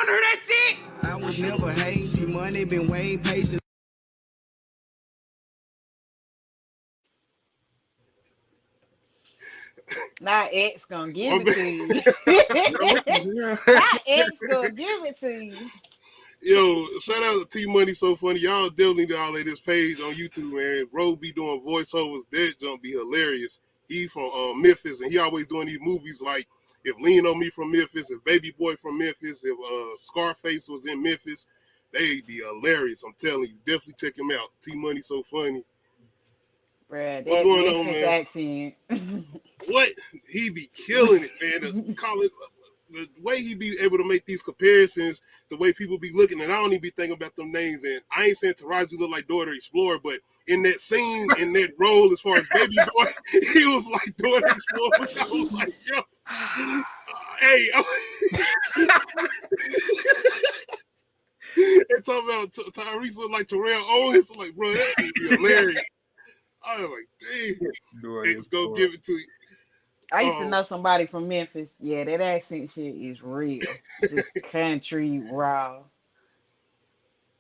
wanna hear that shit? I was never hazy, money been way patient. Not X gonna give it to you. Not X gonna give it to you. Yo, shout out to T Money So Funny. Y'all definitely need to holler at this page on YouTube, man. Bro be doing voiceovers. That gonna be hilarious. He from Memphis, and he always doing these movies like if Lean on Me from Memphis, if Baby Boy from Memphis, if Scarface was in Memphis, they'd be hilarious. I'm telling you, definitely check him out. T Money So Funny. Bruh, What's that going on, Memphis man? accent. What? He be killing it, man. The way he be able to make these comparisons, the way people be looking, and I don't even be thinking about them names. And I ain't saying Taraji look like Dora Explorer, but in that scene, in that role, as far as Baby Boy, he was like Dora Explorer. I was like, yo, hey. And talking about Tyrese look like Terrell Owens. I'm like, bro, that shit be hilarious. I was like, dang, X go give it to you. I used to know somebody from Memphis. Yeah, that accent shit is real. Just country raw.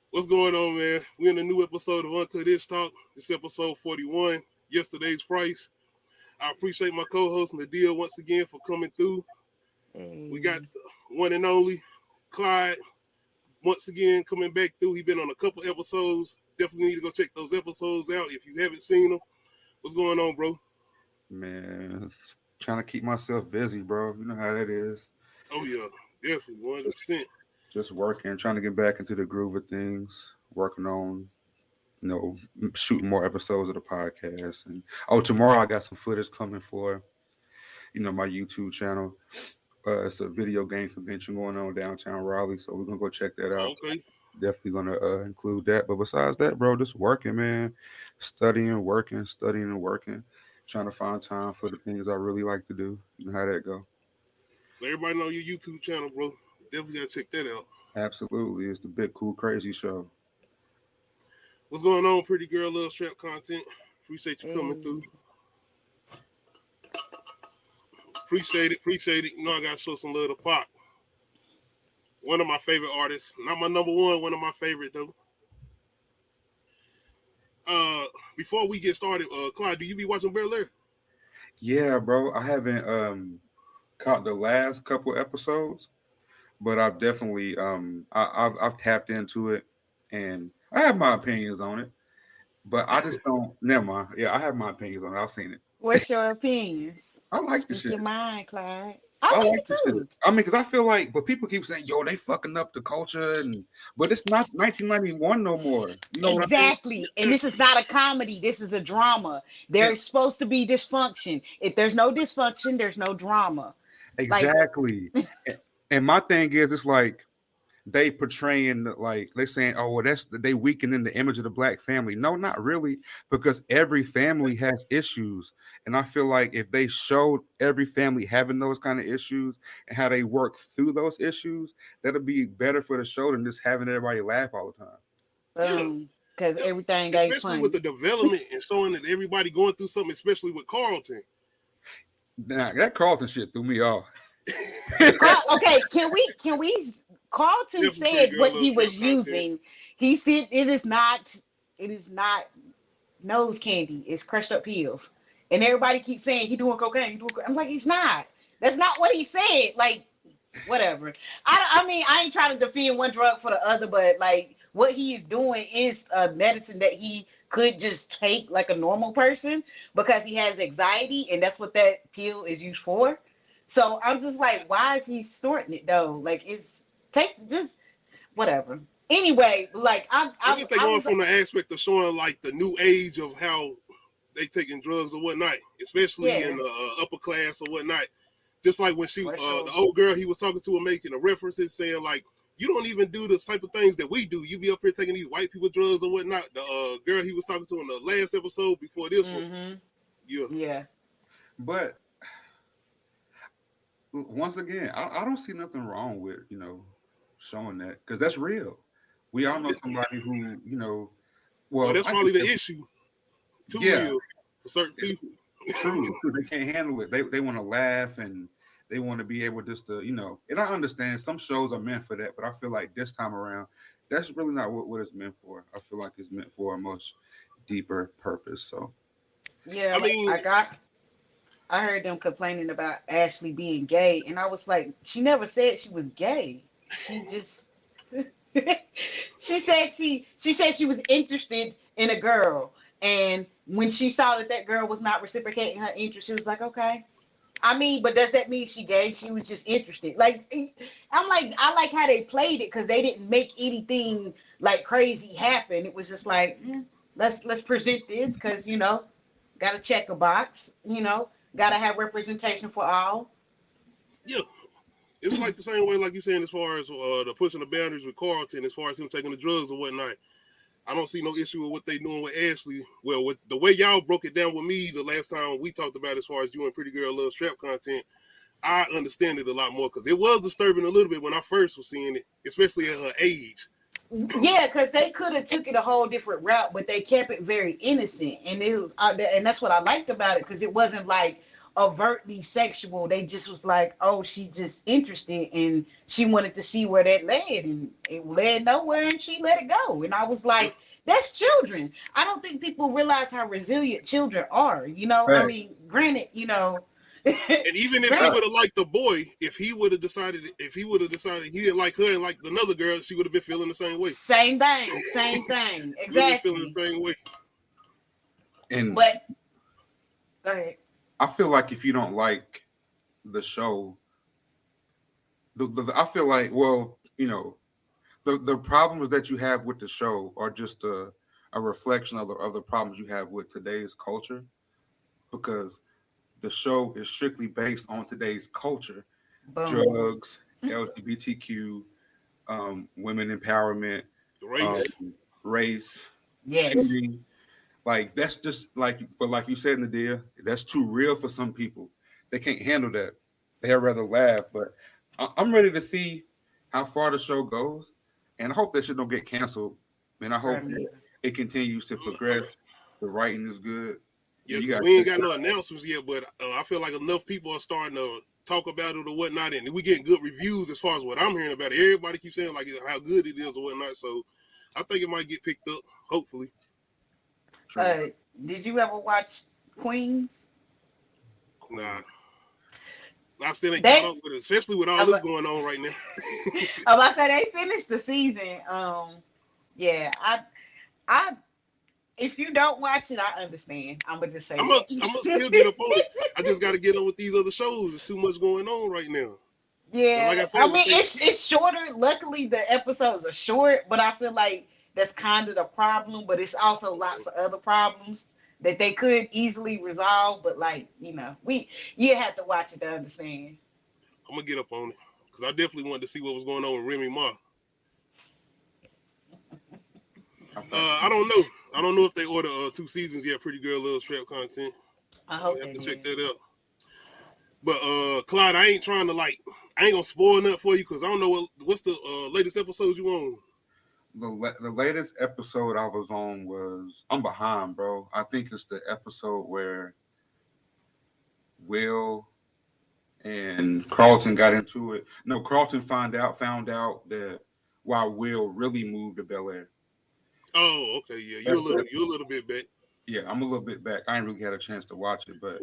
What's going on, man? We're in a new episode of Uncut Ishhh Talk. This episode 41, yesterday's price. I appreciate my co-host Nadia once again for coming through. Hey. We got the one and only Clyde once again coming back through. He's been on a couple episodes. Definitely need to go check those episodes out if you haven't seen them. What's going on, bro? Man, trying to keep myself busy, bro. You know how that is. Oh, yeah. Definitely, 100%. Just working, trying to get back into the groove of things, working on, shooting more episodes of the podcast. And tomorrow I got some footage coming for, my YouTube channel. It's a video game convention going on downtown Raleigh, so we're gonna go check that out. Okay. Definitely gonna include that. But besides that, bro, just working, man. Studying, working, trying to find time for the things I really like to do. You know how that go. Let everybody know your YouTube channel, bro. Definitely gotta check that out. Absolutely. It's the Big Cool Crazy Show. What's going on, Pretty Girl Love Trap Content? Appreciate you coming through. Appreciate it. You know I gotta show some love to Pop. One of my favorite artists. Not my number one of my favorite though. Before we get started, Clyde, do you be watching BEL-AIR? Yeah, bro. I haven't caught the last couple episodes, but I've definitely I've tapped into it, and I have my opinions on it, but I just don't. Never mind. Yeah, I have my opinions on it. I've seen it. What's your opinions? I like the shit. Your mind, Clyde. I like the shit. I mean, because I feel like, but people keep saying, "Yo, they fucking up the culture," but it's not 1991 no more. You know exactly. And this is not a comedy. This is a drama. There's supposed to be dysfunction. If there's no dysfunction, there's no drama. Exactly. And my thing is, it's like they portraying like they're saying, "Oh, well, they weakening the image of the black family." No, not really, because every family has issues, and I feel like if they showed every family having those kind of issues and how they work through those issues, that'll be better for the show than just having everybody laugh all the time. Because everything ain't especially funny. with the development and showing that everybody going through something, especially with Carlton. Nah, that Carlton shit threw me off. Okay, can we? Carlton said what he was using. He said it is not nose candy. It's crushed up pills. And everybody keeps saying he doing cocaine. I'm like, he's not. That's not what he said. Like, whatever. I mean, I ain't trying to defend one drug for the other, but like what he is doing is a medicine that he could just take like a normal person because he has anxiety, and that's what that pill is used for. So I'm just like, why is he snorting it though? Like, just whatever. Anyway, like I guess they're going from the aspect of showing like the new age of how they taking drugs or whatnot, especially in the upper class or whatnot. Just like when she, the old girl he was talking to and making a references saying like, you don't even do the type of things that we do. You be up here taking these white people drugs or whatnot. The girl he was talking to in the last episode before this one. Yeah. But once again, I don't see nothing wrong with, showing that, because that's real. We all know somebody who, well that's probably the issue. Too real for certain people. True. They can't handle it. They want to laugh and They want to be able just to, and I understand some shows are meant for that, but I feel like this time around, that's really not what it's meant for. I feel like it's meant for a much deeper purpose. So, Yeah, I mean, I heard them complaining about Ashley being gay, and I was like, she never said she was gay. She just she said she was interested in a girl, and when she saw that girl was not reciprocating her interest, she was like, okay. I mean, but does that mean she gay? She was just interested. Like, I'm like, I like how they played it because they didn't make anything like crazy happen. It was just like, let's present this because gotta check a box. Gotta have representation for all. yeah, it's like the same way, like you're saying, as far as the pushing the boundaries with Carlton, as far as him taking the drugs or whatnot. I don't see no issue with what they doing with Ashley. Well, with the way y'all broke it down with me the last time we talked about as far as you and Pretty Girl Love Strap content, I understand it a lot more because it was disturbing a little bit when I first was seeing it, especially at her age. Yeah, because they could have took it a whole different route, but they kept it very innocent, and it was, and that's what I liked about it because it wasn't like overtly sexual. They just was like, oh, she just interested, and she wanted to see where that led, and it led nowhere, and she let it go. And I was like, that's children. I don't think people realize how resilient children are. right. I mean, granted, And even if she would have liked the boy, if he would have decided he didn't like her and like another girl, she would have been feeling the same way. Same thing, exactly. Feeling the same way. But go ahead. I feel like if you don't like the show, I feel like, the problems that you have with the show are just a reflection of the problems you have with today's culture, because the show is strictly based on today's culture. Boom. Drugs, LGBTQ, women empowerment, race, shooting. Like, that's just but like you said, Nadia, that's too real for some people. They can't handle that. They'd rather laugh. But I'm ready to see how far the show goes, and I hope that shit don't get canceled. And I hope it continues to progress. The writing is good. Yeah, we ain't got no announcements yet, but I feel like enough people are starting to talk about it or whatnot, and we getting good reviews as far as what I'm hearing about it. Everybody keeps saying like how good it is or whatnot, so I think it might get picked up, hopefully. Did you ever watch Queens? Nah. I still ain't caught up with it, especially with all this going on right now. I'm about to say they finished the season. Yeah, I if you don't watch it, I understand. I'm gonna just say I'm gonna still get up on it. I just got to get up with these other shows. There's too much going on right now. Yeah, like I said, it's shorter. Luckily, the episodes are short, but I feel like that's kind of the problem. But it's also lots of other problems that they could easily resolve. But you have to watch it to understand. I'm gonna get up on it because I definitely wanted to see what was going on with Remy Ma. I don't know. I don't know if they order 2 seasons yet. Pretty Girl Love Strap content. I hope have to check that out. But Clyde, I ain't trying to I ain't gonna spoil nothing for you because I don't know what's the latest episode you on. The latest episode I was on was, I'm behind, bro. I think it's the episode where Will and Carlton got into it. No, Carlton found out that why Will really moved to BEL-AIR. Oh, okay, yeah, you're a little bit back. Yeah, I'm a little bit back. I ain't really had a chance to watch it, but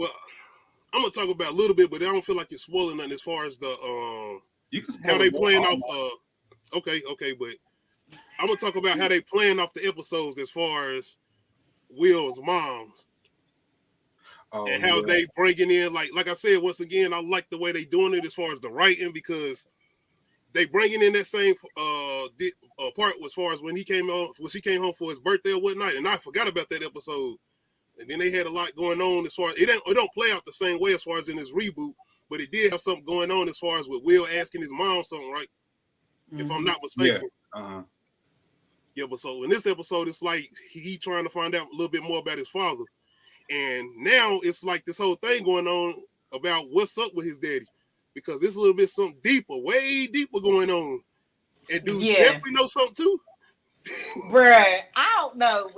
I'm gonna talk about a little bit, but I don't feel like you're spoiling nothing as far as the you can how they playing off. Okay, but I'm gonna talk about how they playing off the episodes as far as Will's moms and how they bringing in like I said once again. I like the way they doing it as far as the writing because they bringing in that same part as far as when she came home for his birthday or whatnot, and I forgot about that episode. And then they had a lot going on as far as it don't play out the same way as far as in this reboot, but it did have something going on as far as with Will asking his mom something, right? Mm-hmm. If I'm not mistaken. Yeah. Yeah, but so in this episode, it's like he trying to find out a little bit more about his father, and now it's like this whole thing going on about what's up with his daddy, because it's a little bit something deeper, way deeper going on, and dude definitely know something too. Bruh, I don't know.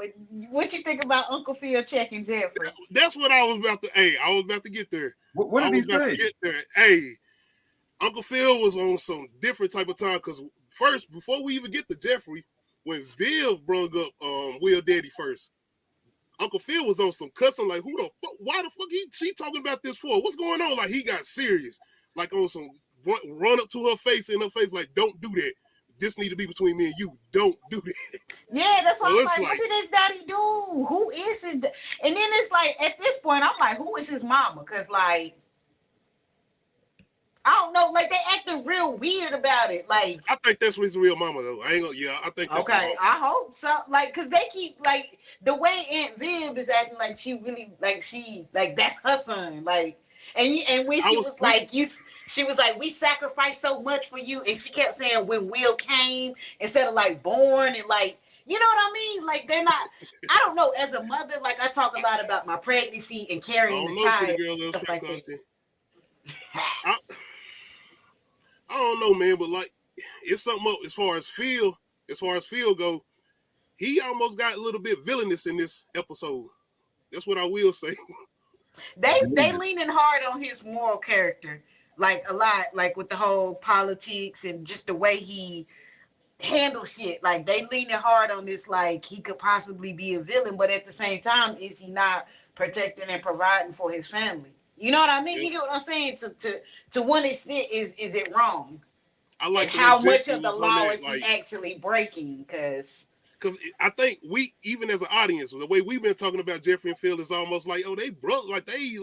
What you think about Uncle Phil checking Jeffrey? That's what I was about to. Hey, I was about to get there. What did he say? Hey, Uncle Phil was on some different type of time because first, before we even get to Jeffrey, when Viv brung up Will Daddy first, Uncle Phil was on some cussing like, who the fuck, why the fuck she talking about this for? What's going on? Like he got serious, like on some run up to her face in her face like, don't do that. This need to be between me and you. Don't do that. Yeah, that's why So I'm it's like, what did his daddy do? Who is his? And then it's like, at this point, I'm like, who is his mama? Because like, I don't know, like they acting real weird about it. Like, I think that's his real mama though. I ain't gonna. Yeah, I think that's okay, I hope so. Like, cause they keep like the way Aunt Viv is acting like she really like that's her son. Like, and when she was like, she was like, we sacrificed so much for you, and she kept saying when Will came instead of like born, and like, you know what I mean? Like they're not. I don't know. As a mother, like I talk a lot about my pregnancy and carrying the child. Stuff like that. I don't know, man, but like it's something up as far as Phil go. He almost got a little bit villainous in this episode. That's what I will say. They leaning hard on his moral character, like a lot, like with the whole politics and just the way he handles shit. Like they leaning hard on this, like he could possibly be a villain, but at the same time, is he not protecting and providing for his family? You know what I mean? Yeah. You get what I'm saying? To one extent, is it wrong? I like and how much Jeffrey of the was law on that, is he actually breaking? Because I think we, even as an audience, the way we've been talking about Jeffrey and Phil is almost like, oh, they broke, like they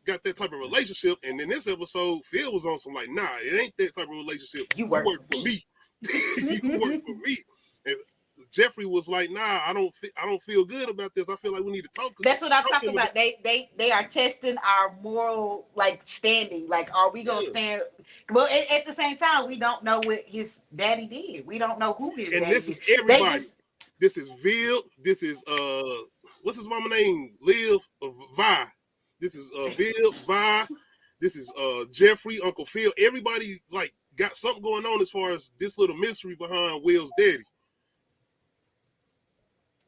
got that type of relationship. And in this episode, Phil was on some like, nah, it ain't that type of relationship. You work for me. You work for me. And Jeffrey was like, nah, I don't feel good about this. I feel like we need to talk. That's what I'm talking about. They are testing our moral like standing. Like, are we gonna stand? Well, at the same time, we don't know what his daddy did. We don't know who his daddy is. And this is everybody. This is Vil. This is what's his mama name? Liv Vi. This is Vil Vi. This is Jeffrey, Uncle Phil. Everybody like got something going on as far as this little mystery behind Will's daddy.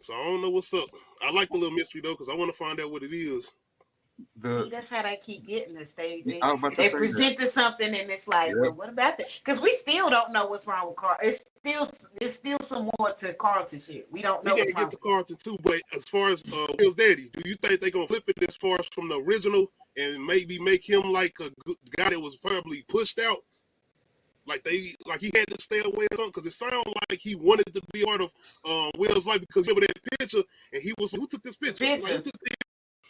So I don't know what's up. I like the little mystery though, because I want to find out what it is. See, that's how they keep getting us. They presented something and it's like, well, what about that? Because we still don't know what's wrong with Carl. It's still some more to Carlton shit. We don't know. We gotta get to Carlton too. But as far as Will's daddy, do you think they're gonna flip it as far as from the original and maybe make him like a guy that was probably pushed out? Like he had to stay away or something, because it sounded like he wanted to be a part of Will's life, because remember that picture, and he was, who took this picture? Like, who took this?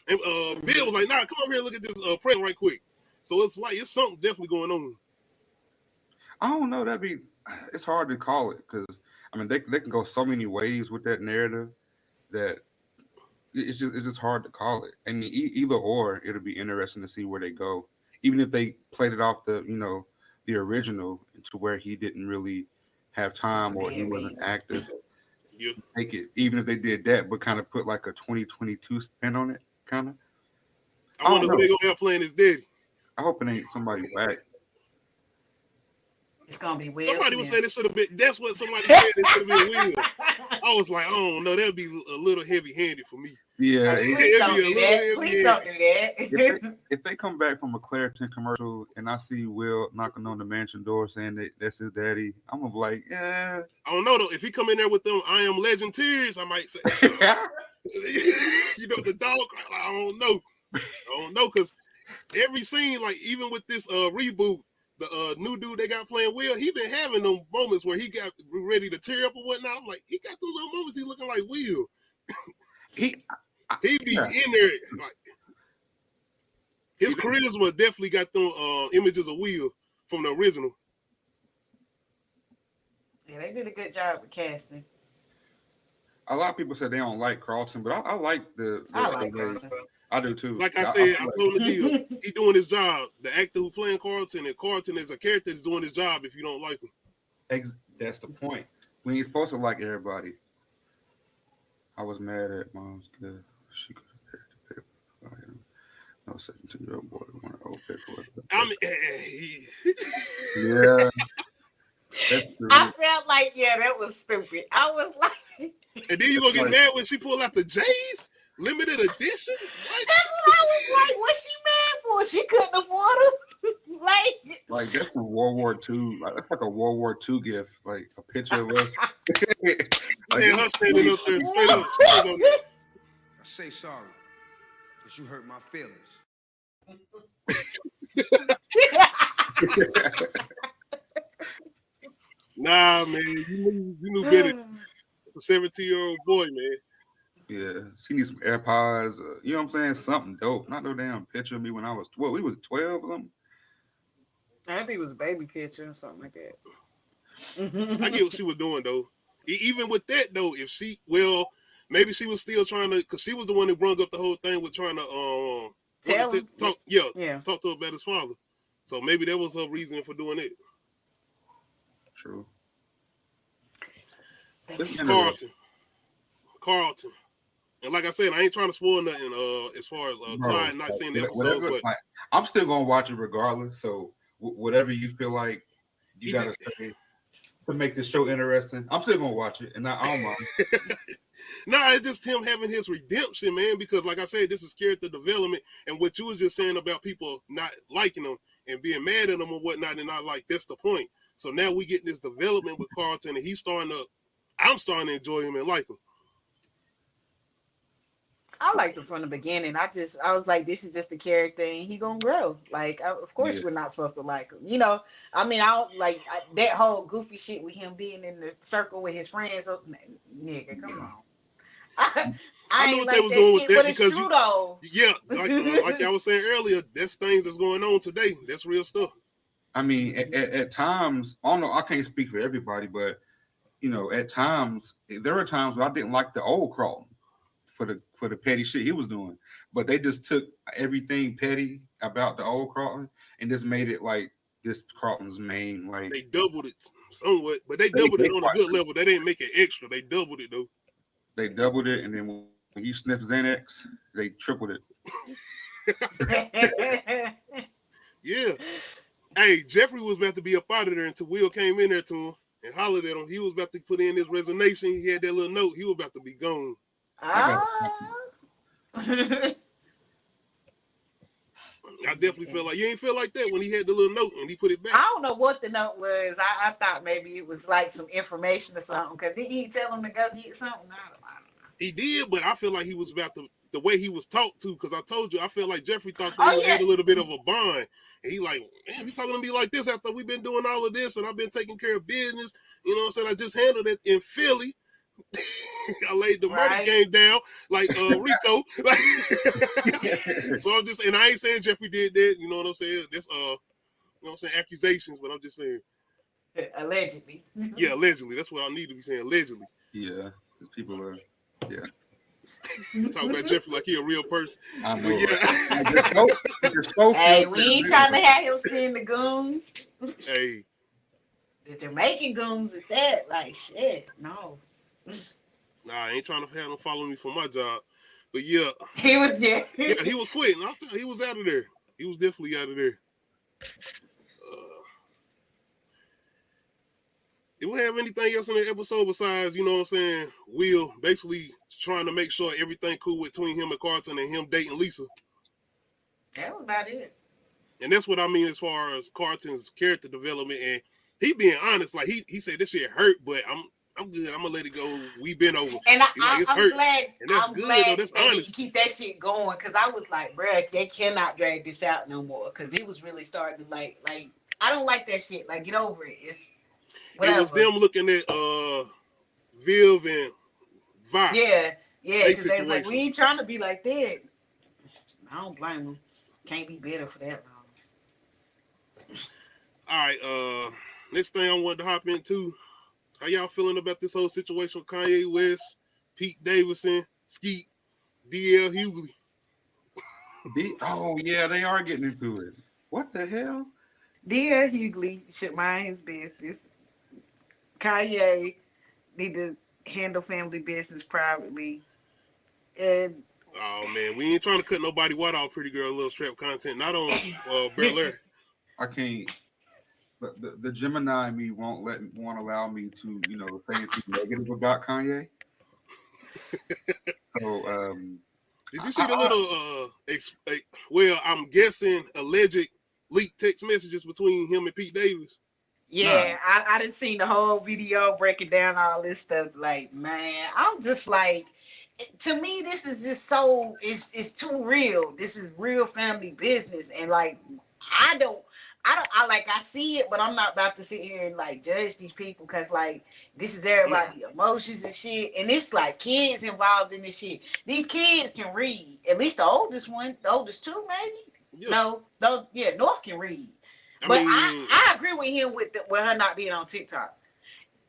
And Bill was like, nah, come over here and look at this print right quick. So it's like, it's something definitely going on. I don't know, it's hard to call it, because I mean they can go so many ways with that narrative that it's just hard to call it. I mean, either or, it'll be interesting to see where they go, even if they played it off the original to where he didn't really have time or he wasn't active. Yeah. Take it, even if they did that, but kind of put like a 2022 spin on it, kind of. I wonder who they gonna have playing his daddy. I hope it ain't somebody whack. It's gonna be Will. Somebody was saying it should have been. That's what somebody said. It should have been Will. I was like, I don't know. That'd be a little heavy-handed for me. Yeah, please don't do that. Please don't do that. If they come back from a Claritin commercial and I see Will knocking on the mansion door saying that that's his daddy, I'm gonna be like, yeah. I don't know though. If he come in there with them "I Am Legend" tears, I might say, you know, the dog. I don't know, because every scene, like even with this reboot, the new dude they got playing Will, he been having them moments where he got ready to tear up or whatnot. I'm like, he got those little moments. He looking like Will. He be in there, like his charisma definitely got them images of Will from the original. Yeah, they did a good job with casting. A lot of people said they don't like Carlton, but I like I like Carlton. I do too. Like I said, I told the deal. He doing his job. The actor who playing Carlton, and Carlton is a character that's doing his job if you don't like him. That's the point. We ain't supposed to like everybody. I was mad at Mom's good. She could have picked the paper. No 17-year-old boy want to old paper. Yeah. I felt like, that was stupid. I was like, and then you gonna get mad when she pull out the J's? Limited edition? What? That's what I was like. What's she mad for? She couldn't afford them. Like that's from World War II. Like, that's like a World War II gift. Like a picture of us. Like, her standing up there straight up. I say sorry, because you hurt my feelings. Nah, man, you knew better. A 17-year-old boy, man. Yeah, she needs some AirPods. You know what I'm saying? Something dope. Not no damn picture of me when I was 12. We was 12 or something. I think it was a baby picture or something like that. I get what she was doing though. Even with that though, if she maybe she was still trying to, because she was the one that brought up the whole thing with trying to talk to her about his father. So maybe that was her reason for doing it. True. Carlton. And like I said, I ain't trying to spoil nothing as far as Clyde not seeing the episodes, but like, I'm still gonna watch it regardless. So whatever you feel like you gotta say to make this show interesting, I'm still gonna watch it, and I don't mind. Nah, it's just him having his redemption, man. Because like I said, this is character development, and what you was just saying about people not liking him and being mad at him or whatnot, and not like that's the point. So now we get this development with Carlton, and I'm starting to enjoy him and like him. I liked him from the beginning. I was like, this is just a character, and he gonna grow. Like, of course, we're not supposed to like him. You know, I mean, I don't like that whole goofy shit with him being in the circle with his friends. Nigga, come on. I ain't like that shit, but it's true though. Yeah, like I was saying earlier, that's things that's going on today. That's real stuff. I mean, at times, I don't know. I can't speak for everybody, but you know, at times there were times where I didn't like the old Carlton for the petty shit he was doing, but they just took everything petty about the old Carlton and just made it like this Carlton's main. Like they doubled it somewhat, but they doubled it on a good level. They didn't make it extra. They doubled it though. They doubled it, and then when you sniff Xanax, they tripled it. Yeah. Hey, Jeffrey was about to be up out of there until Will came in there to him and hollered at him. He was about to put in his resignation. He had that little note. He was about to be gone. I definitely feel like you ain't feel like that when he had the little note and he put it back. I don't know what the note was. I thought maybe it was like some information or something. Because didn't he tell him to go get something? I don't know. He did, but I feel like he was about to, the way he was talked to, because I told you, I feel like Jeffrey thought they had a little bit of a bond. And he like, man, you talking to me like this after we've been doing all of this and I've been taking care of business. You know what I'm saying? I just handled it in Philly. I laid the murder game down like Rico. So I'm just, and I ain't saying Jeffrey did that. You know what I'm saying? That's you know what I'm saying, accusations, but I'm just saying. Allegedly. Yeah, allegedly. That's what I need to be saying. Allegedly. Yeah, because people are. Yeah. Talk about Jeffrey like he a real person. I know. Yeah. Hey, we ain't trying to have him seeing the goons. Hey. The Jamaican goons is that like shit. No. Nah, I ain't trying to have him follow me for my job. But yeah. He was yeah, he was quitting. He was out of there. He was definitely out of there. Did we have anything else in the episode besides, you know what I'm saying, Will basically trying to make sure everything cool between him and Carlton and him dating Lisa? That was about it. And that's what I mean as far as Carlton's character development. And he being honest, like he said this shit hurt, but I'm good. I'm gonna let it go. We been over. And I'm hurt. glad. And that's I'm good, glad though. That's honest. He keep that shit going because I was like, bruh, they cannot drag this out no more because it was really starting to like I don't like that shit. Like, get over it. It's whatever. It was them looking at Viv and Vi. Yeah, because they was like, we ain't trying to be like that. I don't blame them. Can't be bitter for that long. All right, next thing I wanted to hop into. How y'all feeling about this whole situation with Kanye West, Pete Davidson, Skeet, DL Hughley? Oh yeah, they are getting into it. What the hell? DL Hughley should mind his business. Kanye need to handle family business privately. And oh man, we ain't trying to cut nobody white off. Pretty Girl Little Strap content, not on BEL-AIR. I can't. The Gemini in me won't allow me to, you know, say anything negative about Kanye. So Did you see the little well, I'm guessing alleged leaked text messages between him and Pete Davis? Yeah, I didn't see the whole video breaking down all this stuff. Like, man, I'm just like, to me, this is just so it's too real. This is real family business, and like, I see it, but I'm not about to sit here and like judge these people because like this is everybody's emotions and shit, and it's like kids involved in this shit. These kids can read. At least the oldest two, maybe. Yeah. No, North can read. I agree with him with her not being on TikTok.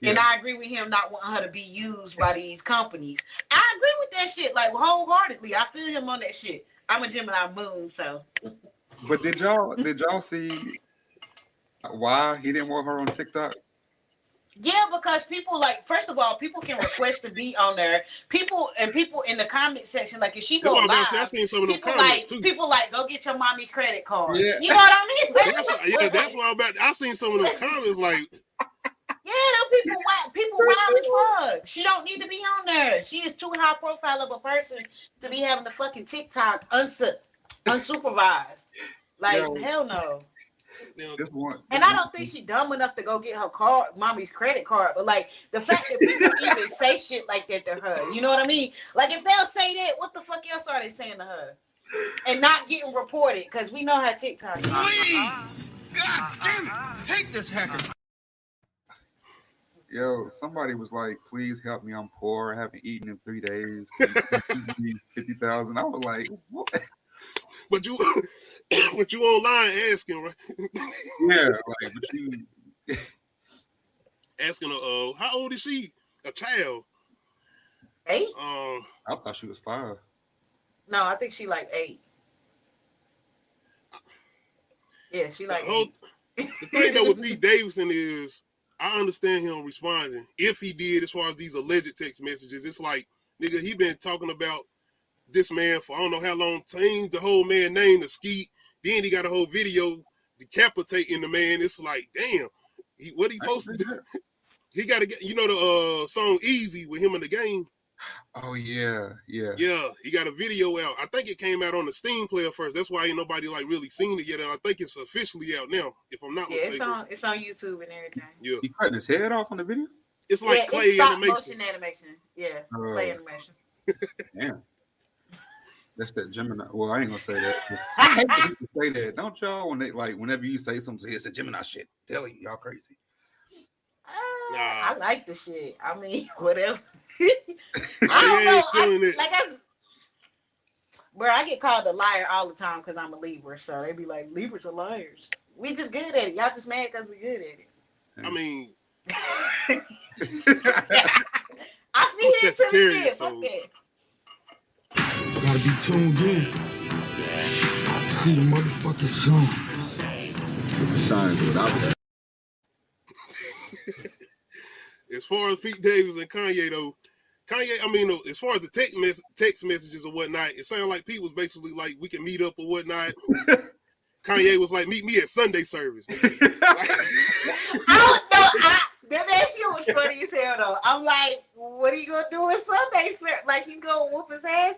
Yeah. And I agree with him not wanting her to be used by these companies. I agree with that shit, like wholeheartedly. I feel him on that shit. I'm a Gemini moon, so. But did y'all see why he didn't want her on TikTok? Yeah, because people like, first of all, people can request to be on there. People in the comment section, like if she go live, I seen some of them comments too. People like, go get your mommy's credit card. Yeah. You know what I mean? That's what I'm about. I seen some of them comments like, yeah, them people wild as fuck. She don't need to be on there. She is too high profile of a person to be having the fucking TikTok unsupervised. Like, hell no. And I don't think she's dumb enough to go get her mommy's credit card. But like the fact that people even say shit like that to her, you know what I mean? Like if they'll say that, what the fuck else are they saying to her? And not getting reported because we know how TikTok is. Please, God damn it, hate this hacker. Yo, somebody was like, "Please help me. I'm poor. I haven't eaten in 3 days. 50,000." I was like, "What?" But you online asking, right? Yeah, like, but you asking her, how old is she? A child? 8? I thought she was 5. No, I think she like 8. Yeah, she like 8. The thing though with Pete Davidson is, I understand him responding. If he did, as far as these alleged text messages, it's like, nigga, he been talking about this man for I don't know how long, changed the whole man name to Skeet. Then he got a whole video decapitating the man. It's like, damn, what he posted? He got to get, the song Easy with him in the game. Oh yeah. Yeah, he got a video out. I think it came out on the Steam player first. That's why ain't nobody like really seen it yet. And I think it's officially out now, if I'm not mistaken. It's on YouTube and everything. Yeah. He cutting his head off on the video? It's like clay animation. Motion animation. Yeah, clay animation. Damn. That's that Gemini. Well, I ain't gonna say that. I hate when people say that. Don't y'all? When they like, whenever you say something, it's a Gemini shit. Tell you, y'all crazy. I like the shit. I mean, whatever. I don't know. Bro, I get called a liar all the time because I'm a Libra. So they be like, Libras are liars. We just good at it. Y'all just mad because we good at it. I mean, I feed into the shit. So... Fuck that. Gotta be tuned in. See the motherfucking signs. See the signs without that. As far as Pete Davis and Kanye, though, as far as the text messages or whatnot, it sounded like Pete was basically like, we can meet up or whatnot. Kanye was like, meet me at Sunday service. That shit was funny as hell though. I'm like, what are you gonna do with Sunday service? Like he gonna whoop his ass?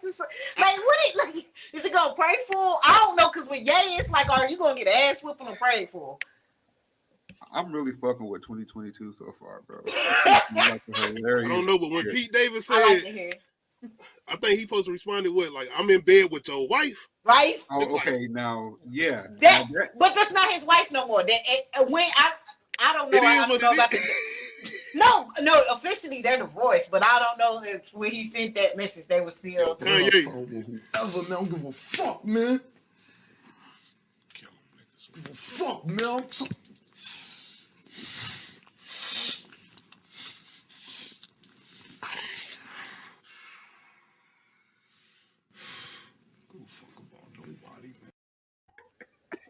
Like is he gonna pray for? I don't know, cause with Ye, it's like, are you gonna get ass whooping or pray for? I'm really fucking with 2022 so far, bro. I don't know, but when Pete Davis said, I think he supposed to respond to what? Like, I'm in bed with your wife? Right? Oh, okay, now, yeah. But that's not his wife no more. I don't know. I don't know about the... No, officially they're divorced, but I don't know if when he sent that message, they were still... man, I don't give a fuck, man. Give a fuck, man.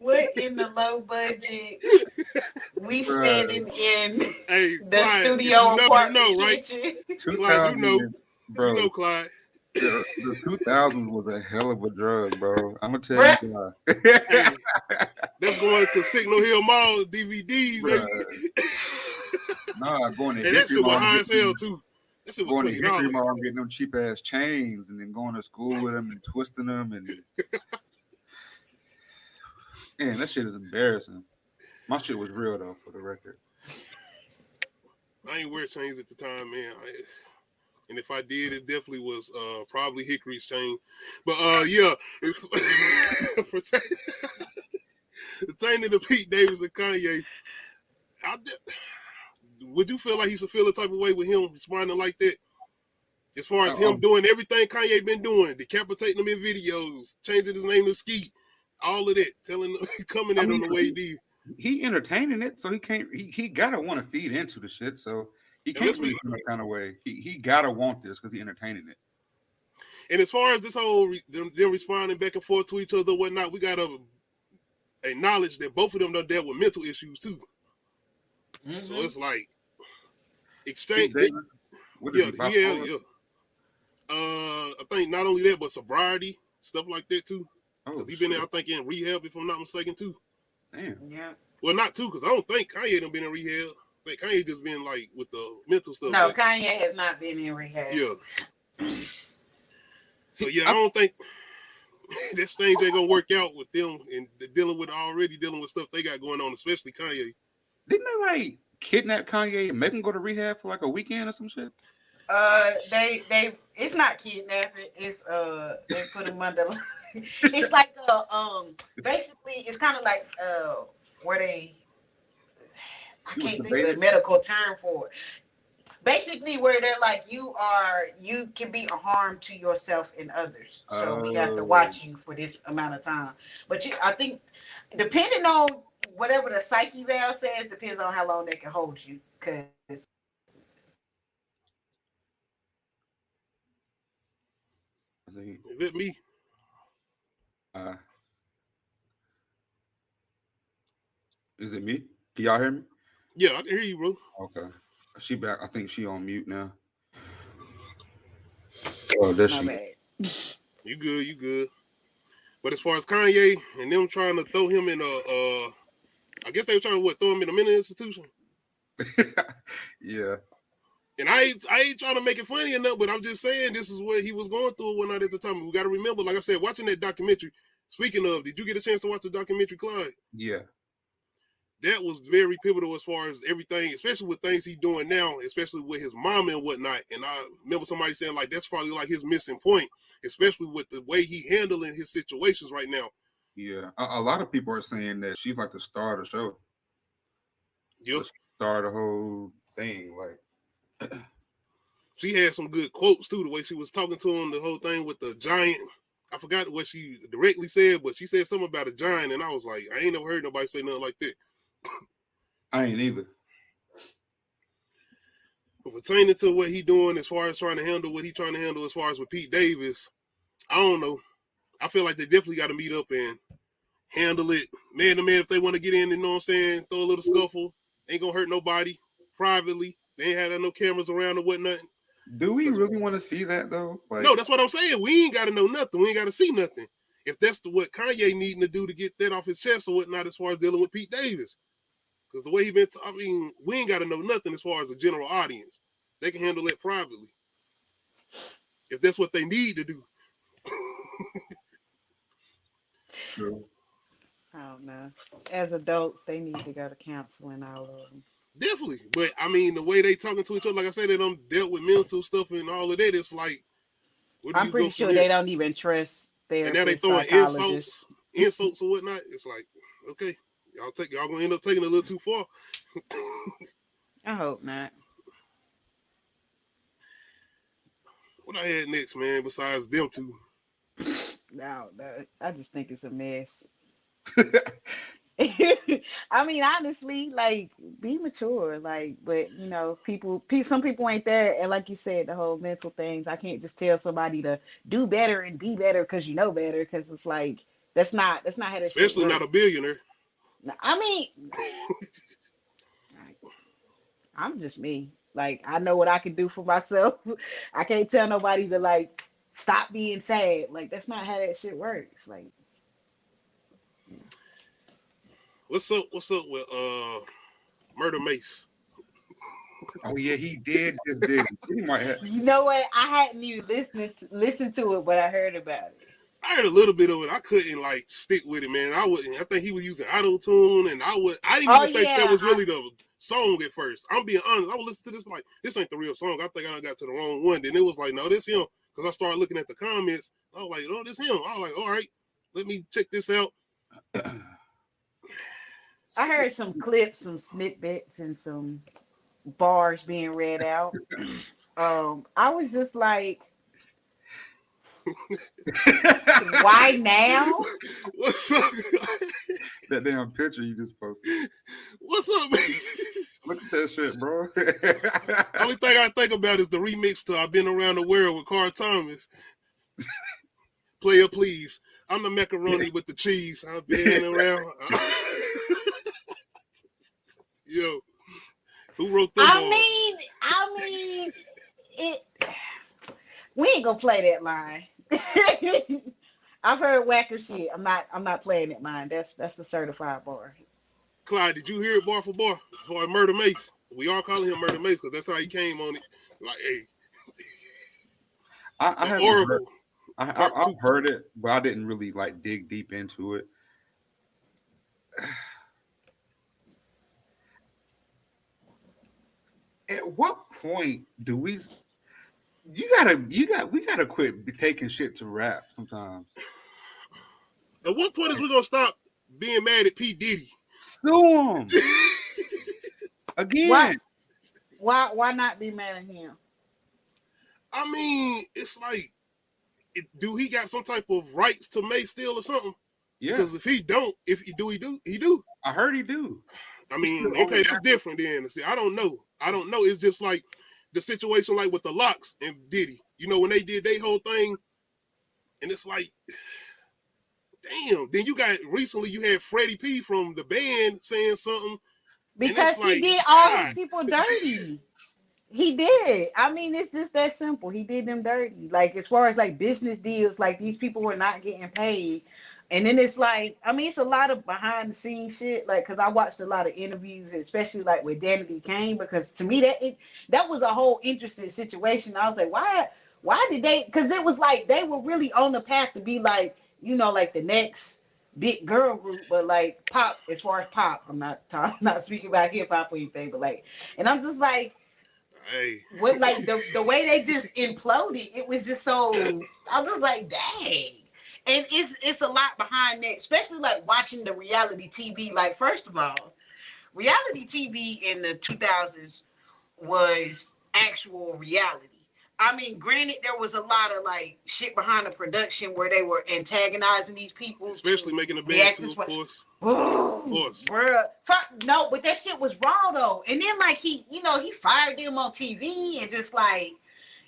We're in the low budget. We standing in the studio apartment kitchen. Clyde, Clyde. The 2000s was a hell of a drug, bro. I'm gonna tell you why. That's going to Signal Hill Mall DVD, baby. Nah, going to and that shit was high as hell too. That shit was Going to Hickory $20. Mall and getting them cheap ass chains, and then going to school with them and twisting them, and man, that shit is embarrassing. My shit was real though, for the record. I ain't wear chains at the time, man. And if I did, it definitely was probably Hickory's chain. But yeah, pertaining to Pete Davis and Kanye, would you feel like he should feel a type of way with him responding like that? As far as him doing everything Kanye been doing, decapitating him in videos, changing his name to Skeet, all of that, telling coming at him the way he did. He entertaining it, so he can't. He gotta want to feed into the shit, so he can't really feel that kind of way. He gotta want this because he entertaining it. And as far as this whole them responding back and forth to each other, and whatnot, we gotta acknowledge that both of them done dealt with mental issues too. Mm-hmm. So it's like exchange. Yeah. I think not only that, but sobriety stuff like that too. Because he been there, I think, in rehab, if I'm not mistaken, too. Damn. Yeah. Well, not too, because I don't think Kanye done been in rehab. I think Kanye just been like with the mental stuff. No, Kanye has not been in rehab. Yeah. So yeah, I don't think this thing ain't gonna work out with them and dealing with stuff they got going on, especially Kanye. Didn't they like kidnap Kanye and make him go to rehab for like a weekend or some shit? They it's not kidnapping. It's they put him under. It's like basically it's kind of like where they I can't think of the medical term for it. Basically where they're like you can be a harm to yourself and others. So we have to watch you for this amount of time. But I think depending on whatever the psyche valve says depends on how long they can hold you. Cause is it me? Is it me? Can y'all hear me? Yeah, I can hear you, bro. Okay. She back. I think she on mute now. Oh, that's she. Bad. You good. But as far as Kanye and them trying to throw him in I guess they were trying to throw him in a mental institution. Yeah. And I ain't trying to make it funny enough, but I'm just saying this is what he was going through when at the time. We got to remember, like I said, watching that documentary. Speaking of, did you get a chance to watch the documentary, Clyde? Yeah. That was very pivotal as far as everything, especially with things he's doing now, especially with his mom and whatnot. And I remember somebody saying like that's probably like his missing point, especially with the way he handling his situations right now. Yeah, a lot of people are saying that she's like the star of the show. Yep. The star of the whole thing, like. She had some good quotes too, the way she was talking to him, the whole thing with the giant. I forgot what she directly said, but she said something about a giant, and I was like, I ain't never heard nobody say nothing like that. I ain't either. But pertaining to what he doing as far as trying to handle what he trying to handle as far as with Pete Davis, I don't know. I feel like they definitely got to meet up and handle it man to man if they want to get in, you know what I'm saying, throw a little scuffle. Ain't gonna hurt nobody privately. They ain't had no cameras around or whatnot. Do we really want to see that though? Like, no, that's what I'm saying. We ain't got to know nothing. We ain't got to see nothing. If that's what Kanye needing to do to get that off his chest or whatnot as far as dealing with Pete Davis. Because the way he been, we ain't got to know nothing as far as the general audience. They can handle it privately. If that's what they need to do. True. I don't know. As adults, they need to go to counseling, all of them. Definitely. But, I mean, the way they talking to each other, like I said, they done dealt with mental stuff and all of that. It's like, I'm pretty sure they don't even trust their and now they throwing insults or whatnot. It's like, okay, y'all gonna end up taking it a little too far. I hope not. What I had next, man, besides them two? No, I just think it's a mess. I mean, honestly, like, be mature, like, but you know, some people ain't there, and like you said, the whole mental things. I can't just tell somebody to do better and be better because you know better, because it's like that's not how that. Especially not a billionaire. I mean, I'm just me. Like, I know what I can do for myself. I can't tell nobody to like stop being sad. Like, that's not how that shit works. Like. What's up with MURDA MASE? Oh yeah, he did. Just did. He might have. You know what? I hadn't even listened to it, but I heard about it. I heard a little bit of it. I couldn't like stick with it, man. I wouldn't. I think he was using auto tune, and I didn't even think that was really the song at first. I'm being honest. I would listen to this like this ain't the real song. I think I got to the wrong one. Then it was like, no, this him. Because I started looking at the comments. I was like, oh, this him. I was like, all right, let me check this out. I heard some clips, some snippets, and some bars being read out. I was just like, why now? What's up? That damn picture you just posted. What's up, man? Look at that shit, bro. Only thing I think about is the remix to I've Been Around the World with Carl Thomas. Player, please. I'm the macaroni with the cheese. I've been around. Yo, who wrote that? I mean, it. We ain't gonna play that line. I've heard whacker shit. I'm not playing that line. That's a certified bar. Clyde, did you hear it bar for bar for Murder Mace? We are calling him Murder Mace because that's how he came on it. Like, hey, I haven't Oracle. I've heard it, but I didn't really like dig deep into it. At what point do we gotta quit taking shit to rap sometimes? At what point is we gonna stop being mad at P. Diddy? Sue him again. Why not be mad at him? I mean, it's like, do he got some type of rights to Mace still or something? Yeah. Because if he don't, he do. I heard he do. I mean, okay, that's different then. See, I don't know. It's just like the situation like with the Locks and Diddy. You know, when they did their whole thing, and it's like, damn. Then you had Freddie P from the band saying something. Because he did all these people dirty. He did. I mean, it's just that simple. He did them dirty. Like, as far as like business deals, like these people were not getting paid. And then it's like, I mean, it's a lot of behind the scenes shit. Like, because I watched a lot of interviews, especially like with Danity Kane, because to me that was a whole interesting situation. I was like, why did they? Because it was like they were really on the path to be like, you know, like the next big girl group, but like pop. As far as pop, I'm not speaking about hip hop or anything, but like, and I'm just like, hey, what, like the way they just imploded, it was just so. I'm just like, dang. And it's a lot behind that, especially like watching the reality TV. Like, first of all, reality TV in the 2000s was actual reality. I mean, granted, there was a lot of like shit behind the production where they were antagonizing these people, especially making a band too, of course. Bruh. No, but that shit was raw though. And then like he fired them on TV and just like,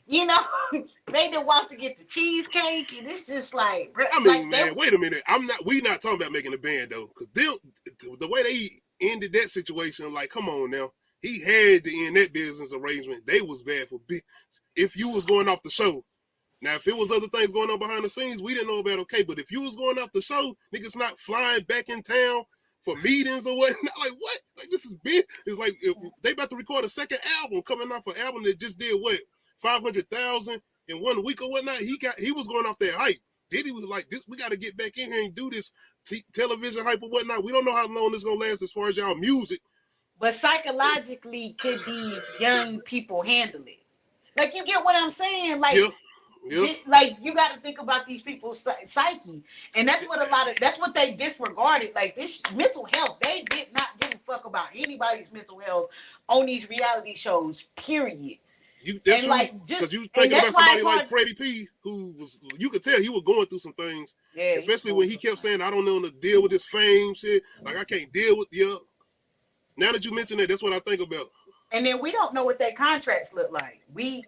you know, they didn't want to get the cheesecake, and it's just like, I mean, like, man, wait a minute. We not talking about making a band though, because the way they ended that situation, like, come on now, he had to end that business arrangement. They was bad for business. If you was going off the show, now if it was other things going on behind the scenes, we didn't know about. Okay, but if you was going off the show, niggas not flying back in town for meetings or whatnot. Like, what? Like, this is big. It's like they about to record a second album, coming off an album that just did what? 500,000 in 1 week or whatnot. He was going off that hype. Diddy was like, this, we got to get back in here and do this television hype or whatnot. We don't know how long this gonna last as far as y'all music. But psychologically, could these young people handle it? Like, you get what I'm saying? Like, like you got to think about these people's psyche, and that's what they disregarded. Like, this mental health, they did not give a fuck about anybody's mental health on these reality shows. Period. That's and like, because you think about somebody like Freddie P, who was, you could tell he was going through some things, especially when he kept saying, I don't know to deal with this fame shit. Like, I can't deal with you. Now that you mention that, that's what I think about. And then we don't know what their contracts look like. We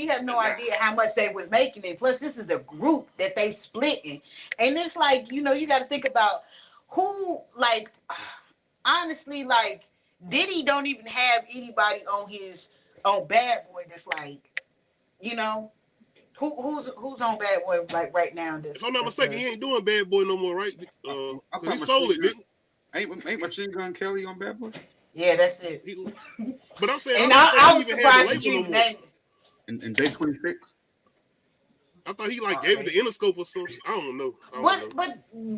have no idea how much they was making it. Plus, this is a group that they splitting. And it's like, you got to think about who, like, honestly, like, Diddy don't even have anybody on Bad Boy that's like, who's on Bad Boy like right now? If I'm not mistaken, he ain't doing Bad Boy no more, right? He sold it, didn't he? Ain't Machine Gun Kelly on Bad Boy? Yeah, that's it. But I'm saying, And I I don't was think he even had surprised the that label you no more. named it. And day 26. I thought he like gave it the Interscope or something. I don't know.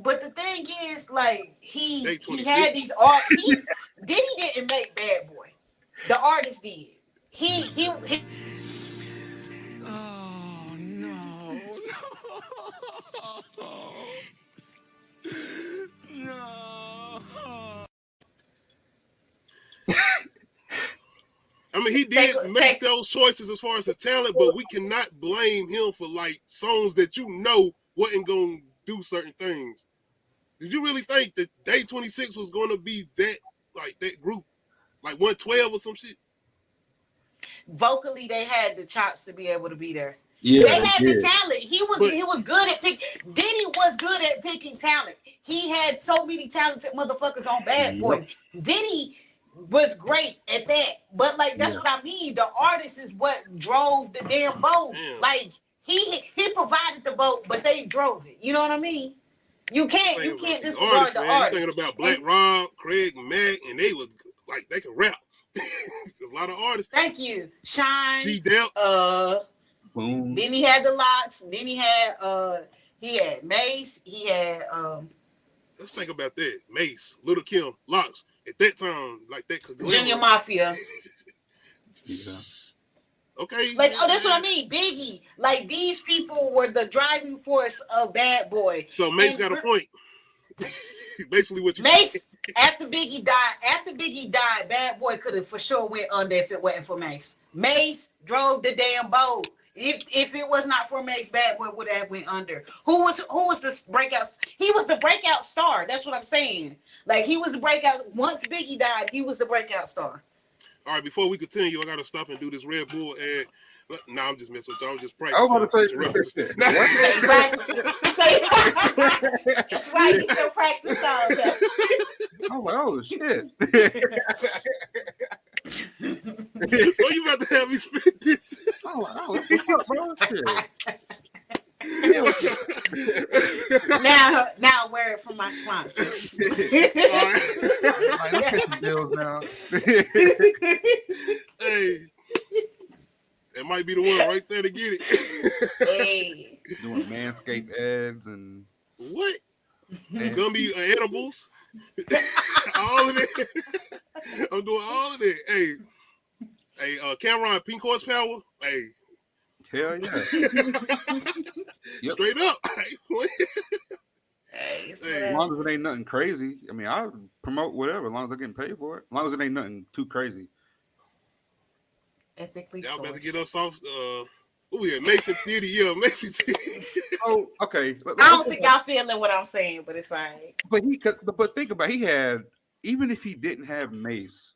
But the thing is, like he Day 26. had these art. Diddy didn't make Bad Boy. The artist did. He Oh no. No. I mean, he did make those choices as far as the talent, but we cannot blame him for like songs that you know wasn't gonna do certain things. Did you really think that Day 26 was gonna be that group, like 112 or some shit? vocally they had the chops to be able to be there. Yeah, they had the talent. He was good at picking. Diddy was good at picking talent. He had so many talented motherfuckers on Bad Boy. Diddy was great at that. But like that's what I mean. The artist is what drove the damn boat. Damn. Like he provided the boat, but they drove it. You know what I mean? You can't disregard the artist. I'm thinking about Black Rob, Craig Mack, and they was like they could rap. A lot of artists. Thank you. Shine. G-Dep. Boom. Then he had the Locks. Then he had Mace. He had Let's think about that. Mace, Little Kim, Locks. At that time, like that could Junior Mafia. Yeah. Okay. Like, that's what I mean. Biggie. Like these people were the driving force of Bad Boy. So Mace got a point. Basically what you Mace said. after Biggie died, Bad Boy could have for sure went under if it wasn't for Mace. Mace drove the damn boat. If it was not for Mace, Bad Boy would have went under. Who was the breakout? He was the breakout star. That's what I'm saying. Like he was the breakout. Once Biggie died, he was the breakout star. All right, before we continue, I gotta stop and do this Red Bull ad. No, I'm just messing with y'all. I'm just practicing. I was about to say, Right, you can practice all that. I'm like, oh shit. Oh, you about to have me spit this? I'm like, oh, what's up, bro? Shit. Now wear it from my sponsors. Like, I'm pitching bills now. Hey, that might be the one right there to get it. Hey. Doing Manscaped ads and what? Gummy edibles. All of it. I'm doing all of it. Hey, Cameron, pink horsepower. Hey. Hell yeah. Yep. Straight up. Hey, as long as it ain't nothing crazy. I mean, I promote whatever as long as I'm getting paid for it. As long as it ain't nothing too crazy. Ethically Y'all better sourced. get us off. Who we had? Mason Diddy. Yeah, Mason Diddy. Oh, okay. I don't think y'all feeling what I'm saying, but it's all right. But think about it, he had, even if he didn't have Mace.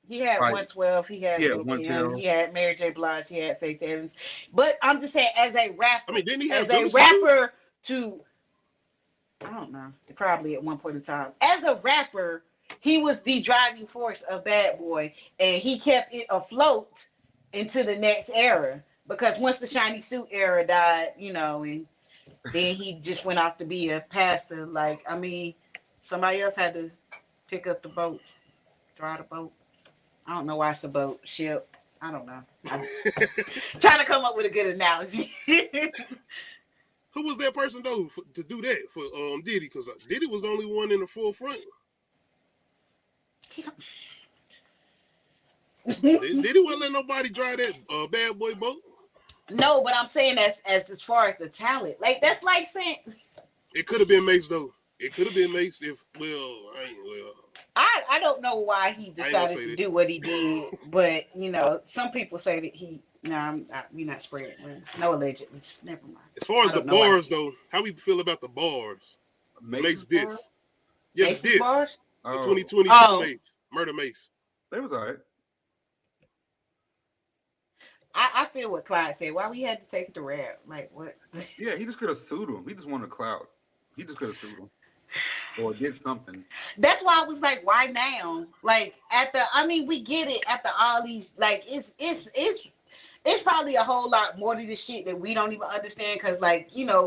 He had 112. He had 112. He had Mary J. Blige. He had Faith Evans. But I'm just saying, as a rapper, I mean, didn't he have as a rapper I don't know, probably at one point in time. As a rapper, he was the driving force of Bad Boy, and he kept it afloat into the next era. Because once the shiny suit era died, and then he just went off to be a pastor. Like, I mean, somebody else had to pick up the boat, drive the boat. I don't know why it's a boat, ship. I don't know. I'm trying to come up with a good analogy. Who was that person though to do that for Diddy? Because Diddy was the only one in the forefront. Diddy wouldn't let nobody drive that Bad Boy boat. No, but I'm saying as far as the talent, like that's like saying it could have been Mace though. It could have been Mace if I don't know why he decided to do what he did, but some people say that we're not spreading. No allegedly. Never mind. As far as the bars though, how we feel about the bars? Mace diss. Yeah, Mace diss. Bars? The 2022 Mace. Murder Mace. They was all right. I feel what Clyde said. Why we had to take it to rap? Like what? Yeah, he just could have sued him. He just wanted clout. He just could have sued him. Or did something. That's why I was like, why now? Like we get it after all these, like it's probably a whole lot more to this shit that we don't even understand because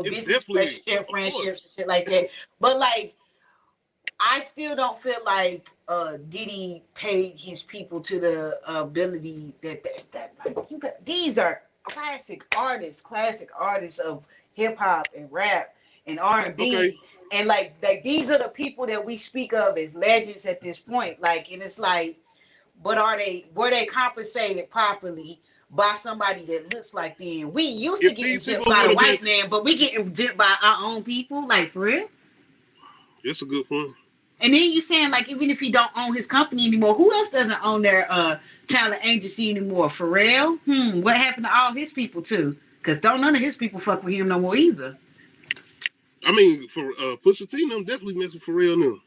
business relationship, friendships, and shit like that. But like I still don't feel like Diddy paid his people to the ability that like these are classic artists of hip hop and rap and R&B. Okay. And like these are the people that we speak of as legends at this point. Like, and it's like, but were they compensated properly by somebody that looks like them? We used to get gypped by the white man, but we getting gypped by our own people. Like, for real? That's a good point. And then you saying, like, even if he don't own his company anymore, who else doesn't own their talent agency anymore? Pharrell? What happened to all his people too? Because don't none of his people fuck with him no more either. I mean, for Pusha T, them definitely mess with Pharrell now.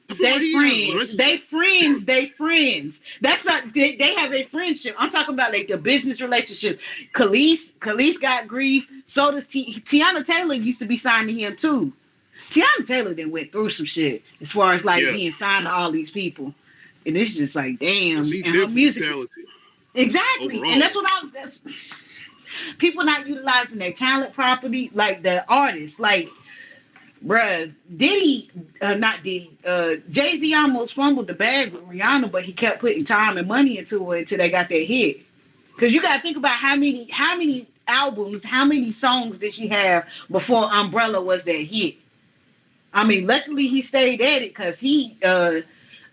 They friends. That's not. They have a friendship. I'm talking about like the business relationship. Khalees got grief. So does Tiana Taylor. Used to be signed to him too. Tiana Taylor then went through some shit as far as like being signed to all these people, and it's just like damn. She's and her music, talented. Exactly, overall. And that's what that's people not utilizing their talent properly, like the artists, like. Bruh, Jay-Z almost fumbled the bag with Rihanna, but he kept putting time and money into it until they got that hit. Because you got to think about how many albums, how many songs did she have before Umbrella was that hit? I mean, luckily he stayed at it because he,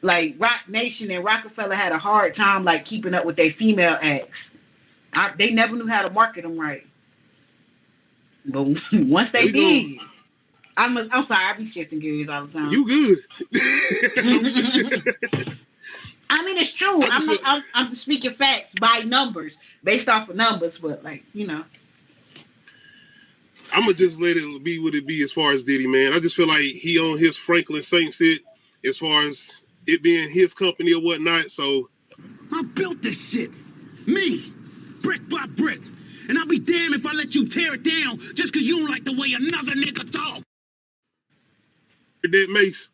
like Rock Nation and Rockefeller had a hard time like keeping up with their female acts. They never knew how to market them right. But once they did... I'm sorry, I be shifting gears all the time. You good? I mean, it's true. I'm just speaking facts by numbers, based off of numbers, but like, you know. I'm gonna just let it be what it be as far as Diddy, man. I just feel like he on his Franklin Saint shit as far as it being his company or whatnot. So I built this shit, me, brick by brick, and I'll be damned if I let you tear it down just because you don't like the way another nigga talk. That Mace.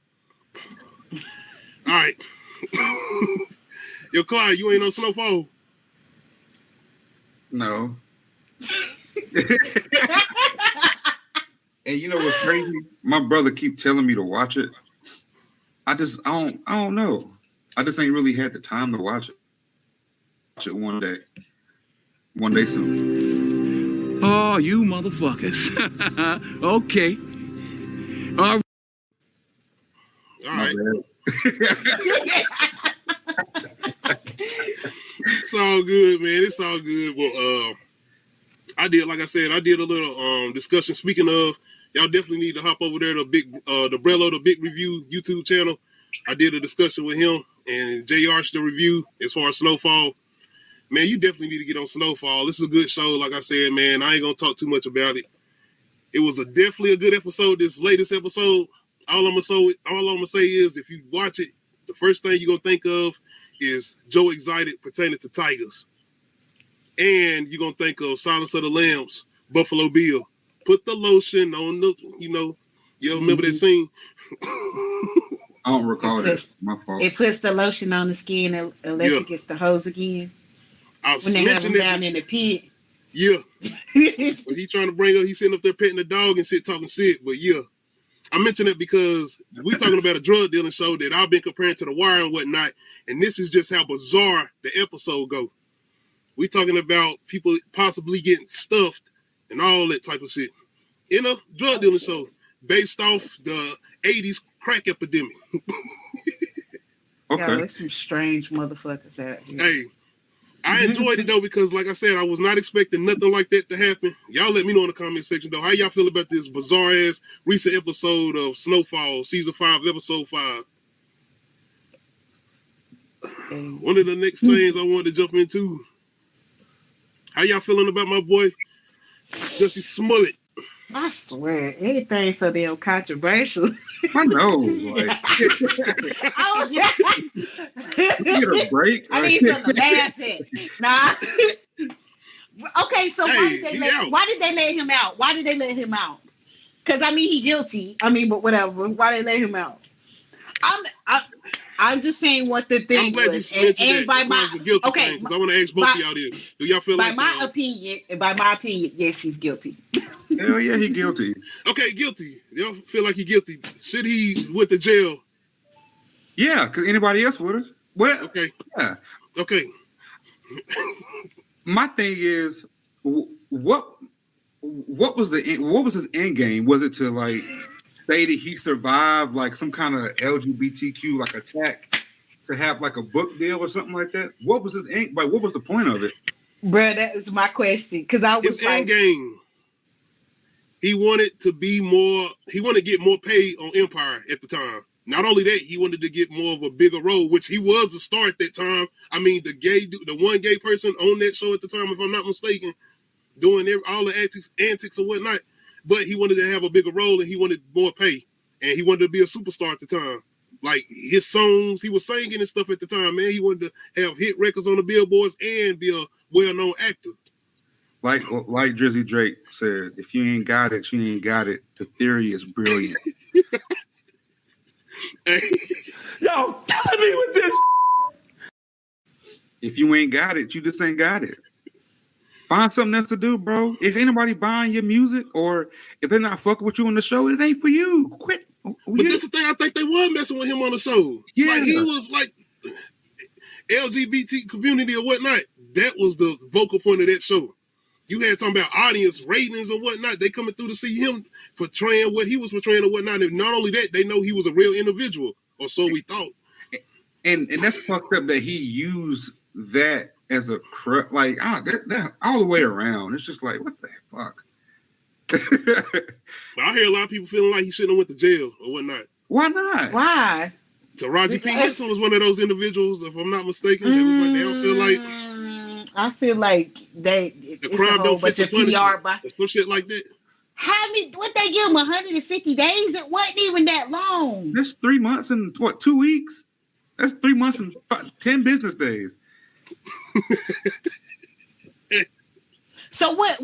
All right. Yo, Clyde, you ain't on Snowfall? No. And you know what's crazy? My brother keep telling me to watch it. I don't know. I just ain't really had the time to watch it. Watch it one day. One day soon. Oh, you motherfuckers. Okay. All right. All right. It's all good, man. It's all good. Well, I did a little discussion. Speaking of, y'all definitely need to hop over there to the Brello, the Big Review YouTube channel. I did a discussion with him and JR's the review as far as Snowfall. Man, you definitely need to get on Snowfall. This is a good show. Like I said, man, I ain't gonna talk too much about it. It was definitely a good episode. This latest episode. All I'm gonna say is, if you watch it, the first thing you're gonna think of is Joe Exotic pertaining to Tigers, and you're gonna think of Silence of the Lambs, Buffalo Bill. Put the lotion on the, you remember that scene? I don't recall that. My fault. It puts the lotion on the skin unless it gets the hose again. When they have them down in the pit. Yeah. When he trying to bring up, he's sitting up there petting the dog and shit, talking shit. But yeah. I mention it because we talking about a drug dealing show that I've been comparing to The Wire and whatnot, and this is just how bizarre the episode go. We talking about people possibly getting stuffed and all that type of shit in a drug dealing show based off the 80s crack epidemic. Okay. Yo, there's some strange motherfuckers out here. Hey, I enjoyed it though because, like I said, I was not expecting nothing like that to happen. Y'all let me know in the comment section though. How y'all feel about this bizarre ass recent episode of Snowfall, season 5, episode 5? One of the next things I wanted to jump into. How y'all feeling about my boy Jussie Smollett? I swear, anything so damn controversial. I know. Like, get a break. I need something to laugh at. Nah. Okay, so why did they let him out? Why did they let him out? Because I mean, he guilty. I mean, but whatever. Why they let him out? I'm just saying what the thing was. And by my okay, because I want to ask both of y'all this. Do y'all feel by my opinion, yes, he's guilty. Hell yeah, he guilty. Okay, guilty. Y'all feel like he guilty. Should he went to jail Yeah, because anybody else would have. Well, Okay. yeah. Okay. My thing is, what was his end game? Was it to like say that he survived like some kind of LGBTQ like attack to have like a book deal or something like that? What was his end? Like, what was the point of it? Bro, that is my question. Because I was his end game. He wanted to be more. He wanted to get more pay on Empire at the time. Not only that, he wanted to get more of a bigger role, which he was a star at that time. I mean, the one gay person on that show at the time, if I'm not mistaken, doing all the antics or whatnot. But he wanted to have a bigger role and he wanted more pay. And he wanted to be a superstar at the time. Like his songs, he was singing and stuff at the time, man. He wanted to have hit records on the billboards and be a well-known actor. Like Drizzy Drake said, if you ain't got it, you ain't got it. The theory is brilliant. Hey. Yo, killing me with this. If you ain't got it, you just ain't got it. Find something else to do, bro. If anybody buying your music or if they're not fucking with you on the show, it ain't for you. Quit. But this is the thing, I think they were messing with him on the show. Yeah. Like he was like LGBT community or whatnot. That was the vocal point of that show. You had talking about audience ratings or whatnot. They coming through to see him portraying what he was portraying or whatnot. And not only that, they know he was a real individual, or so we thought. And that's fucked up that he used that as a like that all the way around. It's just like, what the fuck? But I hear a lot of people feeling like he shouldn't have went to jail or whatnot. Why not? Why? Taraji P. Henson was one of those individuals, if I'm not mistaken, that was like they don't feel like. I feel like the crime don't fit the punishment. PR Some shit like that. What they give him 150 days? It wasn't even that long. That's 3 months and 2 weeks. That's 3 months and 10 business days. So what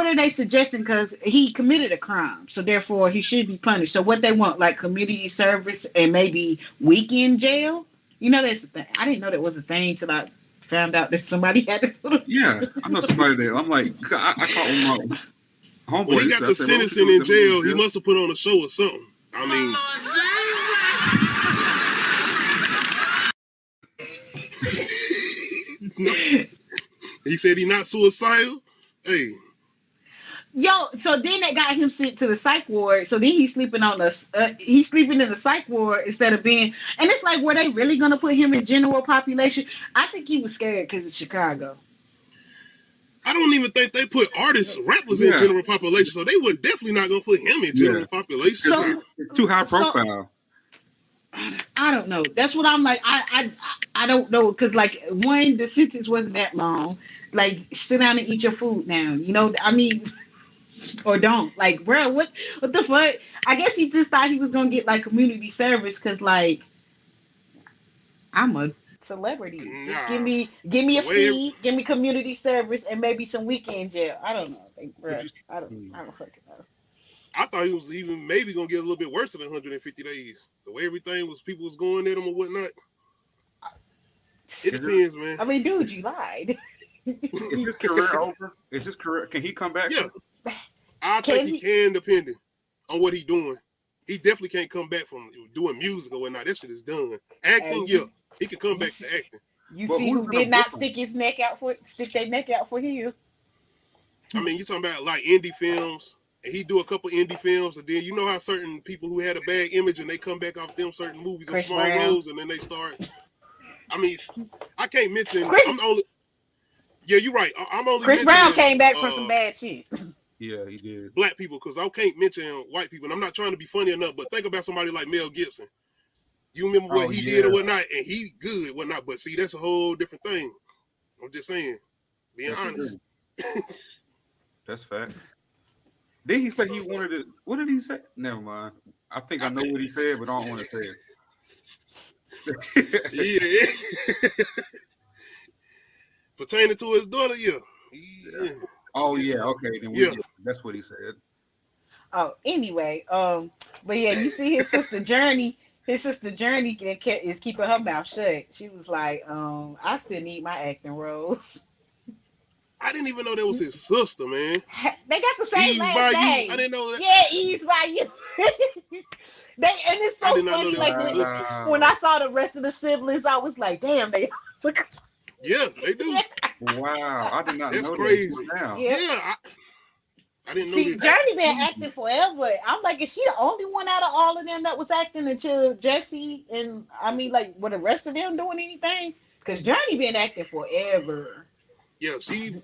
are they suggesting? Because he committed a crime, so therefore he should be punished. So what they want, like community service and maybe weekend jail? You know, that's the thing. I didn't know that was a thing till I found out that somebody had to. Yeah, I know somebody there. I'm like, I caught my homeboy. When he got the sentencing in jail, he must have put on a show or something. I mean, he said he not suicidal. Hey. Yo, so then they got him sent to the psych ward. So then he's sleeping in the psych ward instead of being. And it's like, were they really gonna put him in general population? I think he was scared because it's Chicago. I don't even think they put rappers in general population, so they were definitely not gonna put him in general population. So, it's too high profile. I don't know. That's what I'm like. I don't know because like one, the sentence wasn't that long. Like sit down and eat your food now. You know, I mean. Or don't. Like, bro, what the fuck? I guess he just thought he was gonna get like community service because like I'm a celebrity. Just give me a fee, give me community service and maybe some weekend jail. I don't know. Like, bro, I don't fucking know. I thought he was even maybe gonna get a little bit worse than 150 days. The way everything was, people was going at him or whatnot. It depends, man. I mean, dude, you lied. Is his career over? Is his career? Can he come back? Yeah. I think he can, depending on what he's doing. He definitely can't come back from doing music or whatnot. That shit is done. Acting, he can come back to acting. You see who did not stick their neck out for his? I mean, you talking about like indie films, and he do a couple indie films, and then you know how certain people who had a bad image and they come back off them certain movies and small roles, and then they start. I mean, I can't mention. I'm the only. Yeah, you're right. I'm only. Chris Brown came back from some bad shit. Yeah, he did. Black people, because I can't mention white people. And I'm not trying to be funny enough, but think about somebody like Mel Gibson. You remember what he did or whatnot, and he good whatnot. But see, that's a whole different thing. I'm just saying, being honest. That's fact. Then he said he wanted to. What did he say? Never mind. I think I know what he said, but I don't want to say it. Yeah. Pertaining to his daughter, yeah. Oh yeah, okay. Then that's what he said. Oh, anyway, but yeah, you see his sister Journey. His sister Journey is keeping her mouth shut. She was like, I still need my acting roles. I didn't even know that was his sister, man. They got the same last name. I didn't know that. Yeah, Ease by You. And it's I so did not know funny. that Like was sisters. when I saw the rest of the siblings, I was like, damn, they look. Yeah, they do. Wow, I did not That's know crazy. that. Now. Yeah. Yeah, I didn't know See, this. Journey been acting forever. I'm like, is she the only one out of all of them that was acting until Jesse? And I mean, like, were the rest of them doing anything? Because Journey been acting forever. Yeah, what's she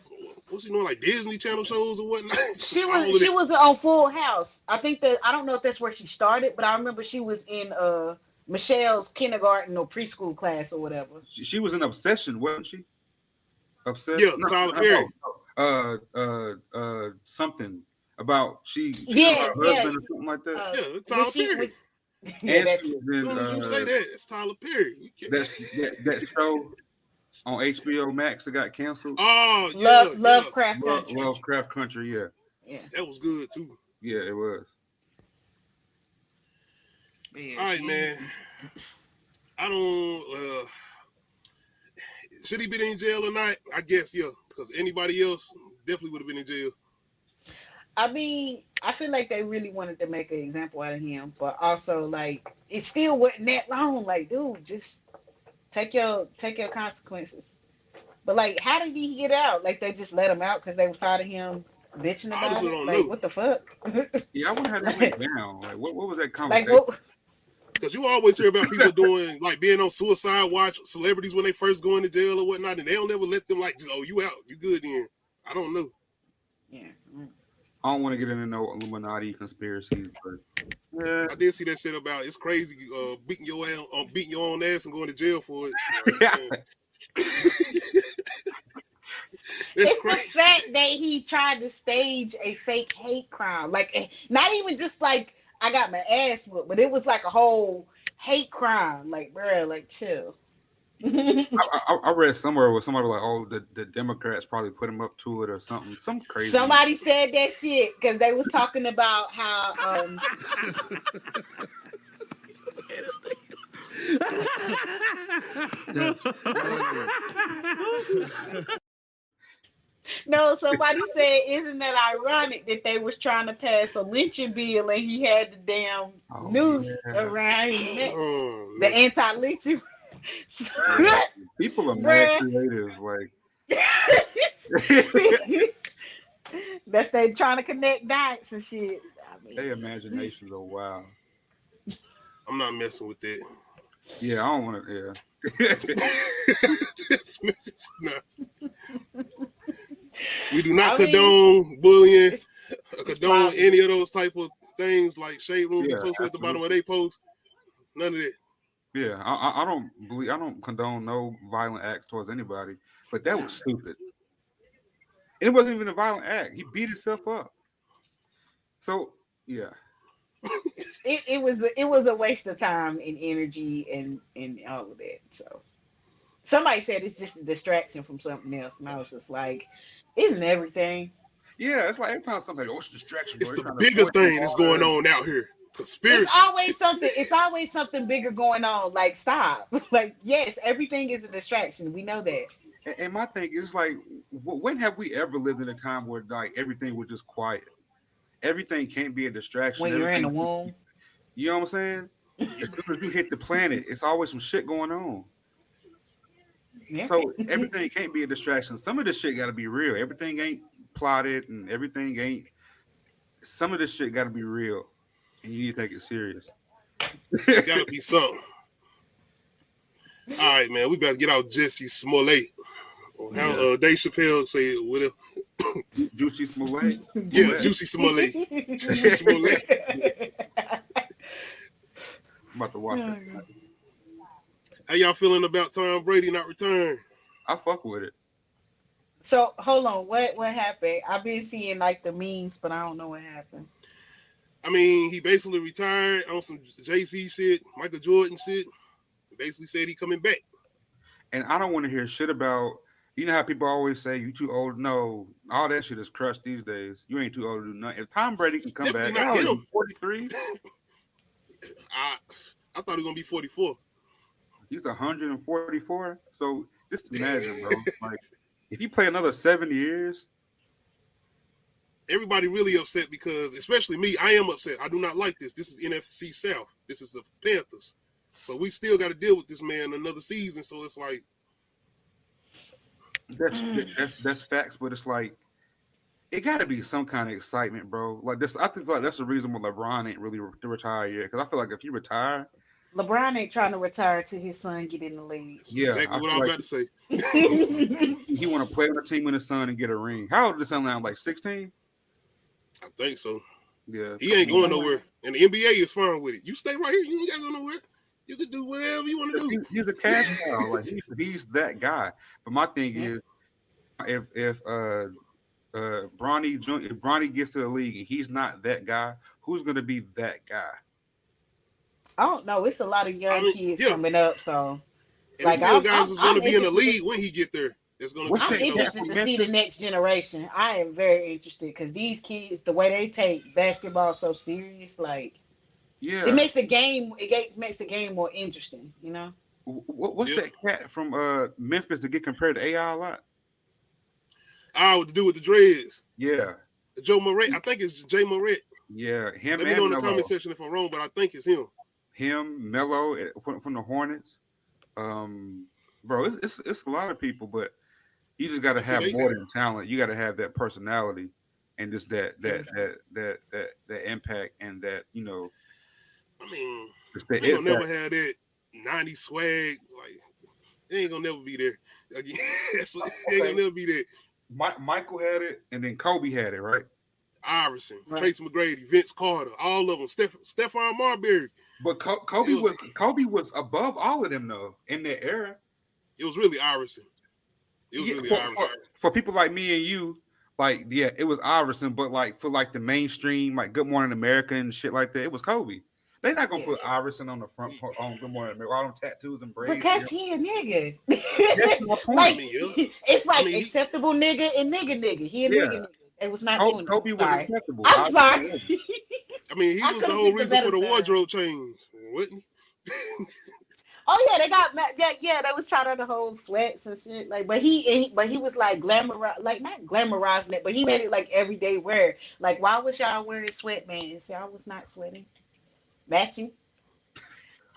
doing, like Disney Channel shows or whatnot? She All of was that. on Full House. I think that I don't know if that's where she started, but I remember she was in Michelle's kindergarten or preschool class or whatever. She was an obsession, wasn't she? Obsessed? Yeah, Tyler Perry. Something about she Yeah, her husband or something like that. Yeah, Tyler Perry. Yeah, And that she too. was As soon as you say that, it's Tyler Perry. that show on HBO Max that got canceled. Oh, yeah, Lovecraft Country. Lovecraft Country, yeah. That was good too. Yeah, it was. Yeah, All right, man. I don't. Should he been in jail or not? I guess yeah, because anybody else definitely would have been in jail. I mean, I feel like they really wanted to make an example out of him, but also like it still wasn't that long. Like, dude, just take your consequences. But like, how did he get out? Like, they just let him out because they was tired of him bitching about honestly it. don't Like, know. what the fuck? Yeah, I wonder how that went down. Like, what was that Like, conversation? what? Because you always hear about people doing like being on suicide watch, celebrities when they first go into jail or whatnot, and they don't ever let them like, oh, you out, you good then. I don't know. Yeah. I don't want to get into no Illuminati conspiracies, but yeah. I did see that shit about it's crazy beating your own ass and going to jail for it. It's crazy. the fact that he tried to stage a fake hate crime. Like, not even just like I got my ass whooped, but it was like a whole hate crime. Like, bro, like chill. I read somewhere where somebody was like, oh, the Democrats probably put him up to it or something. Some crazy. Somebody said that shit because they was talking about how That's funny. no, somebody said, isn't that ironic that they was trying to pass a lynching bill and he had the damn noose around his neck, the anti-lynching. Yeah. People are mad creative, like that's they trying to connect dots and shit. I mean, their imaginations are wild. I'm not messing with that. Yeah, I don't want to. Yeah. We do not condone bullying, condone violent. any of those type of things like shade room posted at the bottom of their post. None of that. Yeah, I don't condone no violent acts towards anybody, but that was stupid. And it wasn't even a violent act. He beat himself up. So yeah. It was a waste of time and energy and all of that. So somebody said it's just a distraction from something else, and I was just like, isn't everything? Yeah, it's like every time somebody, oh, it's distraction. It's the bigger thing that's going on out here. Conspiracy. It's always something bigger going on. Like, stop. Like, yes, everything is a distraction. We know that. And my thing is like, when have we ever lived in a time where like everything was just quiet? Everything can't be a distraction. When you're in the womb. You know what I'm saying? As soon as you hit the planet, it's always some shit going on. Yeah. So everything can't be a distraction. Some of this shit got to be real. Everything ain't plotted, and everything ain't. Some of this shit got to be real, and you need to take it serious. It's got to be something. All right, man. We better get out Jesse Smollett. How Dave Chappelle say it with him. Juicy Smollett? Yeah, Juicy Smollett. Juicy Smollett. I'm about to watch that. How y'all feeling about Tom Brady not return? I fuck with it. So hold on, what happened? I've been seeing like the memes, but I don't know what happened. I mean, he basically retired on some Jay-Z shit, Michael Jordan shit. He basically said he coming back. And I don't want to hear shit about, you know how people always say you too old? No, all that shit is crushed these days. You ain't too old to do nothing. If Tom Brady can come back, he's 43. I thought he was gonna be 44. He's 144. So just imagine, bro. Like, if you play another 7 years, everybody really upset because, especially me, I am upset. I do not like this. This is NFC South. This is the Panthers. So we still got to deal with this man another season. So it's like that's facts, but it's like it got to be some kind of excitement, bro. Like this, I think like that's the reason why LeBron ain't really to retire yet. Because I feel like if he retire, LeBron ain't trying to retire till his son get in the league. that's yeah, exactly what I was about to say. he want to play on the team with his son and get a ring. How old is his son now? Like 16? I think so. Yeah, He ain't going nowhere, and the NBA is fine with it. You stay right here. You ain't got to go nowhere. You can do whatever you want to do. He's a cash cow. Like he's that guy. But my thing is, if Bronny Jr. if Bronny gets to the league and he's not that guy, who's gonna be that guy? I don't know. It's a lot of young kids coming up, so and like still guys is going to be in the league when he get there. It's going to be. I'm interested to see the next generation. I am very interested because these kids, the way they take basketball so serious, like it makes the game. It makes the game more interesting. You know. What's that cat from Memphis to get compared to AI a lot? What to do with the dreads? Yeah. Joe Moret. I think it's Jay Moret. Yeah, him. Let me know in the comment section if I'm wrong, but I think it's him. Him, Melo from the Hornets. Bro, it's a lot of people, but you just got to have more than talent. You got to have that personality and just that impact and that, you know. I mean, they gonna never have that 90s swag. Like, they ain't gonna never be there. Again, they ain't gonna never be there. Michael had it, and then Kobe had it, right? Iverson, right. Tracy McGrady, Vince Carter, all of them. Stephon Marbury. But Kobe was above all of them though in their era. It was really Iverson. For people like me and you, like it was Iverson. But like for like the mainstream, like Good Morning America and shit like that, it was Kobe. They're not gonna put Iverson on the front on Good Morning America, all them tattoos and braids. Because he a nigga. Like it's like acceptable nigga and nigga. He a nigga. It was not Kobe was acceptable. I'm sorry. I mean, he was the whole reason for the wardrobe change, wasn't he? Oh yeah, they got they was trying on the whole sweats and shit. Like, but he was like not glamorizing it, but he made it like everyday wear. Like, why was y'all wearing sweatbands? Y'all was not sweating, matching.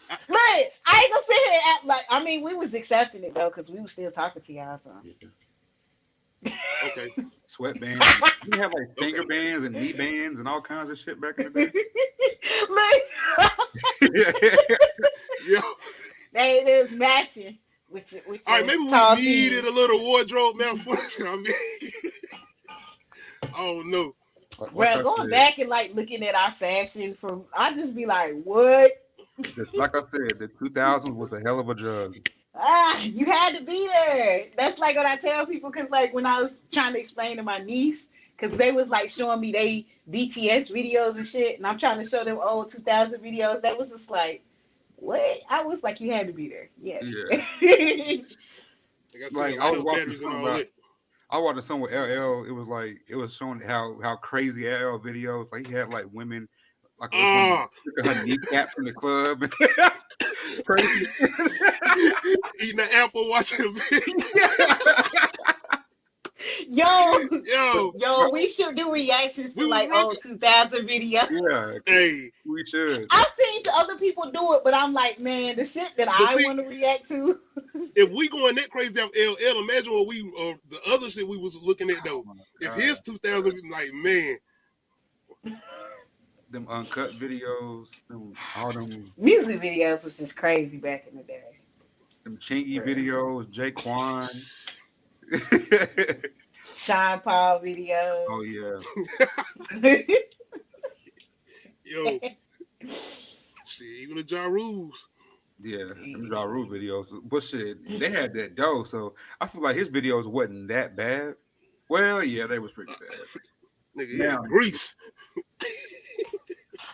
But I ain't gonna sit here and act like. I mean, we was accepting it though, because we was still talking to y'all. So. Okay. Sweatbands. We had like finger bands and knee bands and all kinds of shit back in the day. Yo. They was matching. All right, maybe we needed a little wardrobe malfunction. I mean, oh no. Bro, going back and like looking at our fashion from, I just be like, what? Like I said, the 2000s was a hell of a drug. You had to be there. That's like what I tell people, because like when I was trying to explain to my niece, because they was like showing me they BTS videos and shit, and I'm trying to show them old 2000 videos. They was just like, what? I was like, you had to be there. Yeah. Like I was watching some with LL. It was showing how crazy LL videos. Like he had like women like her kneecaps in the club. Crazy. Eating an apple, watching a video. Yo, we should do reactions to like old 2000 videos. Yeah, hey, we should. I've seen other people do it, but I'm like, man, the shit that I want to react to. If we going that crazy off LL, imagine what the other shit we was looking at though. If his 2000, like, man. Them uncut videos, all them music videos was just crazy back in the day. Them Chingy videos, Jaquan. Sean Paul videos. Oh yeah. Yo. See, even the Ja Rules. Yeah, them Ja Rule videos. But shit, they had that dough, so I feel like his videos wasn't that bad. Well, yeah, they was pretty bad. Nigga, yeah, Grease.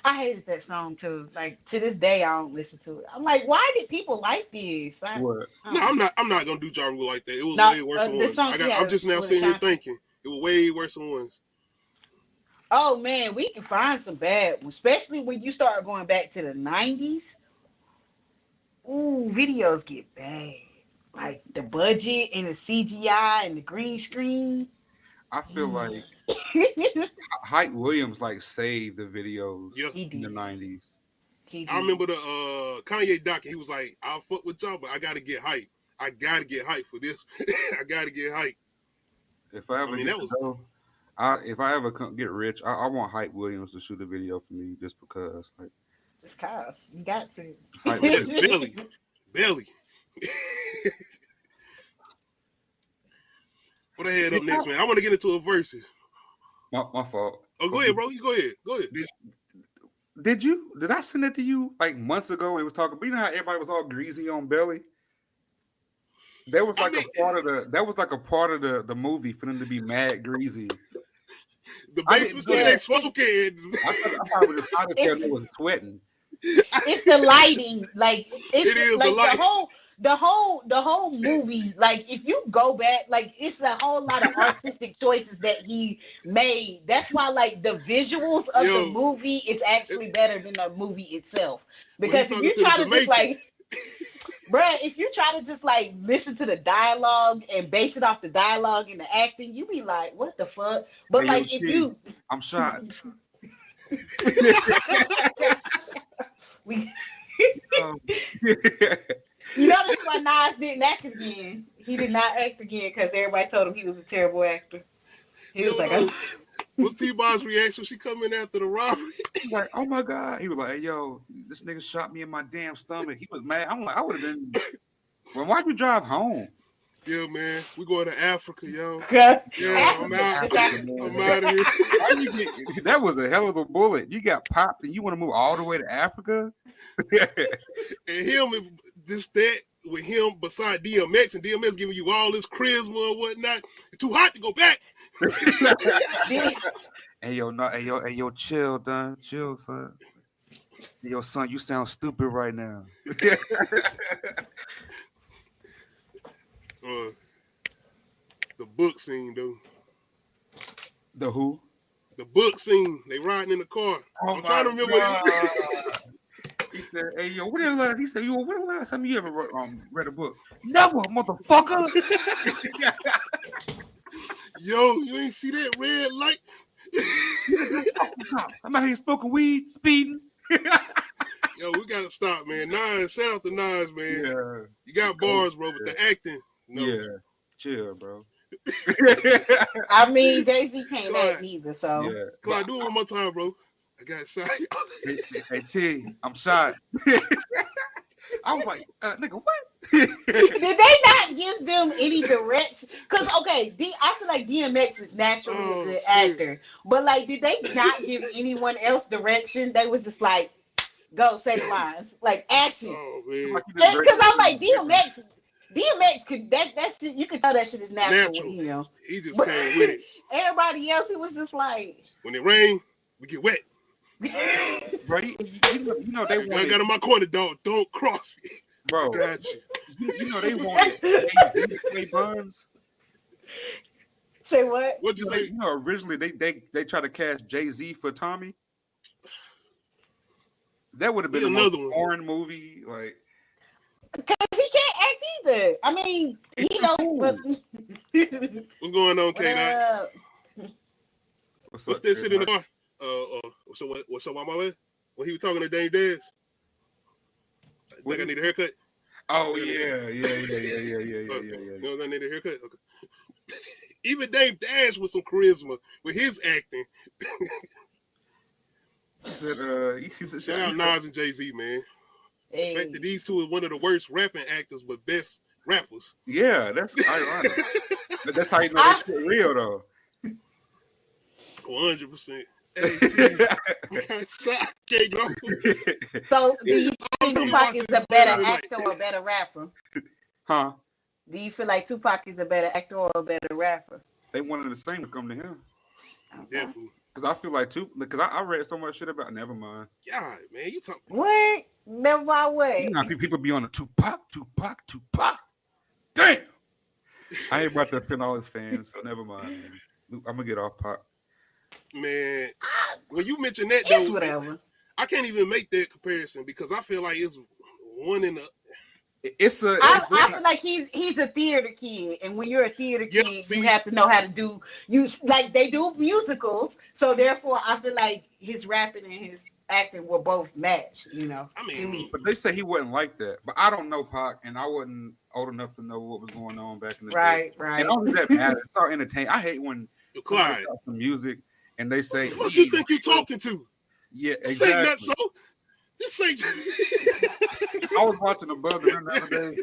I hated that song too. Like to this day, I don't listen to it. I'm like, why did people like this? What? No, I'm not gonna do Ja Rule like that. It was way worse than ones. I'm just now sitting here thinking it was way worse than ones. Oh man, we can find some bad ones, especially when you start going back to the 90s. Ooh, videos get bad. Like the budget and the CGI and the green screen. I feel like Hype Williams like saved the videos Yeah. in the 90s. I remember the Kanye doc. He was like, "I'll fuck with y'all, but I gotta get hype. I gotta get hype for this. I gotta get hype." If I ever if I ever get rich, I want Hype Williams to shoot a video for me just because, like, just cause you got to. It's Belly. What I had up next, man? I want to get into a versus. My fault. Oh, go ahead, bro. You go ahead. Go ahead. Did I send it to you like months ago? We was talking, but you know how everybody was all greasy on Belly. That was like a part of the movie for them to be mad greasy. The base was when they smoking. I thought it was sweating. It's the lighting, like it is like the whole movie. Like if you go back, like it's a whole lot of artistic choices that he made. That's why like the visuals of the movie is actually better than the movie itself. Because if you try to just like, bruh, if you try to just like listen to the dialogue and base it off the dialogue and the acting, you be like, what the fuck? But hey, like if you, I'm shot. You know that's why Nas didn't act again. He did not act again because everybody told him he was a terrible actor. He was like, what's T-Bob's reaction? She come in after the robbery. He's like, oh my God. He was like, hey, yo, this nigga shot me in my damn stomach. He was mad. I'm like, I would have been. Well, why'd you drive home? Yeah, man. We going to Africa, yo. Yeah, I'm out. I'm out of here. That was a hell of a bullet. You got popped and you want to move all the way to Africa? And him, just that with him beside DMX, and DMX giving you all this charisma and whatnot. It's too hot to go back. Hey yo, chill, son. Chill, son. Hey, yo, son, you sound stupid right now. The book scene, though. The who? The book scene. They riding in the car. I'm trying to remember what he said. Hey, yo, what the last? He said, yo, when the last time you ever read a book? Never, motherfucker. Yo, you ain't see that red light? I'm out here smoking weed, speeding. Yo, we gotta stop, man. Nas, shout out to Nas, man. Yeah. You got bars, bro, but the acting. No. Yeah, chill, bro. I mean, Jay-Z can't act neither, so. Yeah. Clyde, do it one more time, bro. I got shot. Hey, T, I'm shot. I was like, nigga, what? Did they not give them any direction? Because, okay, I feel like DMX is naturally a good actor. But, like, did they not give anyone else direction? They was just like, go, say the lines. Like, action. Oh, man. Because I'm like, DMX could, that shit, you can tell that shit is natural. With him. He just came with it. Everybody else, it was just like. When it rain, we get wet. Bro, you know they wanted. I got in my corner, dog. Don't cross me. Bro, I got you. You know they wanted Jay Buns. Say what? What'd you say? You know, originally they tried to cast Jay-Z for Tommy. That would have been another foreign movie, like. Because he can't act either. I mean, you know. But... What's going on, K-Dot? What's that shit in the car? What's up, my man? When he was talking to Dame Dash, think I need a haircut. Oh yeah. You know, I need a haircut. Okay. Even Dame Dash with some charisma with his acting. He said, shout out Nas and Jay-Z, man. Hey. The fact that these two are one of the worst rapping actors, but best rappers. Yeah, that's ironic. That's how you know that shit real, though. 100%. So, do you think Tupac is a better actor or a better rapper? Huh? Do you feel like Tupac is a better actor or a better rapper? They wanted the same to come to him. Definitely. Because I feel like because I read so much shit about. Never mind. God, man, you talking? What? Never mind what? You know, people be on the Tupac. Damn. I ain't about to offend all his fans, so never mind. Man. I'm gonna get off Pac. Man, when you mention that, though, whatever. I can't even make that comparison because I feel like it's one in the. I feel like he's a theater kid, and when you're a theater kid, you have to know how to do like they do musicals. So therefore, I feel like his rapping and his acting were both matched. You know, to me. But they say he wasn't like that. But I don't know Pac, and I wasn't old enough to know what was going on back in the day. Right. And only that matters. It's all entertaining. I hate when Clyde some music and they say, "What you think you talking to?" Yeah, This exactly. ain't that so. This ain't. I was watching Above the Rim the other day.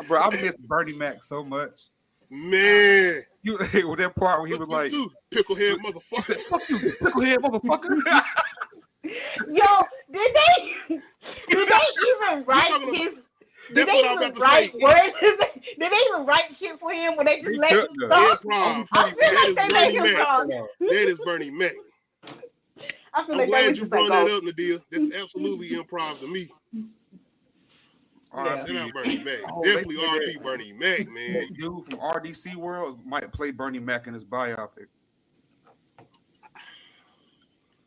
Bro, I miss Bernie Mac so much. Man, with that part when he was like, "Picklehead motherfucker." Fuck you, picklehead motherfucker. Yo, did they even write his? Did they even write words? Did they even write shit for him when they just let him talk? I feel like they let him talk. That is Bernie Mac. I feel I'm like glad you brought that up, Nadia. That's absolutely improv to me. Yeah. Shout out Bernie Mac. Definitely RP Bernie Mac, man. Dude from RDC World might play Bernie Mac in his biopic.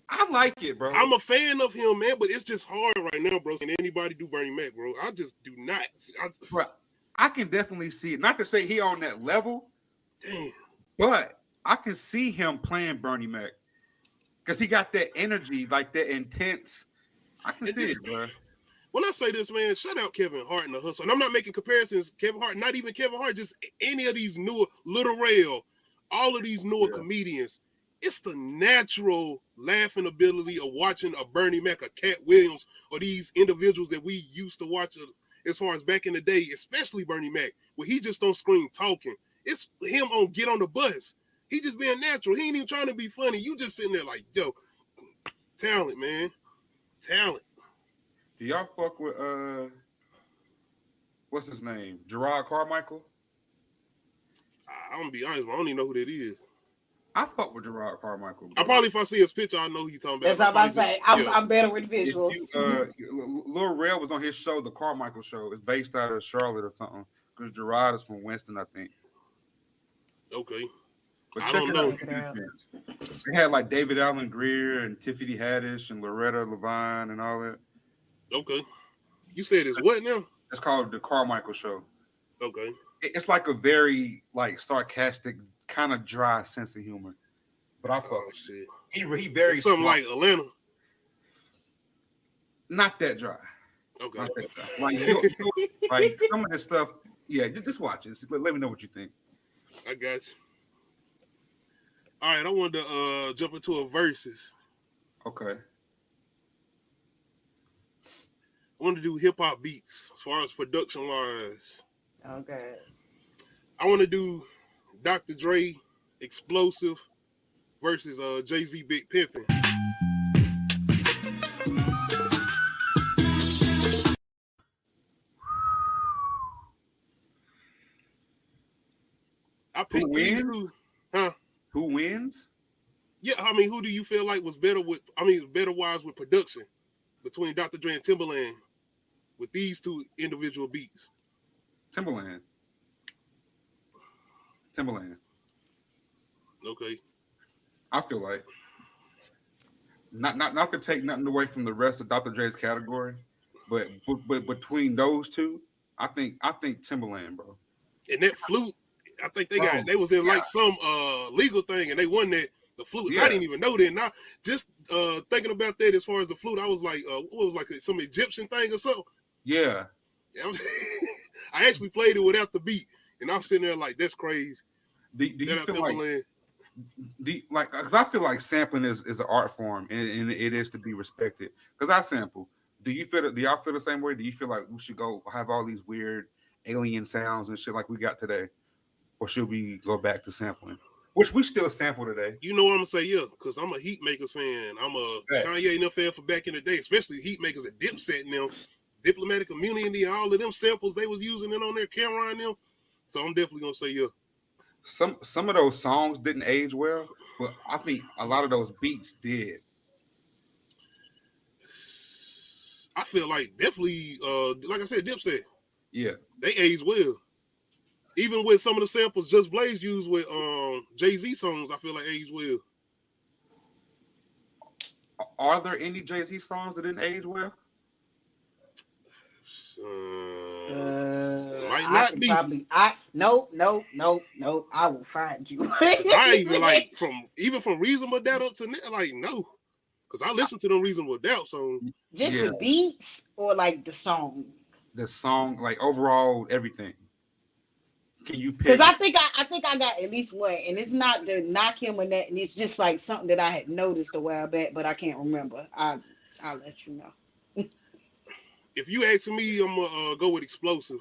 I like it, bro. I'm a fan of him, man, but it's just hard right now, bro. Can anybody do Bernie Mac, bro? I just do not. Bro, I can definitely see it. Not to say he on that level, damn, but I can see him playing Bernie Mac. Because he got that energy, like that intense. I can see it, bro. When I say this, man, shout out Kevin Hart and the Hustle. And I'm not making comparisons. Kevin Hart, not even Kevin Hart, just any of these newer, Little Rail, all of these newer comedians. It's the natural laughing ability of watching a Bernie Mac, a Cat Williams, or these individuals that we used to watch as far as back in the day, especially Bernie Mac, where he just don't scream talking. It's him on Get on the Bus. He just being natural. He ain't even trying to be funny. You just sitting there like, yo, talent, man. Talent. Do y'all fuck with what's his name? Gerard Carmichael? I'm gonna be honest, I don't even know who that is. I fuck with Gerard Carmichael. I probably, if I see his picture, I know who you're talking about. That's what I'm about to say. I'm better with visuals. Lil Rel was on his show, the Carmichael Show. It's based out of Charlotte or something. Because Gerard is from Winston, I think. Okay. But I don't know. They had like David Allen Greer and Tiffany Haddish and Loretta Levine and all that. Okay. You said it's what now? It's called the Carmichael Show. Okay. It's like a very like sarcastic, kind of dry sense of humor. But I fuck. Shit. He very it's something smart. like Atlanta. Not that dry. Okay. Not that dry. Like some of this stuff. Yeah, just watch it. Let me know what you think. I got you. All right, I wanted to jump into a versus. Okay. I want to do hip hop beats as far as production wise. Okay. I want to do Dr. Dre Explosive versus Jay-Z Big Pimpin'. I picked these two. Huh? Who wins? Yeah, I mean, who do you feel like was better with? I mean, better wise with production between Dr. Dre and Timberland with these two individual beats? Timberland. Okay. I feel like not to take nothing away from the rest of Dr. Dre's category, but between those two, I think Timberland, bro. And that flute, I think they was in like some legal thing and they won that. The flute, I didn't even know that. Now, just thinking about that as far as the flute, I was like, what was like some Egyptian thing or something? Yeah. I actually played it without the beat, and I'm sitting there like, that's crazy. Do you feel like, because I feel like sampling is an art form, and it is to be respected. Because I sample. Do y'all feel the same way? Do you feel like we should go have all these weird alien sounds and shit like we got today, or should we go back to sampling? Which we still sample today. You know what I'm gonna say, yeah, because I'm a Heatmakers fan. I'm a Kanye and them fan for back in the day, especially Heatmakers and Dipset and them, Diplomatic Immunity, all of them samples they was using it on their camera and them. So I'm definitely gonna say yeah. Some of those songs didn't age well, but I think a lot of those beats did. I feel like definitely, like I said, Dipset. Yeah, they aged well. Even with some of the samples Just Blaze used with Jay-Z songs, I feel like aged well. Are there any Jay-Z songs that didn't age well? Might I not can be. probably. No. I will find you. 'Cause I even like from Reasonable Doubt up to now, like no, because I listen to them Reasonable Doubt songs. Just Yeah. the beats or like the song. The song, like overall, everything. Can you pick? Because I think I got at least one, and it's not to knock him or that, and it's just like something that I had noticed a while back, but I can't remember. I'll let you know. If you ask me, I'm gonna go with Explosive.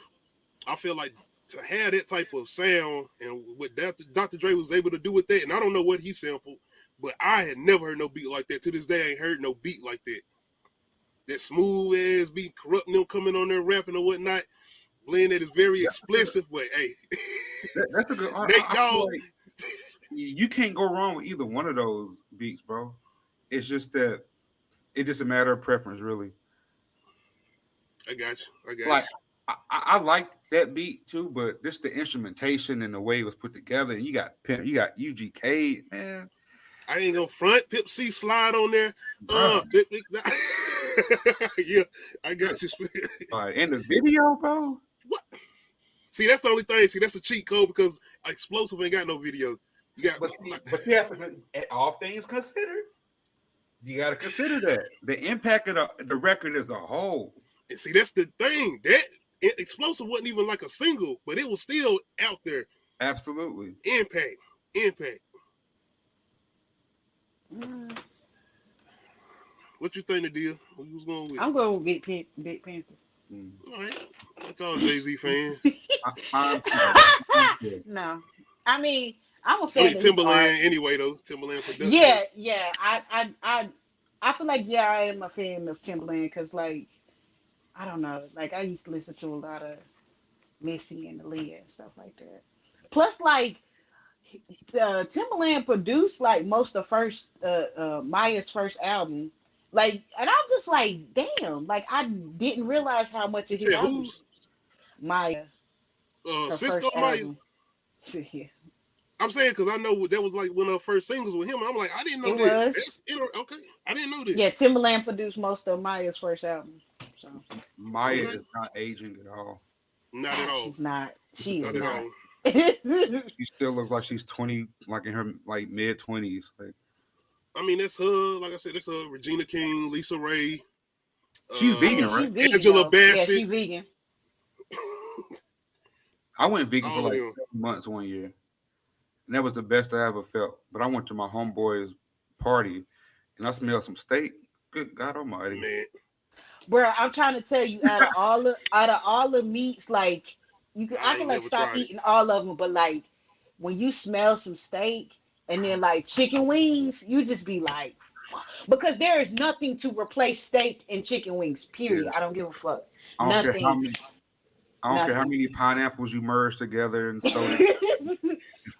I feel like to have that type of sound and what Dr. Dre was able to do with that, and I don't know what he sampled, but I had never heard no beat like that. To this day, I ain't heard no beat like that. That smooth ass beat, corrupting them coming on there rapping or whatnot. Blend that is very explicit, but hey, That's a good. Nate Dogg. Like you can't go wrong with either one of those beats, bro. It's just that it's just a matter of preference, really. I got you. Like I like that beat too, but just the instrumentation and the way it was put together. And you got UGK, man. I ain't gonna front. Pip C slide on there. Bro. Yeah, I got you. In the video, bro. What? See, that's the only thing. See, that's a cheat code because Explosive ain't got no video. You got, but you have to, all things considered, you got to consider that the impact of the record as a whole. And see, that's the thing. That Explosive wasn't even like a single, but it was still out there. Absolutely. Impact. What you think, Nadia? What you was going with? I'm going with Big Panther. All right. That's all Jay-Z fans. No. I mean, I'm a fan of Timberland anyway, though. Timberland production. Yeah. I feel like, I am a fan of Timberland because, like, I don't know. Like, I used to listen to a lot of Missy and Aaliyah and stuff like that. Plus, like, Timberland produced, like, most of Maya's first album. Like, and I'm just like, damn. Like, I didn't realize how much of his albums. Maya. Cisco Maya. Yeah. I'm saying because I know that was like one of her first singles with him. And I'm like, I didn't know that. Okay, I didn't know that. Yeah, Timberland produced most of Maya's first album. So Maya is not aging at all. Not at all. She's not. She is not. not. She still looks like she's 20, like in her like mid-20s. Like, I mean, that's her. Like I said, that's her. Regina King, Lisa Ray. She's vegan, right? She's vegan, Angela though. Bassett. Yeah, she's vegan. I went vegan for like them. 7 months one year, and that was the best I ever felt. But I went to my homeboy's party, and I smelled some steak. Good God Almighty, man! Bro, I'm trying to tell you, out of all the meats, like I can like stop eating all of them, but like when you smell some steak and then like chicken wings, you just be like, because there is nothing to replace steak and chicken wings. Period. Yeah. I don't give a fuck. I don't care how many pineapples you merge together and so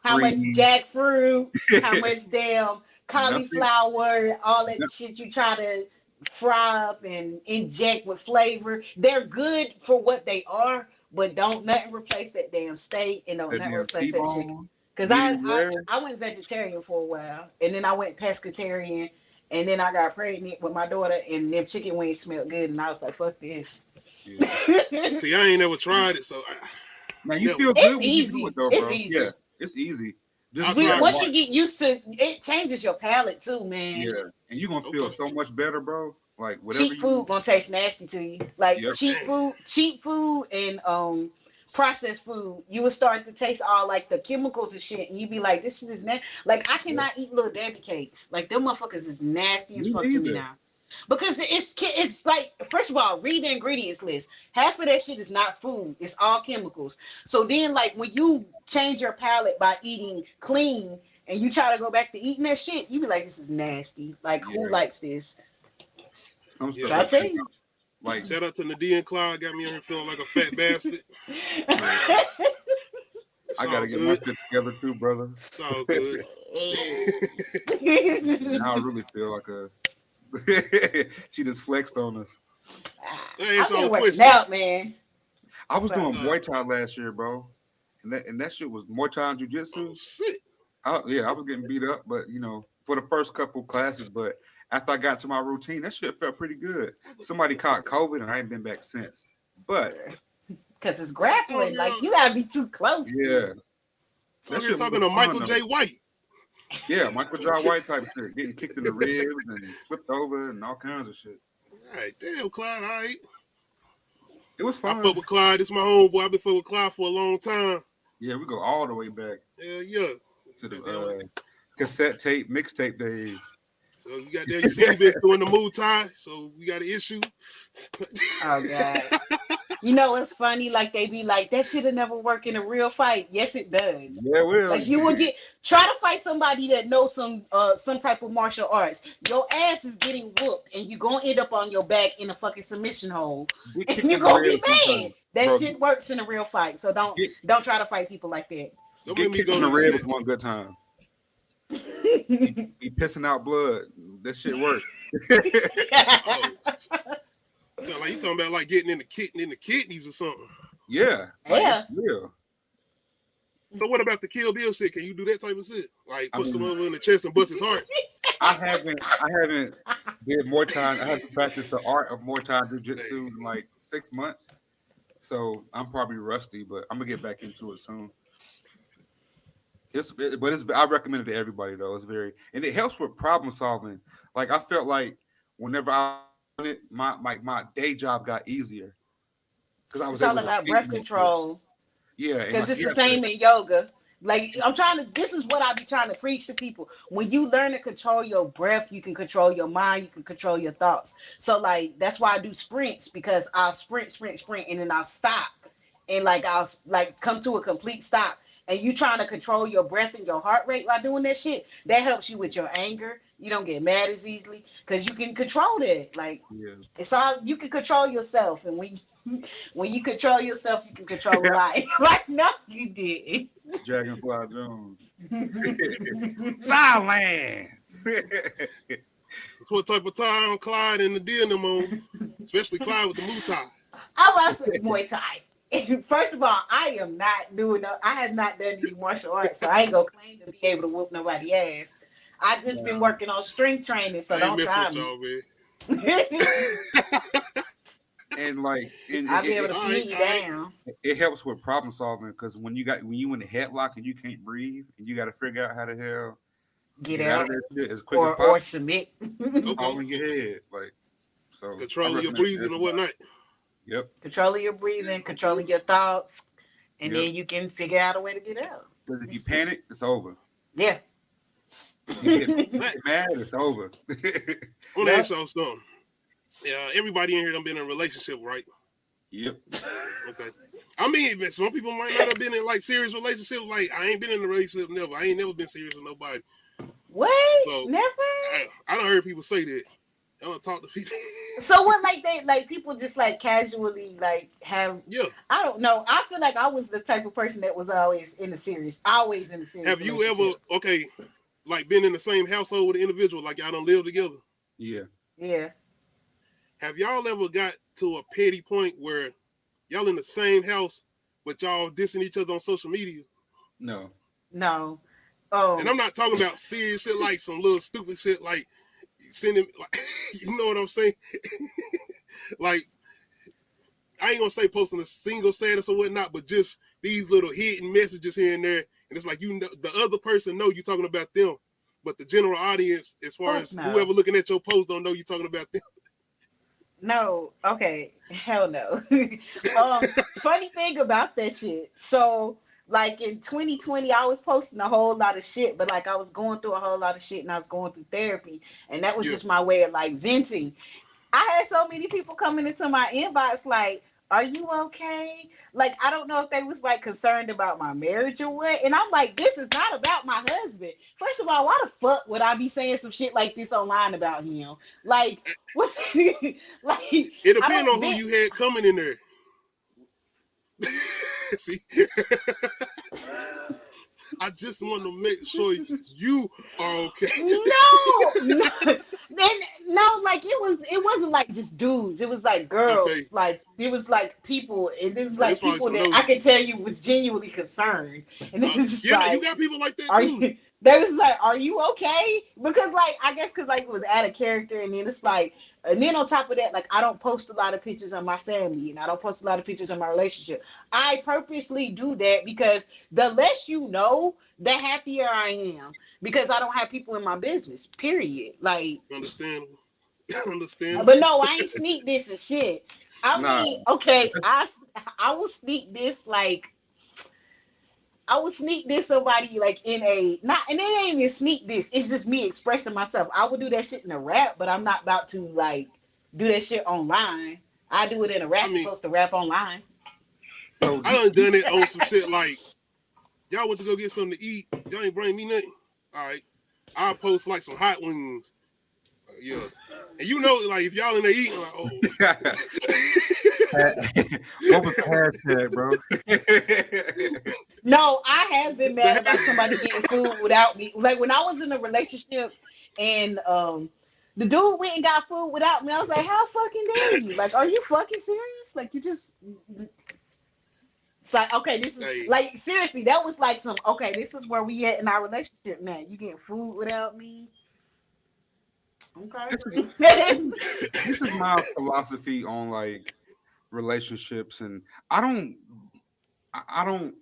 how much jackfruit, how much damn cauliflower, all that shit you try to fry up and inject with flavor. They're good for what they are, but don't nothing replace that damn steak and don't nothing replace that chicken. Because I went vegetarian for a while, and then I went pescatarian, and then I got pregnant with my daughter, and them chicken wings smelled good, and I was like, fuck this. Yeah. See, I ain't never tried it, so now you feel good when easy. You do it though, bro. It's easy. Yeah, it's easy. Once you get used to it, changes your palate too, man. Yeah, and you're gonna feel so much better, bro. Like whatever. Cheap food gonna taste nasty to you. Like cheap food, and processed food, you will start to taste all like the chemicals and shit, and you be like, this shit is nasty. Like I cannot eat little Debbie cakes. Like them motherfuckers is nasty as fuck to me now. Because it's like, first of all, read the ingredients list. Half of that shit is not food. It's all chemicals. So then, like, when you change your palate by eating clean and you try to go back to eating that shit, you be like, this is nasty. Like, who likes this? I tell you. Like, shout out to Nadia and Cloud. Got me in here feeling like a fat bastard. I got to get my shit together, too, brother. It's all good. Now I really feel like a... She just flexed on us. I've been working out, man. I was doing Muay Thai last year, bro, and that shit was Muay Thai and Jiu-Jitsu. Oh, shit. I was getting beat up, but for the first couple classes, but after I got to my routine, that shit felt pretty good. Somebody caught COVID, and I ain't been back since. But because it's grappling. Like, you gotta be too close. Yeah. That shit talking to Michael J. White. Yeah, Michael J. White type shit. Getting kicked in the ribs and flipped over and all kinds of shit. All right, damn, Clyde, all right. It was fun. I fuck with Clyde. This is my homeboy. I've been fucking with Clyde for a long time. Yeah, we go all the way back. Yeah. To the cassette tape, mixtape days. So you got there, you see me been doing the Muay Thai, so we got an issue. Oh, God. You know, it's funny, like, they be like, that should have never worked in a real fight. Yes, it does. Yeah, it will. Like, you will try to fight somebody that knows some type of martial arts. Your ass is getting whooped, and you're going to end up on your back in a fucking submission hole. And you're going to be mad. That shit works in a real fight, so don't try to fight people like that. Don't get kicked in the rib with one good time. He pissing out blood. That shit works. So like you talking about like getting in the kidneys or something. Yeah. Yeah. So what about the Kill Bill shit? Can you do that type of shit? Like put someone in the chest and bust his heart? I haven't did Muay Thai. I haven't practiced the art of Muay Thai Jiu-Jitsu in like 6 months. So I'm probably rusty, but I'm gonna get back into it soon. I recommend it to everybody though. It's and it helps with problem solving. Like I felt like whenever I did it, my day job got easier because I was all about breath control. Yeah, because it's the same in yoga. Like this is what I be trying to preach to people. When you learn to control your breath, you can control your mind, you can control your thoughts. So like that's why I do sprints, because I'll sprint, and then I'll stop, and like I'll like come to a complete stop. And you trying to control your breath and your heart rate while doing that shit, that helps you with your anger. You don't get mad as easily because you can control that. Like it's all you can control yourself, and when you control yourself, you can control life. Like no, you didn't. Dragonfly Jones. Silence. That's what type of time Clyde and the deal them on, especially Clyde with the Muay Thai. I was Muay Thai. First of all, I am not doing. I have not done any martial arts, so I ain't gonna claim to be able to whoop nobody's ass. I just been working on strength training, so don't try me. And like, I'll be able to pin you down. It helps with problem solving because when you in a headlock and you can't breathe and you got to figure out how the hell get out of that shit as quick as possible, or submit. All in your head, like so. Controlling your breathing and whatnot. Yep. Controlling your breathing, controlling your thoughts, and then you can figure out a way to get out. Because if you panic, it's over. Yeah. You get mad, it's over. I want to ask y'all something. Yeah, everybody in here done been in a relationship, right? Yep. Okay. I mean, some people might not have been in like serious relationships. Like I ain't been in a relationship never. I ain't never been serious with nobody. What? So, never? I don't heard people say that. I don't talk to people. So what, like they like people just like casually like have? Yeah. I don't know. I feel like I was the type of person that was always in the serious. Have you ever like been in the same household with an individual, like y'all done live together? Yeah. Yeah. Have y'all ever got to a petty point where y'all in the same house, but y'all dissing each other on social media? No. Oh. And I'm not talking about serious shit like some little stupid shit like sending, like, you know what I'm saying? Like, I ain't gonna say posting a single status or whatnot, but just these little hidden messages here and there. And it's like, you know, the other person know you're talking about them, but the general audience, as far as whoever looking at your post, don't know you're talking about them. No, okay, hell no. Funny thing about that shit. So, like in 2020, I was posting a whole lot of shit, but like I was going through a whole lot of shit, and I was going through therapy, and that was just my way of like venting. I had so many people coming into my inbox like, "Are you okay?" Like I don't know if they was like concerned about my marriage or what, and I'm like, this is not about my husband. First of all, why the fuck would I be saying some shit like this online about him? Like, what? Like, it depends on who you had coming in there. See, I just want to make sure you are okay. No, like it wasn't like just dudes. It was like girls. Okay. Like it was like people, and it was like people that I could tell you was genuinely concerned. And it was just like, you got people like that too. They was like, "Are you okay?" Because like I guess because like it was out of character, and then it's like, and then on top of that, like I don't post a lot of pictures of my family, and I don't post a lot of pictures of my relationship. I purposely do that because the less you know, the happier I am because I don't have people in my business. Period. Like, Understandable. Understandable. but no, I ain't sneak this and shit. I Nah, mean, okay, I will sneak this like. I would sneak this somebody like in a not, and it ain't even sneak this. It's just me expressing myself. I would do that shit in a rap, but I'm not about to like do that shit online. I do it in a rap. I mean, Supposed to rap online. so I done it on some shit like, y'all went to go get something to eat. Y'all ain't bring me nothing. All right. I'll post like some hot wings. Yeah. And you know, like if y'all in there eating, like, oh. what was the hashtag, bro? No, I have been mad about somebody getting food without me. Like when I was in a relationship and the dude went and got food without me. I was like, how fucking dare you? Like, are you fucking serious? Like you just it's like, okay, this is like seriously, that was like some okay, this is where we at in our relationship now. You getting food without me. Okay. This is my philosophy on like relationships, and I don't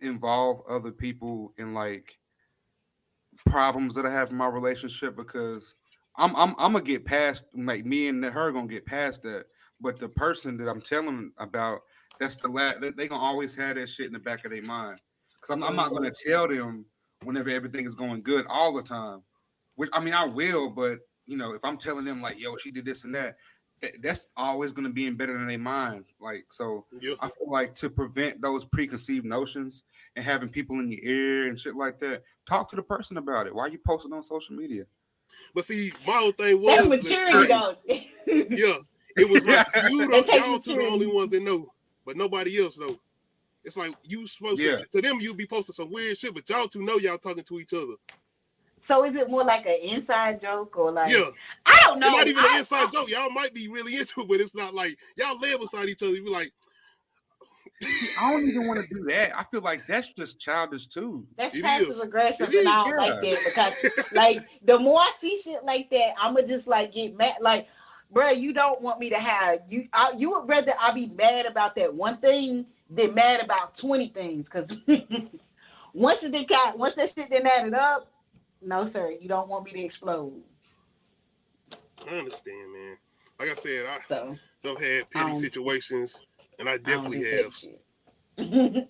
involve other people in like problems that I have in my relationship because I'm gonna get past, like me and her gonna get past that. But the person that I'm telling about, that's they gonna always have that shit in the back of their mind. Cause I'm not gonna tell them whenever everything is going good all the time. Which I mean I will, but you know, if I'm telling them like, yo, she did this and that, that's always gonna be embedded in their mind. Like, so Yeah. I feel like to prevent those preconceived notions and having people in your ear and shit like that, talk to the person about it. Why are you posting on social media? But see, my whole thing That's was maturity, though. Yeah, it was like y'all two the maturity. only ones that know, but nobody else know. It's like you supposed to them you be posting some weird shit, but y'all two know y'all talking to each other. So is it more like an inside joke or like? Yeah, I don't know. It's not even an inside joke. Y'all might be really into it, but it's not like y'all live beside each other. You be like, I don't even want to do that. I feel like that's just childish too. That's passive aggressive, and I don't like that because, like, the more I see shit like that, I'ma just like get mad. Like, bro, you don't want me to have you. You would rather I be mad about that one thing than mad about 20 things. Because once that shit didn't add it up, no sir, you don't want me to explode. I understand, man. Like I said, I've had petty I don't- situations, and I definitely I don't have. do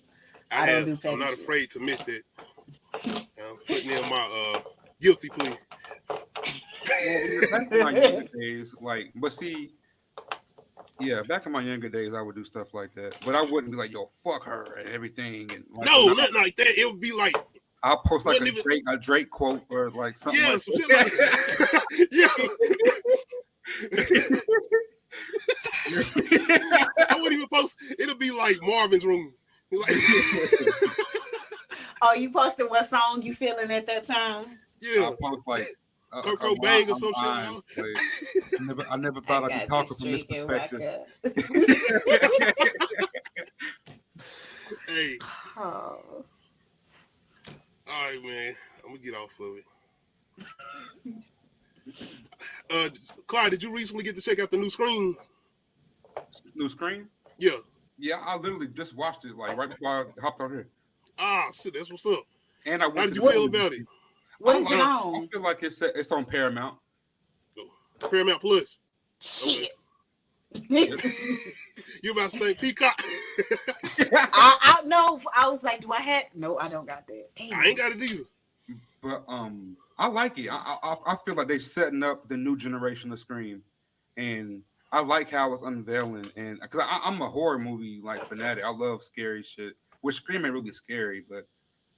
I don't have. do petty I'm not shit. afraid to admit that. I'm putting in my guilty plea. Back in my younger days, like, but see, yeah, back in my younger days, I would do stuff like that, but I wouldn't be like, "Yo, fuck her" and everything. And like, No, nothing like that. It would be like I'll post like a Drake quote or like something. Yeah, like some shit like that. I wouldn't even post. It'll be like Marvin's Room. Like, oh, you posted what song you feeling at that time? Yeah, I'll post like Kurt Cobain or some shit. Like, I never thought I'd be talking from this perspective. Hey. Oh. All right, man. I'm gonna get off of it. Clyde, did you recently get to check out the new Scream? New Scream? Yeah. Yeah, I literally just watched it like right before I hopped on here. Ah, shit, that's what's up. And I went How did you feel about it? What is it on? I feel like it's on Paramount. Paramount Plus. Shit. Okay. You about to say Peacock? I know. I was like, do I have? No, I don't got that. Damn. I ain't got it either. But I like it. I feel like they setting up the new generation of Scream, and I like how it's unveiling. And because I'm a horror movie like fanatic, I love scary shit. Which Scream ain't really scary, but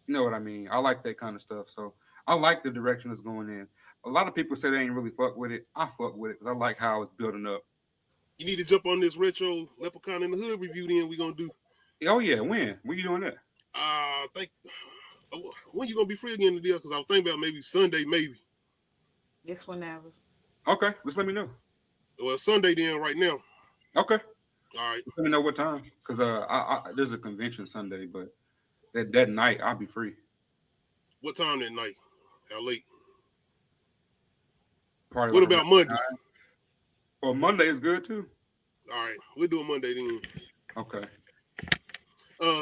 you know what I mean. I like that kind of stuff. So I like the direction it's going in. A lot of people say they ain't really fuck with it. I fuck with it because I like how it's building up. You need to jump on this retro Leprechaun in the Hood review. Then we gonna do. Oh yeah, when you doing that? I think when you gonna be free again today? Because I was thinking about maybe Sunday, maybe. This one never. Okay, just let me know. Well, Sunday then, right now. Okay. All right. Let me know what time, because there's a convention Sunday, but that night I'll be free. What time that night? late. Probably What like about Monday? Well, Monday is good too. All right, we'll do a Monday then. Okay.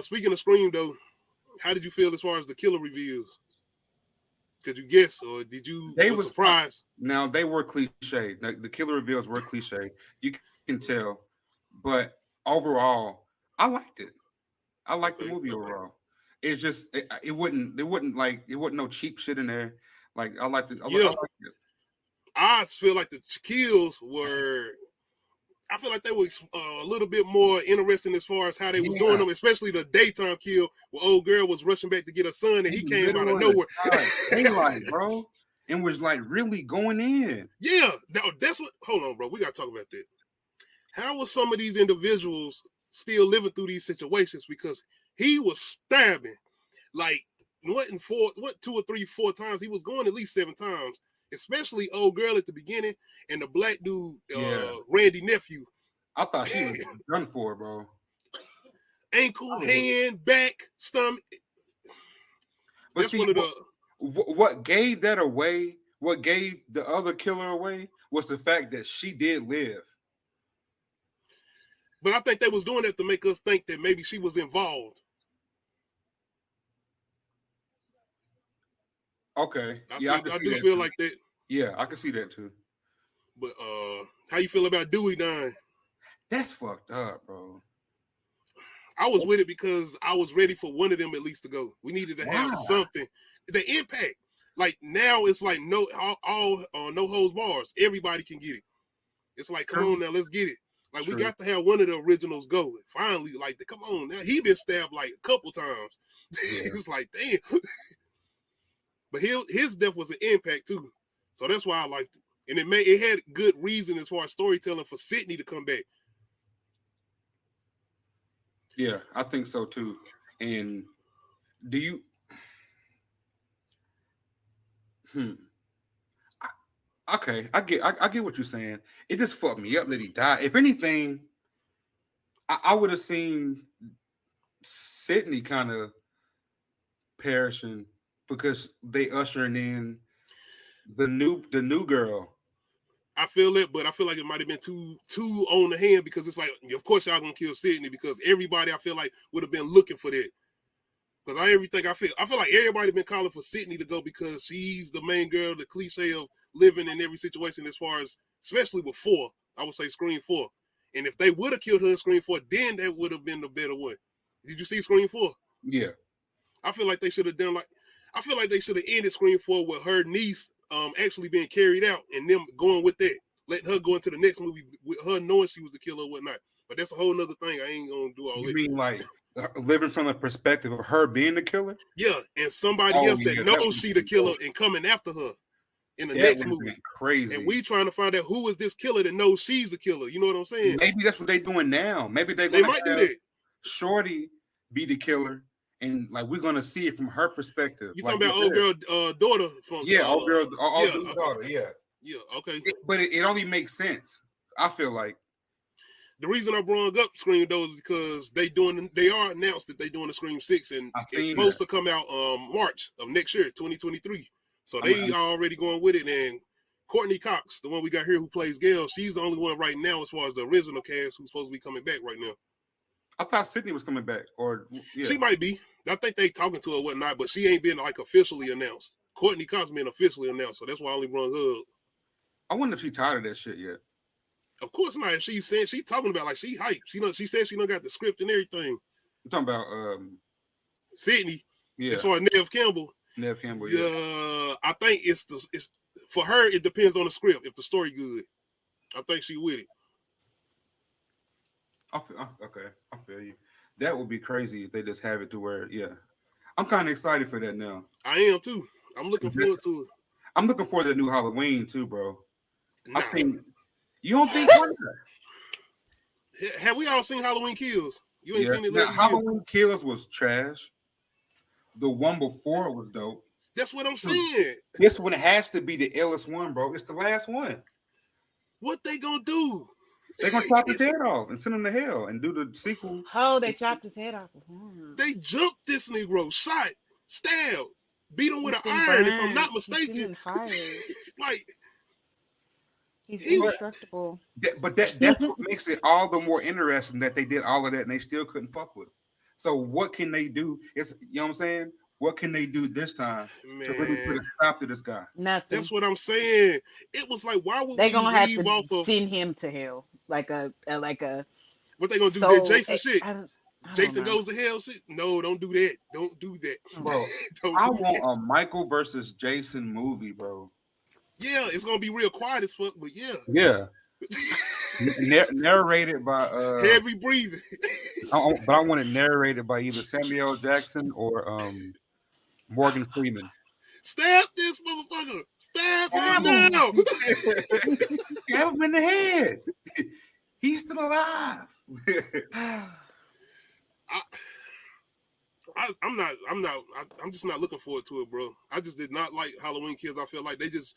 Speaking of Scream though, how did you feel as far as the killer reveals? Could you guess, or did you was surprised? Now they were cliche. The killer reveals were cliche. You can tell, but overall, I liked it. I liked the movie overall. It's just it wasn't no cheap shit in there. Like I liked it. I liked it. I feel like the kills were. I feel like they were a little bit more interesting as far as how they was doing them, especially the daytime kill where old girl was rushing back to get her son and he came out of nowhere. Daylight, bro, and was like really going in. Yeah, that's what. Hold on, bro. We gotta talk about that. How was some of these individuals still living through these situations? Because he was stabbing like 2 or 3, 4 times. He was going at least 7 times. Especially old girl at the beginning and the black dude, Randy nephew. I thought she was done for, bro. Ankle, hand, back, stomach. But that's see, what gave that away, what gave the other killer away was the fact that she did live. But I think they was doing that to make us think that maybe she was involved. Okay. I do feel like that. Yeah, I can see that too. But how you feel about Dewey dying? That's fucked up, bro. I was with it because I was ready for one of them at least to go. We needed to have something. The impact. Like now it's like no holds bars. Everybody can get it. It's like, come on now, let's get it. Like we got to have one of the originals go. Finally, like come on now. He been stabbed like a couple times. Yeah. It's like, damn. But his death was an impact too. So that's why I liked it. And it had good reason as far as storytelling for Sydney to come back. Yeah, I think so too. And do you okay, I get what you're saying. It just fucked me up that he died. If anything, I would have seen Sydney kind of perishing because they ushering in the new girl. I feel it, but I feel like it might have been too on the hand because it's like, of course y'all gonna kill Sydney because everybody I feel like would have been looking for that. Because I feel like everybody been calling for Sydney to go because she's the main girl, the cliche of living in every situation as far as, especially with 4, I would say Scream 4. And if they would have killed her in Scream 4, then that would have been the better one. Did you see Scream 4? Yeah. I feel like they should have ended Scream 4 with her niece actually being carried out and them going with that. Letting her go into the next movie with her knowing she was the killer or whatnot. But that's a whole nother thing. I ain't gonna do all that. You mean like living from the perspective of her being the killer? Yeah, and somebody else that knows she the killer and coming after her in the next movie. Crazy. And we trying to find out who is this killer that knows she's the killer. You know what I'm saying? Maybe that's what they're doing now. Maybe they might do that. Shorty be the killer. And like we're gonna see it from her perspective. You talking about old girl daughter from old girl daughter, yeah, okay. But it only makes sense. I feel like the reason I brought up Scream though is because they are announced that they're doing the Scream 6 and it's supposed to come out March of next year, 2023. So they are already going with it. And Courtney Cox, the one we got here who plays Gail, she's the only one right now as far as the original cast who's supposed to be coming back right now. I thought Sydney was coming back, she might be. I think they talking to her whatnot, but she ain't been like officially announced. Courtney Cox been officially announced, so that's why I only brought her up. I wonder if she tired of that shit yet. Of course not. If she said she talking about like she hyped. She said she done got the script and everything. You're talking about Sydney. Yeah. As far as Nev Campbell. Yeah. I think it's for her. It depends on the script. If the story good, I think she with it. Okay, I feel you. That would be crazy if they just have it to where, I'm kind of excited for that now. I am too. I'm looking forward to it. I'm looking forward to the new Halloween too, bro. Nah. I think you don't think have we all seen Halloween Kills? You ain't seen it. Halloween Kills was trash. The one before it was dope. That's what I'm saying. This one has to be the illest one, bro. It's the last one. What they gonna do? They're gonna chop his head off and send him to hell and do the sequel. Oh, they chopped his head off. They jumped this Negro, shot, stabbed. beat him with He's an been iron, if I'm burned. not He's mistaken. been fired. Like, He's He- indestructible. That's what makes it all the more interesting that they did all of that and they still couldn't fuck with him. So what can they do? It's, you know what I'm saying? What can they do this time to really put a man, stop to this guy? Nothing. that's what I'm saying. It was like, why would They're we gonna have leave to off of send him to hell, like a what they gonna do? so. That Jason shit. I don't Jason know. goes to hell shit. No, don't do that. Don't do that, Bro, Don't I do want that. a Michael versus Jason movie, bro. Yeah, it's gonna be real quiet as fuck, but yeah, Yeah. Narrated by heavy breathing. but I want it narrated by either Samuel Jackson or Morgan Freeman. Stab this motherfucker. Stab him him. now. Stab him in the head. He's still alive. I'm just not looking forward to it, bro. I just did not like Halloween Kills. I feel like they just,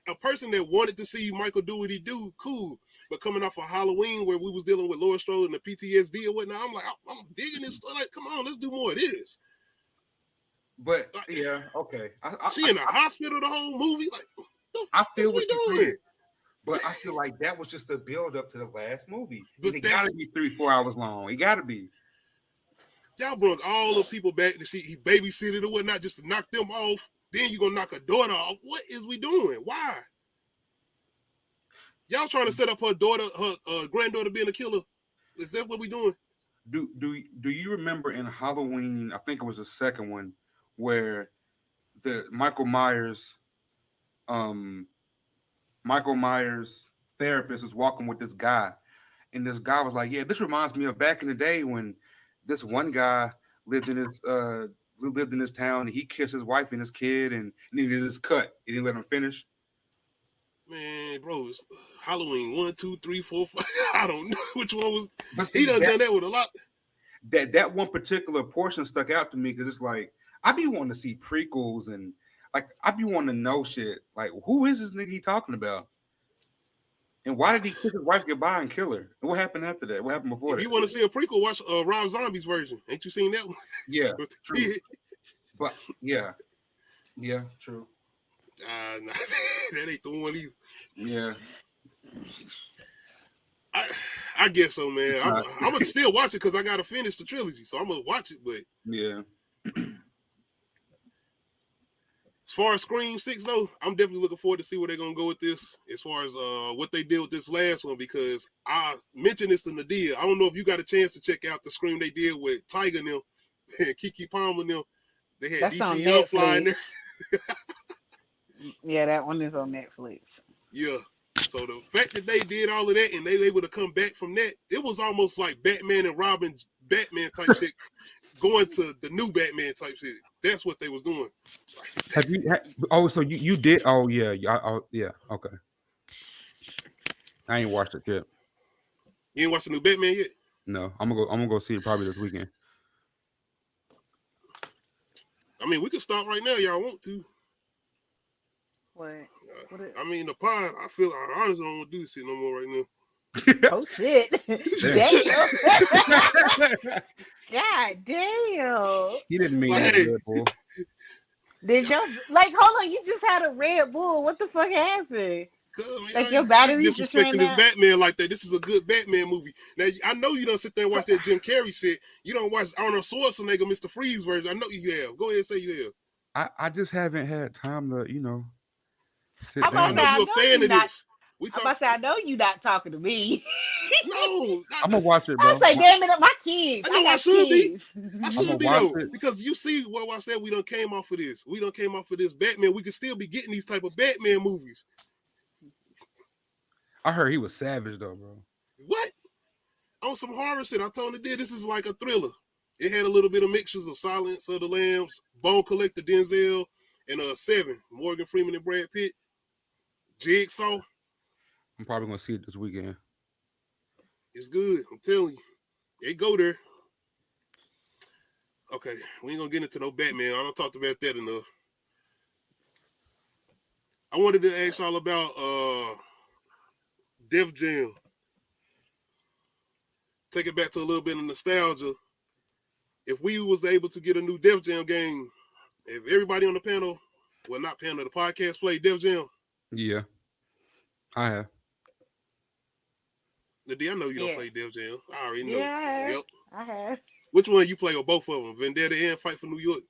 a person that wanted to see Michael do what he do, cool. But coming off of Halloween where we was dealing with Laura Strode and the PTSD or whatnot, I'm like, I'm digging this stuff. Like, come on, let's do more of this. But yeah, okay. She in the hospital the whole movie. Like, I feel what we you're doing. saying. But I feel like that was just a build up to the last movie. But It gotta be 3-4 hours long. It gotta be. Y'all brought all the people back to see he babysitted or whatnot just to knock them off. Then you're gonna knock a daughter off. What is we doing? Why? Y'all trying to set up her daughter, her granddaughter being a killer? Is that what we doing? Do you remember in Halloween? I think it was the second one where the Michael Myers therapist was walking with this guy, and this guy was like, "Yeah, this reminds me of back in the day when this one guy lived in this town, and he kissed his wife and his kid, and he did his cut. He didn't let him finish." Man, bro, it's Halloween 1, 2, 3, 4, 5. I don't know which one was. But see, He done that with a lot. That one particular portion stuck out to me because it's like I be wanting to see prequels and like I be wanting to know shit. Like, who is this nigga he talking about? And why did he kiss his wife goodbye and kill her? And what happened after that? What happened before If that? you want to see a prequel, watch Rob Zombie's version. Ain't you seen that one? Yeah, With the true. kid? But yeah, true. Nah, that ain't the one either. Yeah, I guess so, man. I'm gonna still watch it because I gotta finish the trilogy, so I'm gonna watch it. But yeah. as far as Scream 6 though, I'm definitely looking forward to see where they're gonna go with this. As far as what they did with this last one, because I mentioned this in the deal. I don't know if you got a chance to check out the Scream they did with Tiger and them and Keke Palmer and them. They had That's on DC Young Fly in there. Netflix. Yeah, that one is on Netflix. Yeah. So the fact that they did all of that and they were able to come back from that, it was almost like Batman and Robin, Batman type shit, going to the new Batman type shit. That's what they was doing. Have you? So you did? Oh yeah, yeah. Okay. I ain't watched it yet. You ain't watched the new Batman yet? No, I'm gonna go see it probably this weekend. I mean, we can stop right now, y'all want to. What? I mean, the pod, I feel I honestly don't want to do this shit no more right now. Oh shit! Damn! God damn! He didn't mean Like, that, Red Bull. Did your hold on? You just had a Red Bull. What the fuck happened? Like your batteries just ran disrespecting this out? Batman like that. This is a good Batman movie. Now I know you don't sit there and watch that Jim Carrey shit. You don't watch Arnold Schwarzenegger, Mr. Freeze version. I know you have. Go ahead and say you have. I just haven't had time to sit I'm down. about I know you're a fan of this. I'm about to say I know you not talking to me. No, I'm gonna watch it, I bro. was like, damn it, my kids. I know got I should be. kids. I I'ma should be watch though, it. because you see what I said. We done came off of this. We done came off of this Batman. We could still be getting these type of Batman movies. I heard he was savage though, bro. What? On some horror shit. I told him this is like a thriller. It had a little bit of mixtures of Silence of the Lambs, Bone Collector Denzel, and 7, Morgan Freeman and Brad Pitt. Jigsaw. I'm probably gonna see it this weekend. It's good. I'm telling you. They go there. Okay, we ain't gonna get into no Batman. I don't talk about that enough. I wanted to ask y'all about Def Jam. Take it back to a little bit of nostalgia. If we was able to get a new Def Jam game, If everybody on the panel, well, not panel, the podcast played Def Jam. Yeah, I have. The D, I know you don't play Def Jam. I already know. Yeah, Yep. I have. Which one you play or both of them? Vendetta and Fight for New York?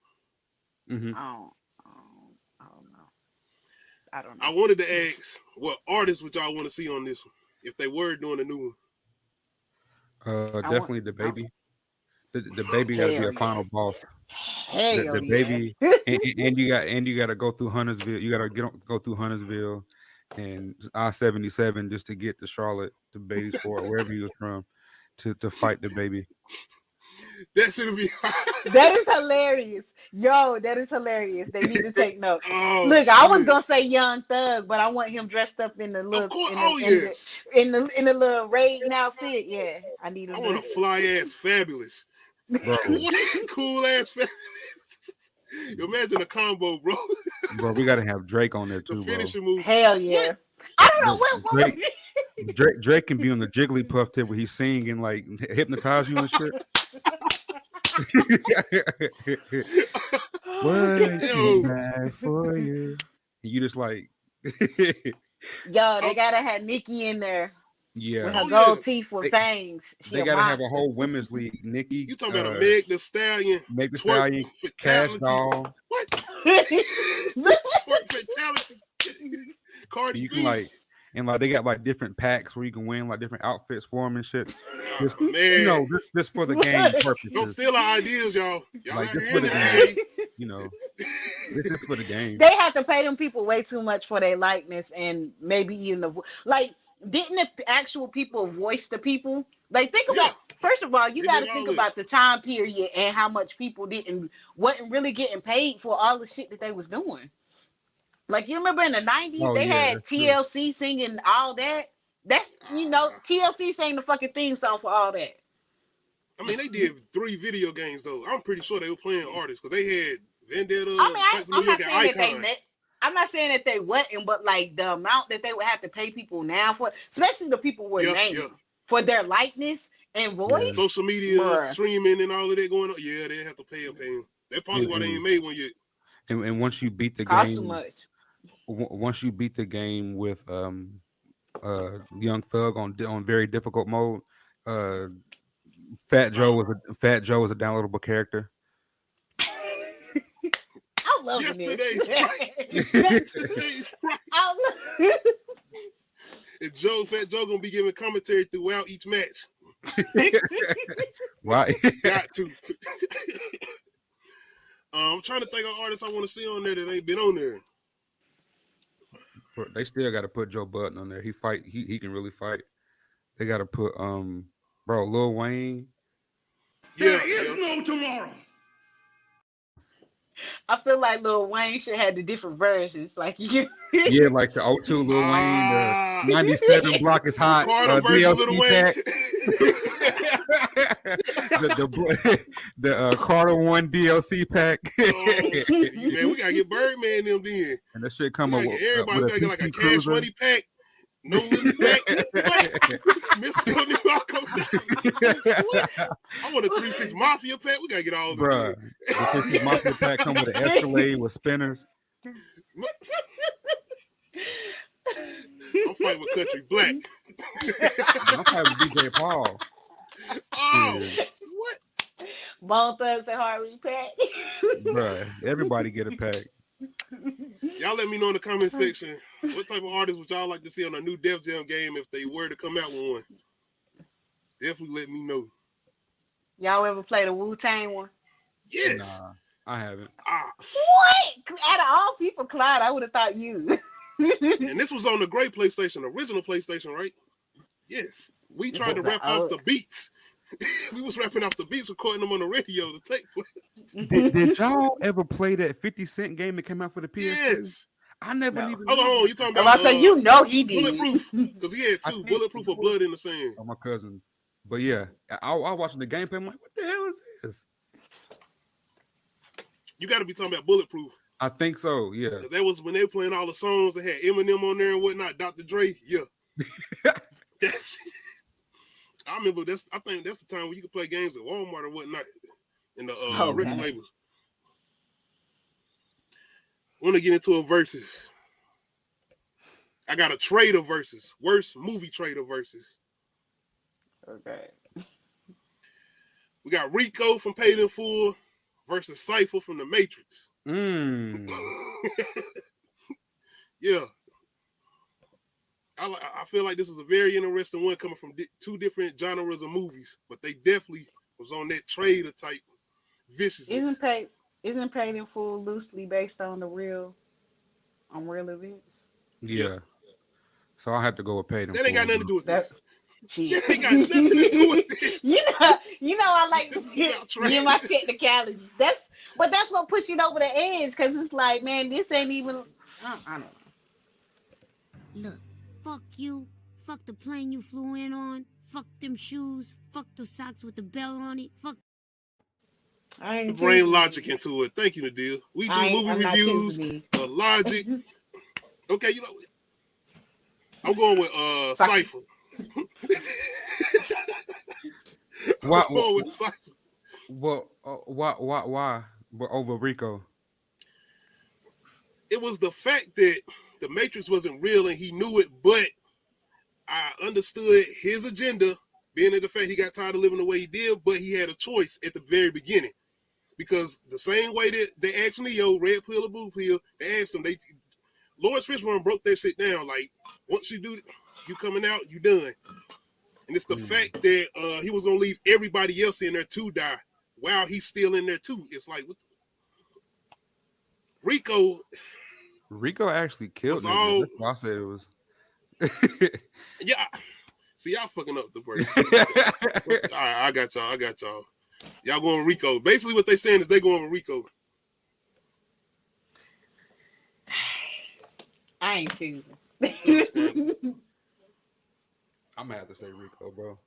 Mm-hmm. I don't know. I don't know. I wanted to ask, what artists would y'all want to see on this one if they were doing a new one? Definitely the baby. The baby got to be a final boss. Hell The baby, and you got to go through Huntersville. You got to go through Huntersville and I-77 just to get to Charlotte, to Batesford, wherever he was from, to fight the baby. That should be. That is hilarious. Yo, that is hilarious. They need to take notes. Oh, look, shit. I was gonna say Young Thug, but I want him dressed up in the look in the little raiding outfit. Yeah, I need him. I want a fly ass Fabulous. Bro. What cool ass Fabulous. Imagine a combo, bro. Bro, we gotta have Drake on there too, bro. Move. Hell yeah. What? I don't know what Drake can be on the Jigglypuff tip where he's singing and like hypnotize you and shit. What is bad for you? You just like yo, they gotta have Nikki in there. Yeah, with her gold teeth with fangs. They gotta have a whole women's league. Nikki, you talking about a Meg the Stallion? Meg the Stallion, Cash Doll. What? Twerk fatality. Cardi you B. can like, and like they got like different packs where you can win like different outfits for them and shit. Just, man. You know, just for the game purposes. Don't steal our ideas, y'all. Y'all like just for the game. You know, this is for the game. They have to pay them people way too much for their likeness and maybe even didn't the actual people voice the people? Like, think about, first of all, you got to think about the time period and how much people wasn't really getting paid for all the shit that they was doing. Like, you remember in the 90s, they had TLC singing all that? That's, TLC sang the fucking theme song for all that. I mean, they did 3 video games, though. I'm pretty sure they were playing artists because they had Vendetta. I'm not saying that they wasn't, but like the amount that they would have to pay people now for, especially the people were named for their likeness and voice. Social media, streaming, and all of that going on. Yeah, they have to pay them. That's probably why they ain't made one yet. And once you beat the Cost game, too much. Once you beat the game with Young Thug on very difficult mode, Fat Joe was a downloadable character. I love Yesterday's price. And Fat Joe gonna be giving commentary throughout each match. Right. Got to. I'm trying to think of artists I want to see on there that ain't been on there. They still got to put Joe Budden on there. He can really fight. They got to put Lil Wayne. There is no tomorrow. I feel like Lil Wayne should have the different versions. Like you. Yeah, like the 02 Lil Wayne, the 97 Block is hot. DLC pack. the Carter 1 DLC pack. Man, we gotta get Birdman them then. And that shit come up with everybody gotta get like a Cash Money pack. No limit pack. Mr. I want a 3-6 Mafia pack. We gotta get all of them. Bruh, the 3-6 Mafia pack come with an Escalade with spinners. I'm fighting with Country Black. I'm fighting with DJ Paul. Oh, yeah. What? Bone Thugs and Harvey pack. Bruh, everybody get a pack. Y'all let me know in the comment section what type of artists would y'all like to see on a new Def Jam game if they were to come out with one. Definitely let me know. Y'all ever play the Wu-Tang one? Yes. Nah, I haven't. What? Out of all people, Clyde, I would have thought you. And this was on the great PlayStation, original PlayStation, right? Yes. We tried to rap off the beats. We was rapping off the beats, recording them on the radio to take place. Did y'all ever play that 50 Cent game that came out for the PS2? Yes. I never even. Hold on, you talking about? I say he did. Bulletproof, because he had 2 Bulletproof or Blood in the Sand. Oh, my cousin. But yeah, I was watching the gameplay. I'm like, what the hell is this? You got to be talking about Bulletproof. I think so. Yeah. That was when they were playing all the songs that had Eminem on there and whatnot. Dr. Dre. Yeah. That's. I remember I think that's the time when you could play games at Walmart or whatnot in the record labels. want to get into a versus. I got a trade of versus. Worst movie trade of versus. Okay. We got Rico from Paid in Full versus SYFY from The Matrix. Yeah. I feel like this is a very interesting one coming from two different genres of movies, but they definitely was on that trade of type viciousness. Isn't Paid in Full loosely based on real events? Yeah. So I had to go with Paid in Full. That ain't got nothing to do with that. this. Shit. That ain't got nothing to do with this. You know, I like to get my technicalities. That's what pushes it over the edge, because it's like, man, this ain't even. I don't know. Look, fuck you. Fuck the plane you flew in on. Fuck them shoes. Fuck the socks with the bell on it. Fuck. I ain't brain logic into it. Thank you, Nadia. We do movie reviews, logic. Okay, you know, I'm going with SYFY. Why? I'm going with SYFY. Well, why? But over Rico. It was the fact that the Matrix wasn't real and he knew it, but I understood his agenda, being the fact he got tired of living the way he did, but he had a choice at the very beginning. Because the same way that they asked Neo, red pill or blue pill, they asked him, Lawrence Fishburne broke that shit down. Like, once you do, you coming out, you done. And it's the fact that he was going to leave everybody else in there to die while he's still in there too. It's like, what Rico actually killed all, That's why I said it was. Yeah. See, y'all fucking up the person. All right, I got y'all. Y'all going with Rico. Basically what they saying is they going with Rico. I ain't choosing. I'm gonna have to say Rico, bro.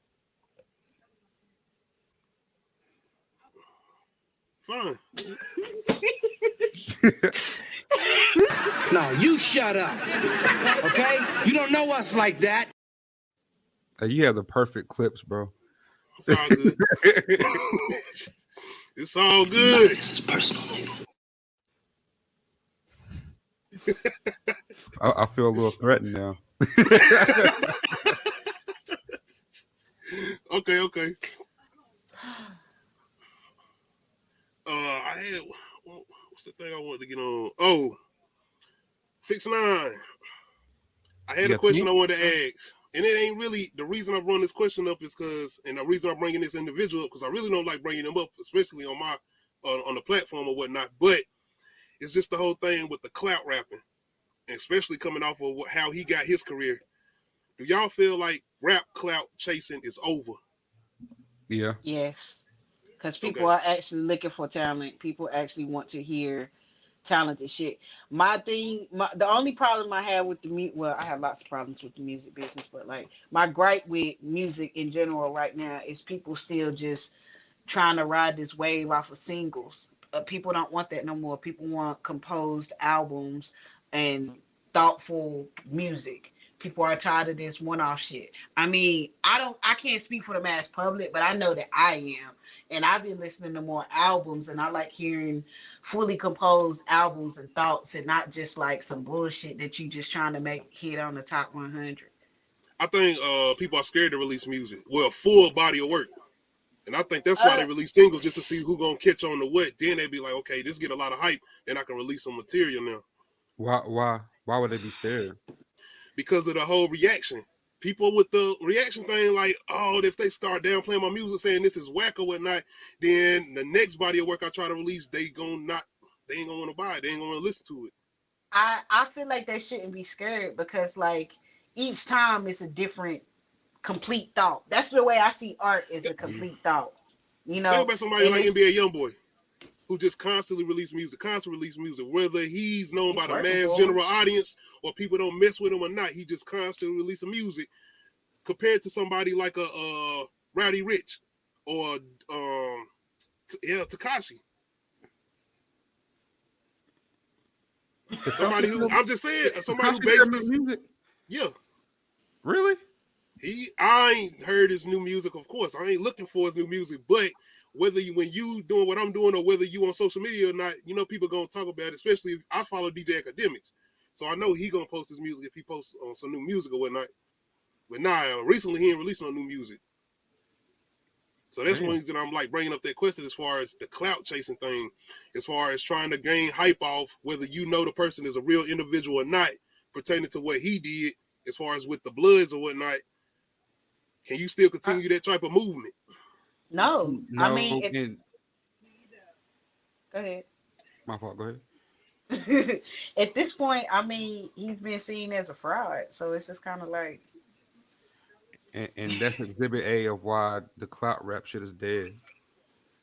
Fine. No, you shut up. Okay? You don't know us like that. You have the perfect clips, bro. It's all good. It's all good. This is personal. I feel a little threatened now. Okay. I had, what's the thing I wanted to get on? Oh, 6ix9ine. I had a question I wanted to ask. And it ain't really, the reason I brought this question up is because, and the reason I'm bringing this individual up, because I really don't like bringing them up, especially on my, on the platform or whatnot, but it's just the whole thing with the clout rapping, and especially coming off of how he got his career. Do y'all feel like rap clout chasing is over? Yeah. Yes. Because people are actually looking for talent. People actually want to hear talented shit. The only problem I have with I have lots of problems with the music business, but like my gripe with music in general right now is people still just trying to ride this wave off of singles. People don't want that no more. People want composed albums and thoughtful music. People are tired of this one-off shit. I mean, I can't speak for the mass public, but I know that I am. And I've been listening to more albums, and I like hearing fully composed albums and thoughts, and not just like some bullshit that you just trying to make hit on the top 100. I think people are scared to release music. Well, full body of work. And I think that's why they release singles, just to see who gonna catch on to what. Then they be like, okay, this get a lot of hype, then I can release some material now. Why would they be scared? Because of the whole reaction. People with the reaction thing, like, oh, if they start downplaying my music, saying this is whack or whatnot, then the next body of work I try to release, they ain't gonna want to buy it. They ain't gonna want to listen to it. I feel like they shouldn't be scared, because like each time it's a different complete thought. That's the way I see art, is a complete thought. You know, think about somebody like NBA Youngboy, who just constantly release music, whether he's known by the mass general audience or people don't mess with him or not. He just constantly releasing music, compared to somebody like a Rowdy Rich or Tekashi. Somebody who, I'm just saying, somebody who based this music. Yeah. Really? I ain't heard his new music, of course. I ain't looking for his new music, but whether when you doing what I'm doing or whether you on social media or not, you know people gonna talk about it, especially if I follow DJ Academics. So I know he gonna post his music if he posts on some new music or whatnot. But nah, recently he ain't releasing no new music. So that's one reason I'm like bringing up that question as far as the clout chasing thing, as far as trying to gain hype off whether you know the person is a real individual or not, pertaining to what he did, as far as with the Bloods or whatnot. Can you still continue that type of movement? No. I mean, go ahead. My fault. Go ahead. At this point, I mean, he's been seen as a fraud, so it's just kind of like. And that's exhibit A of why the clout rap shit is dead,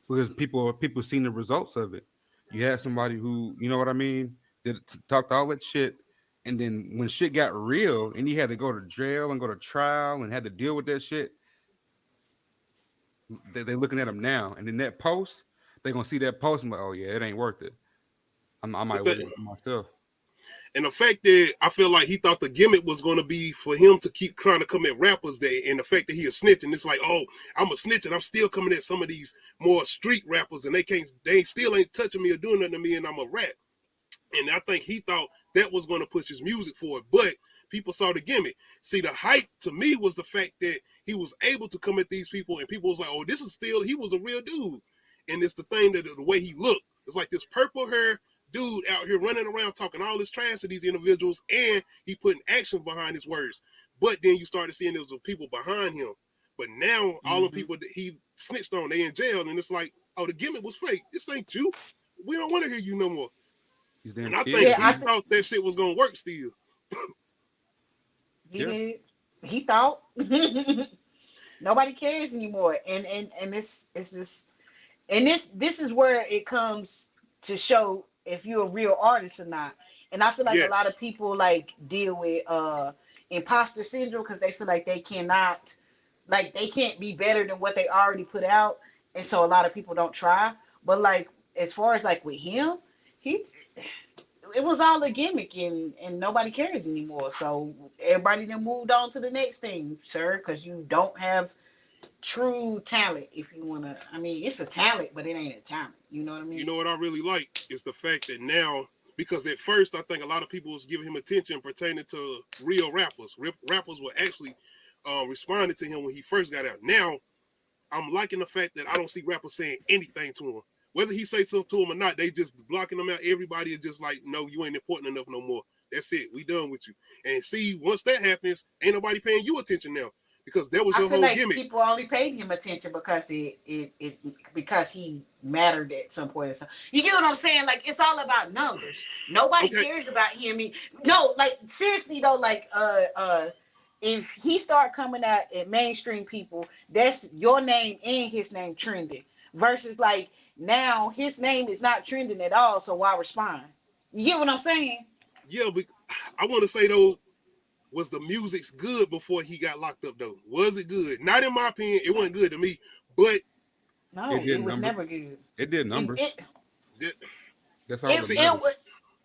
because people seen the results of it. You had somebody who, you know what I mean, that talked all that shit, and then when shit got real and he had to go to jail and go to trial and had to deal with that shit, they're looking at him now, and in that post, they're gonna see that post and like, oh yeah, it ain't worth it. I might wait for myself. And the fact that I feel like he thought the gimmick was going to be for him to keep trying to come at rappers, and the fact that he is snitching, it's like, oh, I'm a snitch and I'm still coming at some of these more street rappers, and they still ain't touching me or doing nothing to me, and I'm a rap. And I think he thought that was going to push his music forward, but people saw the gimmick. See, the hype to me was the fact that he was able to come at these people, and people was like, oh, he was a real dude. And it's the thing that the way he looked, it's like this purple hair dude out here running around talking all this trash to these individuals, and he putting action behind his words. But then you started seeing there was people behind him. But now all the people that he snitched on, they in jail, and it's like, oh, the gimmick was fake. This ain't you. We don't want to hear you no more. And I think he thought that shit was gonna work still. He did. He thought. Nobody cares anymore, and it's just, and this is where it comes to show if you're a real artist or not. And I feel like a lot of people like deal with imposter syndrome because they feel like they cannot, like they can't be better than what they already put out, and so a lot of people don't try. But like as far as like with him, it was all a gimmick, and nobody cares anymore. So everybody then moved on to the next thing, sir, because you don't have true talent. If you want to, I mean, it's a talent, but it ain't a talent. You know what I mean? You know what I really like is the fact that now, because at first I think a lot of people was giving him attention pertaining to real rappers. Rappers were actually responding to him when he first got out. Now, I'm liking the fact that I don't see rappers saying anything to him. Whether he say something to him or not, they just blocking him out. Everybody is just like, no, you ain't important enough no more. That's it. We done with you. And see, once that happens, ain't nobody paying you attention now, because that was your whole gimmick. I feel like people only paid him attention because because he mattered at some point. So you get what I'm saying? Like, it's all about numbers. Nobody cares about him. No, like seriously though, like if he start coming out at mainstream people, that's your name and his name trending. Versus like now his name is not trending at all, so why respond? You get what I'm saying? Yeah, but I want to say though, was the music's good before he got locked up though? Was it good? Not in my opinion, it wasn't good to me, but no, it was never good. It did numbers. That's all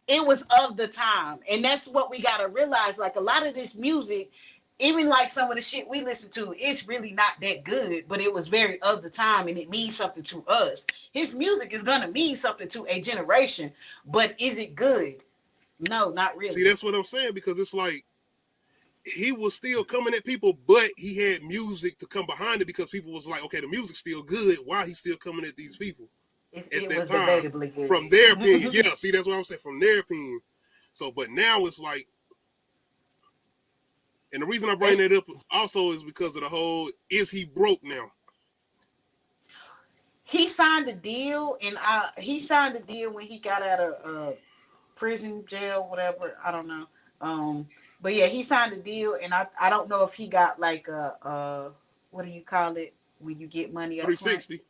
it was of the time, and that's what we gotta realize. Like a lot of this music, even like some of the shit we listen to, it's really not that good, but it was very of the time, and it means something to us. His music is gonna mean something to a generation, but is it good? No, not really. See, that's what I'm saying, because it's like he was still coming at people, but he had music to come behind it, because people was like, okay, the music's still good. Why he's still coming at these people? It was debatably good. From their opinion. Yeah, see, that's what I'm saying, from their opinion. So, but now it's like, and the reason I bring that up also is because of the whole, is he broke now? He signed a deal, and he signed a deal when he got out of prison, jail, whatever. I don't know. But yeah, he signed a deal, and I don't know if he got like a what do you call it when you get money up 360. Front?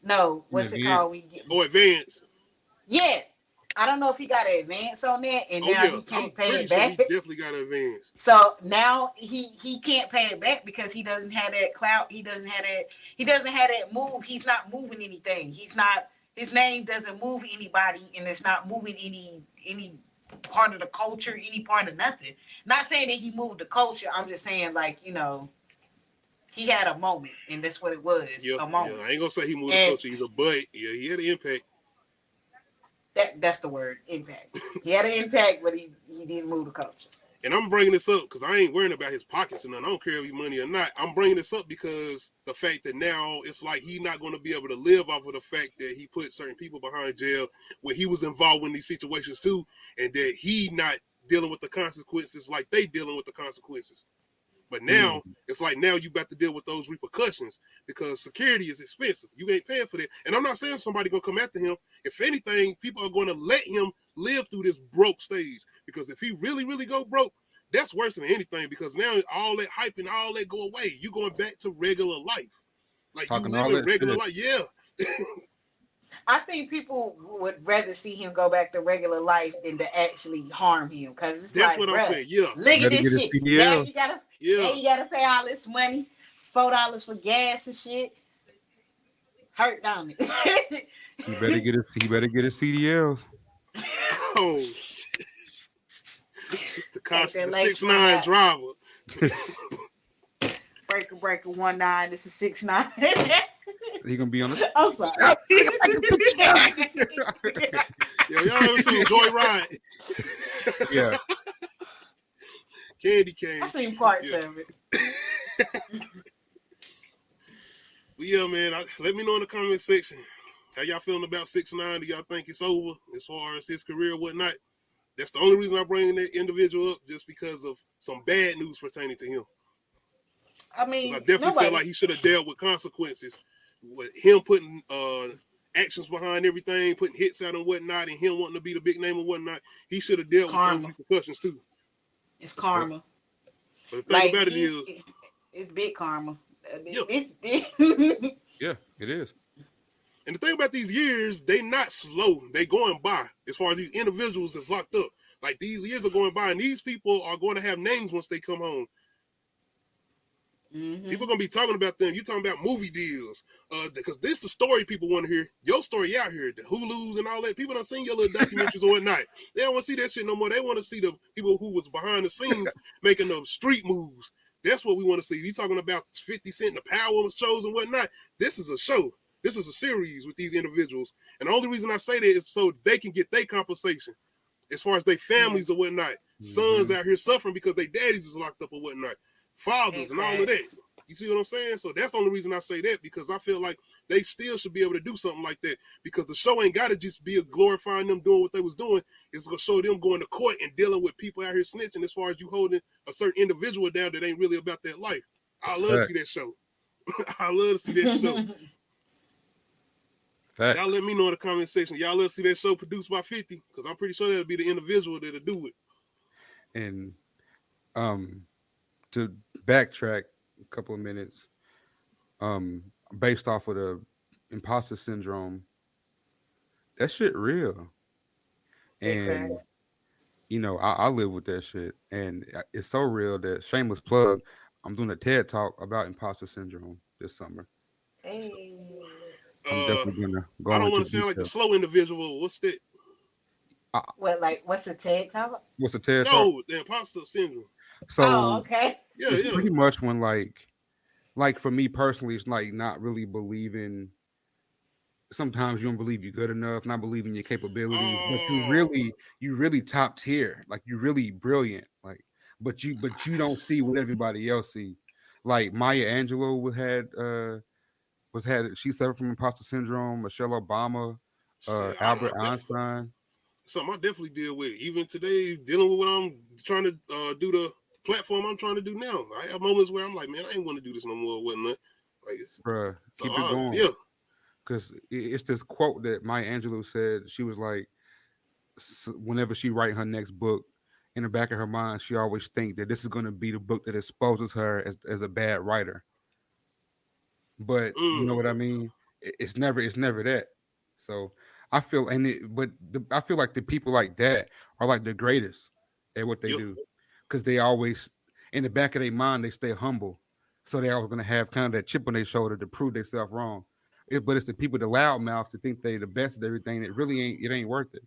No, what's it called when you get advance? Yeah. I don't know if he got an advance on that, and now he can't pay it back. He definitely got an advance. So now he can't pay it back because he doesn't have that clout. He doesn't have that move. He's not moving anything. His name doesn't move anybody, and it's not moving any part of the culture, any part of nothing. Not saying that he moved the culture. I'm just saying, like, you know. He had a moment, and that's what it was. Yeah, A moment. I ain't gonna say he moved the culture either, but yeah, he had an impact. That's the word, impact. He had an impact, but he didn't move the culture. And I'm bringing this up because I ain't worrying about his pockets and nothing. I don't care if he's money or not. I'm bringing this up because the fact that now it's like he's not going to be able to live off of the fact that he put certain people behind jail when he was involved in these situations too, and that he not dealing with the consequences like they dealing with the consequences. But now it's like now you got to deal with those repercussions because security is expensive. You ain't paying for that. And I'm not saying somebody gonna come after him. If anything, people are going to let him live through this broke stage. Because if he really, really go broke, that's worse than anything. Because now all that hype and all that go away. You going back to regular life, like Talking you living regular life. Yeah. I think people would rather see him go back to regular life than to actually harm him. Because it's that's like, what I'm saying. Yeah. Look at this shit. Now you gotta pay all this money, $4 for gas and shit. Hurt, don't it? He better get his CDLs. Oh. The 6'9" driver. Breaker 19. This is 6'9". He gonna be on the. I'm sorry. Yeah, y'all ever seen Joyride? Yeah. Candy cane. I seen parts of it. But yeah, man. Let me know in the comment section how y'all feeling about 6ix9ine. Do y'all think it's over as far as his career or whatnot? That's the only reason I'm bringing that individual up, just because of some bad news pertaining to him. I mean, I definitely feel like he should have dealt with consequences. With him putting actions behind everything, putting hits out and whatnot, and him wanting to be the big name and whatnot, he should have dealt with those repercussions too. It's karma. But the thing about it is, it's big karma. Yeah. Yeah, it is. And the thing about these years, they not slow. They going by as far as these individuals that's locked up. Like these years are going by, and these people are going to have names once they come home. Mm-hmm. People are going to be talking about them. You talking about movie deals. Because this is the story people want to hear. Your story out here, the Hulus and all that. People done seen your little documentaries or whatnot. They don't want to see that shit no more. They want to see the people who was behind the scenes making those street moves. That's what we want to see. You talking about 50 Cent, the power shows and whatnot. This is a show. This is a series with these individuals. And the only reason I say that is so they can get their compensation as far as their families or whatnot. Mm-hmm. Sons out here suffering because their daddies is locked up or whatnot. Fathers and all of that. You see what I'm saying? So that's the only reason I say that, because I feel like they still should be able to do something like that, because the show ain't got to just be glorifying them doing what they was doing. It's going to show them going to court and dealing with people out here snitching as far as you holding a certain individual down that ain't really about that life. I love to see that show. I love to see that show. Fact. Y'all let me know in the comment section. Y'all love to see that show produced by 50, because I'm pretty sure that'll be the individual that'll do it. And to backtrack a couple of minutes, based off of the imposter syndrome, that shit real. And you know, I live with that shit, and it's so real that, shameless plug, I'm doing a TED talk about imposter syndrome this summer. Hey. I'm definitely gonna go. I don't want to sound like the slow individual. What's that? What's the TED talk? What's the TED talk? No, the imposter syndrome. So okay. It's pretty much when like for me personally, it's like not really believing. Sometimes you don't believe you're good enough, not believing your capabilities, but you really top tier, like you're really brilliant, like but you don't see what everybody else see. Like Maya Angelou she suffered from imposter syndrome. Michelle Obama, Albert Einstein. Something I definitely deal with. Even today, dealing with what I'm trying to do, the platform I'm trying to do now. I have moments where I'm like, man, I ain't want to do this no more, whatnot. Like, bruh, keep it going. Yeah. Because it's this quote that Maya Angelou said. She was like, whenever she write her next book, in the back of her mind, she always think that this is going to be the book that exposes her as a bad writer. But you know what I mean? It's never that. So I feel, I feel like the people like that are like the greatest at what they do, because they always, in the back of their mind, they stay humble. So they're always going to have kind of that chip on their shoulder to prove themselves wrong. But it's the people, the loudmouths, to think they the best at everything. It really ain't. It ain't worth it.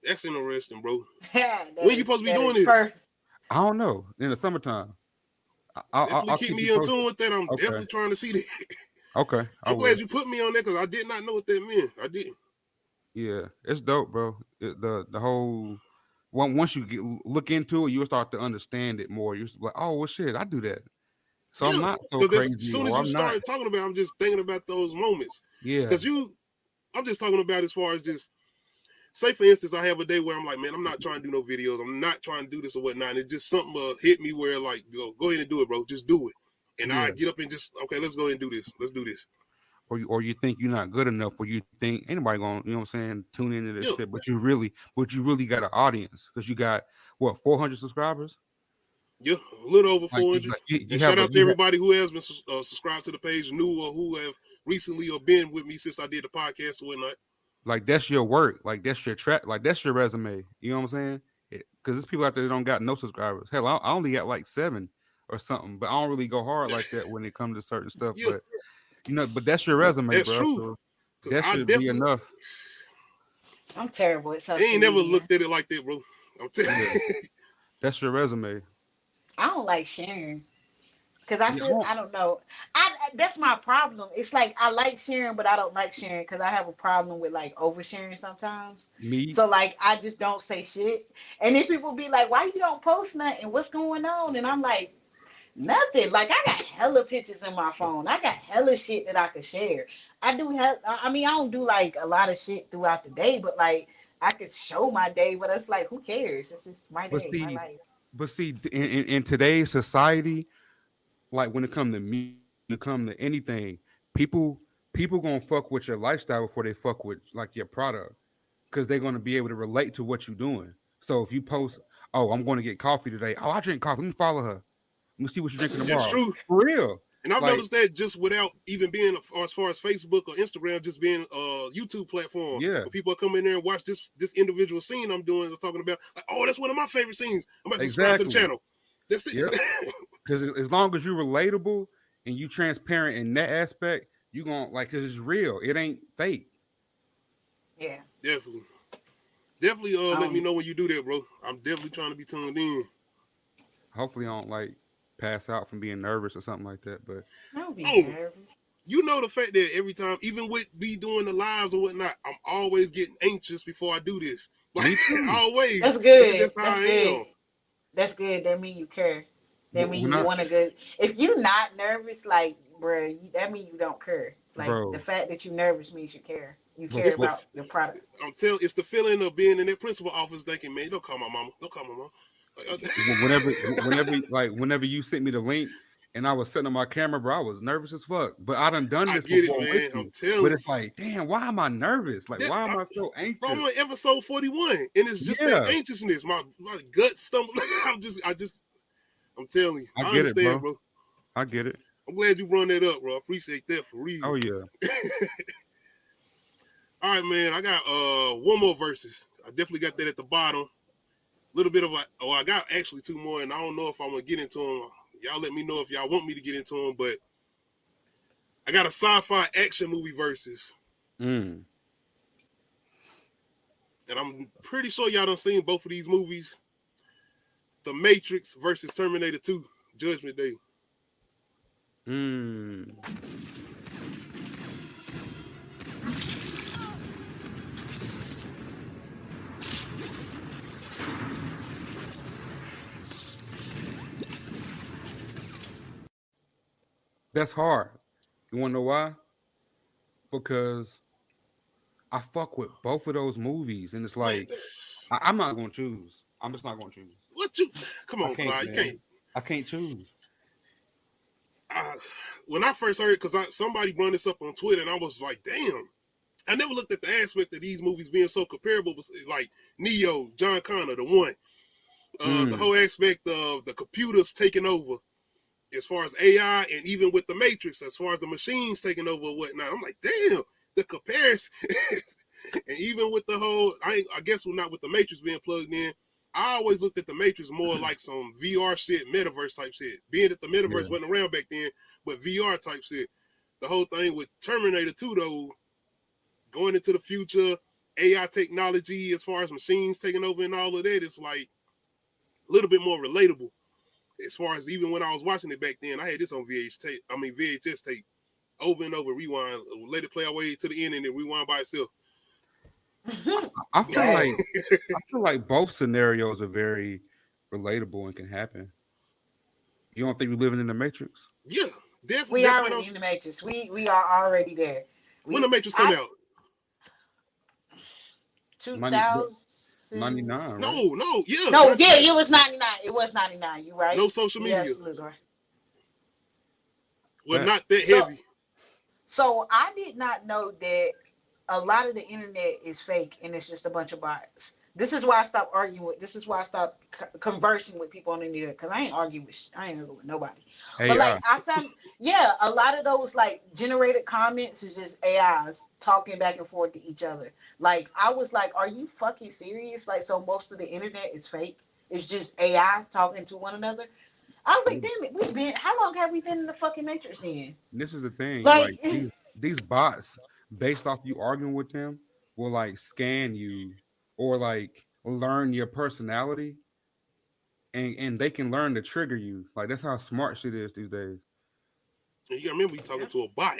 That's interesting, bro. When you supposed to be doing this? I don't know. In the summertime. Definitely I'll keep keep you me in posted. tune with that. I'm Okay. definitely trying to see that. Okay. I'm glad you put me on that because I did not know what that meant. I didn't. Yeah, it's dope, bro. The whole once you look into it, you'll start to understand it more. You're like, oh well, shit, I do that. So I'm Yeah, not so because as crazy, soon as or you I'm not. started talking about it, I'm just thinking about those moments. Yeah, Because I'm just talking about as far as just, say for instance, I have a day where I'm like, man, I'm not trying to do no videos. I'm not trying to do this or whatnot. And it's just something hit me where like, go ahead and do it, bro. Just do it. And yeah. I get up and just, okay, let's go ahead and do this. Let's do this. Or you think you're not good enough, or you think anybody gonna, you know what I'm saying, tune into this Yeah. shit, but you really got an audience because you got what 400 subscribers. Yeah, a little over Like, 400. you And have shout out to everybody who has been subscribed to the page, new or who have recently or been with me since I did the podcast or whatnot. like that's your work, like that's your track, like that's your resume. You know what I'm saying? Because there's people out there that don't got no subscribers. Hell, I only got like 7 or something, but I don't really go hard like that when it comes to certain stuff. Yeah, But but that's your resume, that's bro. true. So Because that I should be definitely, enough. I'm terrible at I social ain't never media. looked at it like that, bro. I'm telling you. That's your resume. I don't like sharing because I Yeah, feel I don't know. That's my problem. It's like I like sharing, but I don't like sharing because I have a problem with like oversharing sometimes. me. So like I just don't say shit, and then people be like, "Why you don't post nothing? What's going on?" And I'm like, "Nothing. Like I got hella pictures in my phone. I got hella shit that I could share. I do have. I mean, I don't do like a lot of shit throughout the day, but like I could show my day. But it's like, who cares? It's just my But day, my see, life." in today's society, like when it come to me, when it come to anything, people people gonna fuck with your lifestyle before they fuck with like your product, because they're gonna be able to relate to what you're doing. So if you post, oh, I'm going to get coffee today. Oh, I drink coffee. Let me follow her. Let me see what you're drinking That's tomorrow. true. For real. And I've Like, noticed that just without even being as far as Facebook or Instagram, just being a YouTube platform. yeah, Where people come in there and watch this individual scene I'm doing or talking about. Like, oh, that's one of my favorite scenes. I'm about to subscribe to the channel. That's it. Yeah. Because as long as you're relatable and you transparent in that aspect, you gonna like, cause it's real. It ain't fake. Yeah. Definitely let me know when you do that, bro. I'm definitely trying to be tuned in. Hopefully I don't like pass out from being nervous or something like that. But Don't be nervous. You know the fact that every time, even with me doing the lives or whatnot, I'm always getting anxious before I do this. Like, me too. always. That's good. That's how I am. That's good. That mean you care. That mean When you I, want to good. If you're not nervous, like, bro, that mean you don't care. Like bro, the fact that you're nervous means you care. You But- care It's the- about the product. I'm telling, it's the feeling of being in that principal office thinking, man, don't call my mama. Don't call my mama. whenever you sent me the link and I was setting up my camera, bro, I was nervous as fuck. But I done I this get before it, man. with I'm you. telling But you. it's like, damn, why am I nervous? Like, why am I so anxious? Bro, I'm on episode 41, and it's just that anxiousness. My gut stumbled. I'm telling you. I get understand, it, bro. I get it. I'm glad you brought that up, bro. I appreciate that for real. Oh yeah. All right, man. I got one more verses. I definitely got that at the bottom. A little bit of I got actually 2 more, and I don't know if I'm gonna get into them. Y'all let me know if y'all want me to get into them, but I got a sci-fi action movie versus. And I'm pretty sure y'all done seen both of these movies. The Matrix versus Terminator 2, Judgment Day. That's hard. You wanna know why? Because I fuck with both of those movies, and it's like I'm not gonna choose. I'm just not gonna choose. What you? Come on, Clyde. You can't. I can't choose. When I first heard, because somebody brought this up on Twitter, and I was like, damn. I never looked at the aspect of these movies being so comparable, like Neo, John Connor, the one. The whole aspect of the computers taking over as far as AI, and even with the Matrix, as far as the machines taking over and whatnot. I'm like, damn, the comparison. And even with the whole, I guess not with the Matrix being plugged in, I always looked at the Matrix more like some VR shit, metaverse type shit. Being that the metaverse wasn't around back then, but VR type shit. The whole thing with Terminator 2, though, going into the future, AI technology, as far as machines taking over and all of that, it's like a little bit more relatable. as far as even when I was watching it back then, I had this on VHS tape, over and over, rewind, let it play our way to the end, and then rewind by itself. I feel like both scenarios are very relatable and can happen. You don't think we're living in the Matrix? Yeah, definitely. We already in the Matrix. We are already there. When the Matrix come out? 2099. Right? No, yeah. No, yeah, it was 99. It was 99. You right? No social media. Absolutely right. Well, not that heavy. So I did not know that a lot of the internet is fake and it's just a bunch of bots. This is why I stopped arguing with. This is why I stopped conversing with people on the internet, because I ain't arguing with nobody. But like I found, a lot of those like generated comments is just AIs talking back and forth to each other. Like I was like, are you fucking serious? Like, so most of the internet is fake. It's just AI talking to one another. I was like, damn it, how long have we been in the fucking Matrix then? This is the thing. Like these bots, based off you arguing with them, will like scan you or like learn your personality, and they can learn to trigger you. Like that's how smart shit is these days. And you gotta remember, you talking to a bot.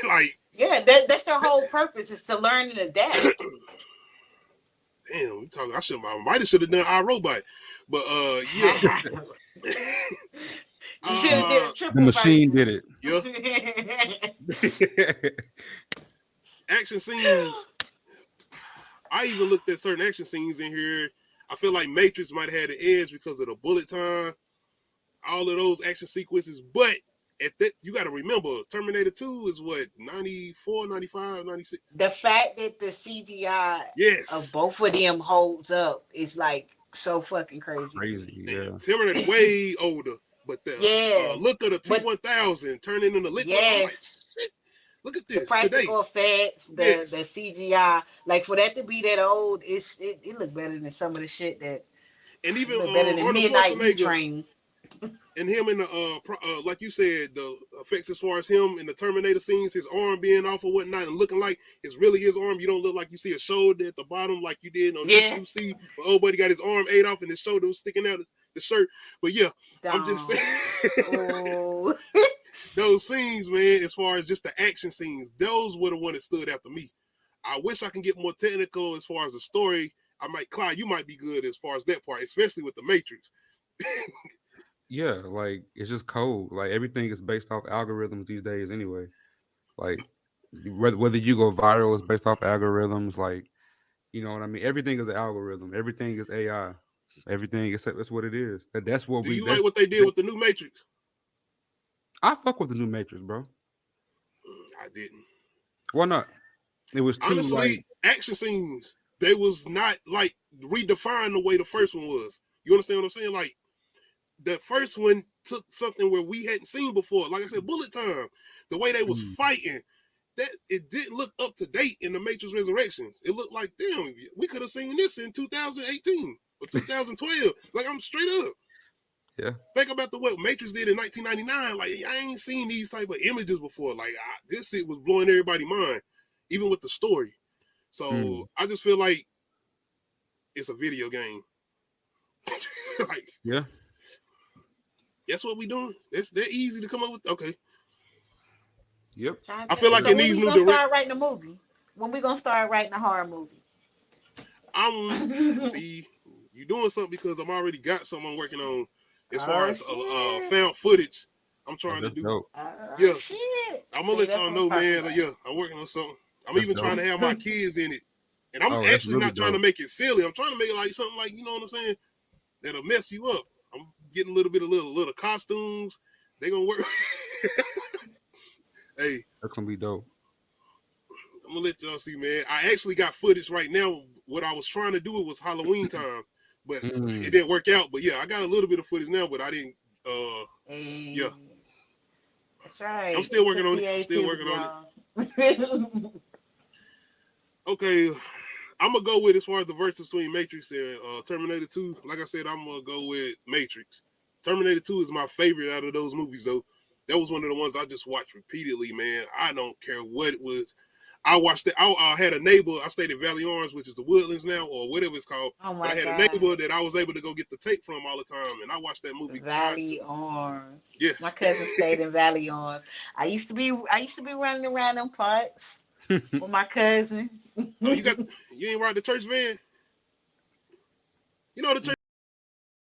Like, yeah, that's their whole purpose, is to learn and adapt. Damn, we talking. I might have done iRobot, but yeah. The machine did it. Yeah. Action scenes. I even looked at certain action scenes in here. I feel like Matrix might have had an edge because of the bullet time, all of those action sequences. But at that, you got to remember, Terminator 2 is what, 94, 95, 96? The fact that the CGI of both of them holds up is like so fucking crazy. Yeah. Terminator way older, but the look of the T-1000 turning into liquid. Yes. Like, look at this. The practical effects, the CGI, like for that to be that old, it looked better than some of the shit that. And even better than Midnight Meat Train. And him in the like you said, the effects as far as him in the Terminator scenes, his arm being off or whatnot, and looking like it's really his arm. You don't look like you see a shoulder at the bottom like you did on UC. But old buddy got his arm ate off and his shoulder was sticking out of the shirt. But yeah, I'm just saying. Those scenes, man, as far as just the action scenes, those were the ones that stood out to me. I wish I can get more technical as far as the story. Clyde, you might be good as far as that part, especially with the Matrix. Yeah, like it's just code. Like everything is based off algorithms these days anyway. Like whether you go viral is based off algorithms. Like, you know what I mean? Everything is an algorithm. Everything is AI. Everything is, that's what it is. That's what Do you like what they did with the new Matrix? I fuck with the new Matrix, bro. I didn't. Why not? It was too, honestly, action scenes. They was not like redefined the way the first one was. You understand what I'm saying? Like the first one took something where we hadn't seen before. Like I said, bullet time. The way they was fighting, that it didn't look up to date in the Matrix Resurrections. It looked like, damn, we could have seen this in 2018 or 2012. Like, I'm straight up. Yeah. Think about what Matrix did in 1999. Like, I ain't seen these type of images before. Like, this shit was blowing everybody's mind, even with the story. So I just feel like it's a video game. Like, yeah. That's what we doing. They're easy to come up with. Okay. Yep. I feel like it needs new direction. Start writing a movie. When we gonna start writing a horror movie? See, you doing something because I'm already got something I'm working on as far as found footage. I'm trying to do. Dope. Shit. I'm gonna let y'all know, man. Like, yeah, I'm working on something. I'm even trying to have my kids in it, and I'm actually really not trying to make it silly. I'm trying to make it like something like, you know what I'm saying, that'll mess you up. I'm getting a little bit of little costumes. They gonna work. Hey, that's gonna be dope. I'm gonna let y'all see, man. I actually got footage right now. What I was trying to do, it was Halloween time, but it didn't work out. But yeah, I got a little bit of footage now, but I didn't. Yeah, that's right. I'm still working on it. Still working on it. Okay, I'm gonna go with, as far as the verse between Matrix and Terminator 2. Like I said, I'm gonna go with Matrix. Terminator 2 is my favorite out of those movies, though. That was one of the ones I just watched repeatedly, man. I don't care what it was. I watched it. I had a neighbor. I stayed in Valley Orange, which is the Woodlands now, or whatever it's called. Oh but my I had God. a neighbor that I was able to go get the tape from all the time, and I watched that movie Valley constantly. Orange. Yes. My cousin stayed in Valley Orange. I used to be running around them parts with my cousin. Oh, you ain't ride the church van? You know the church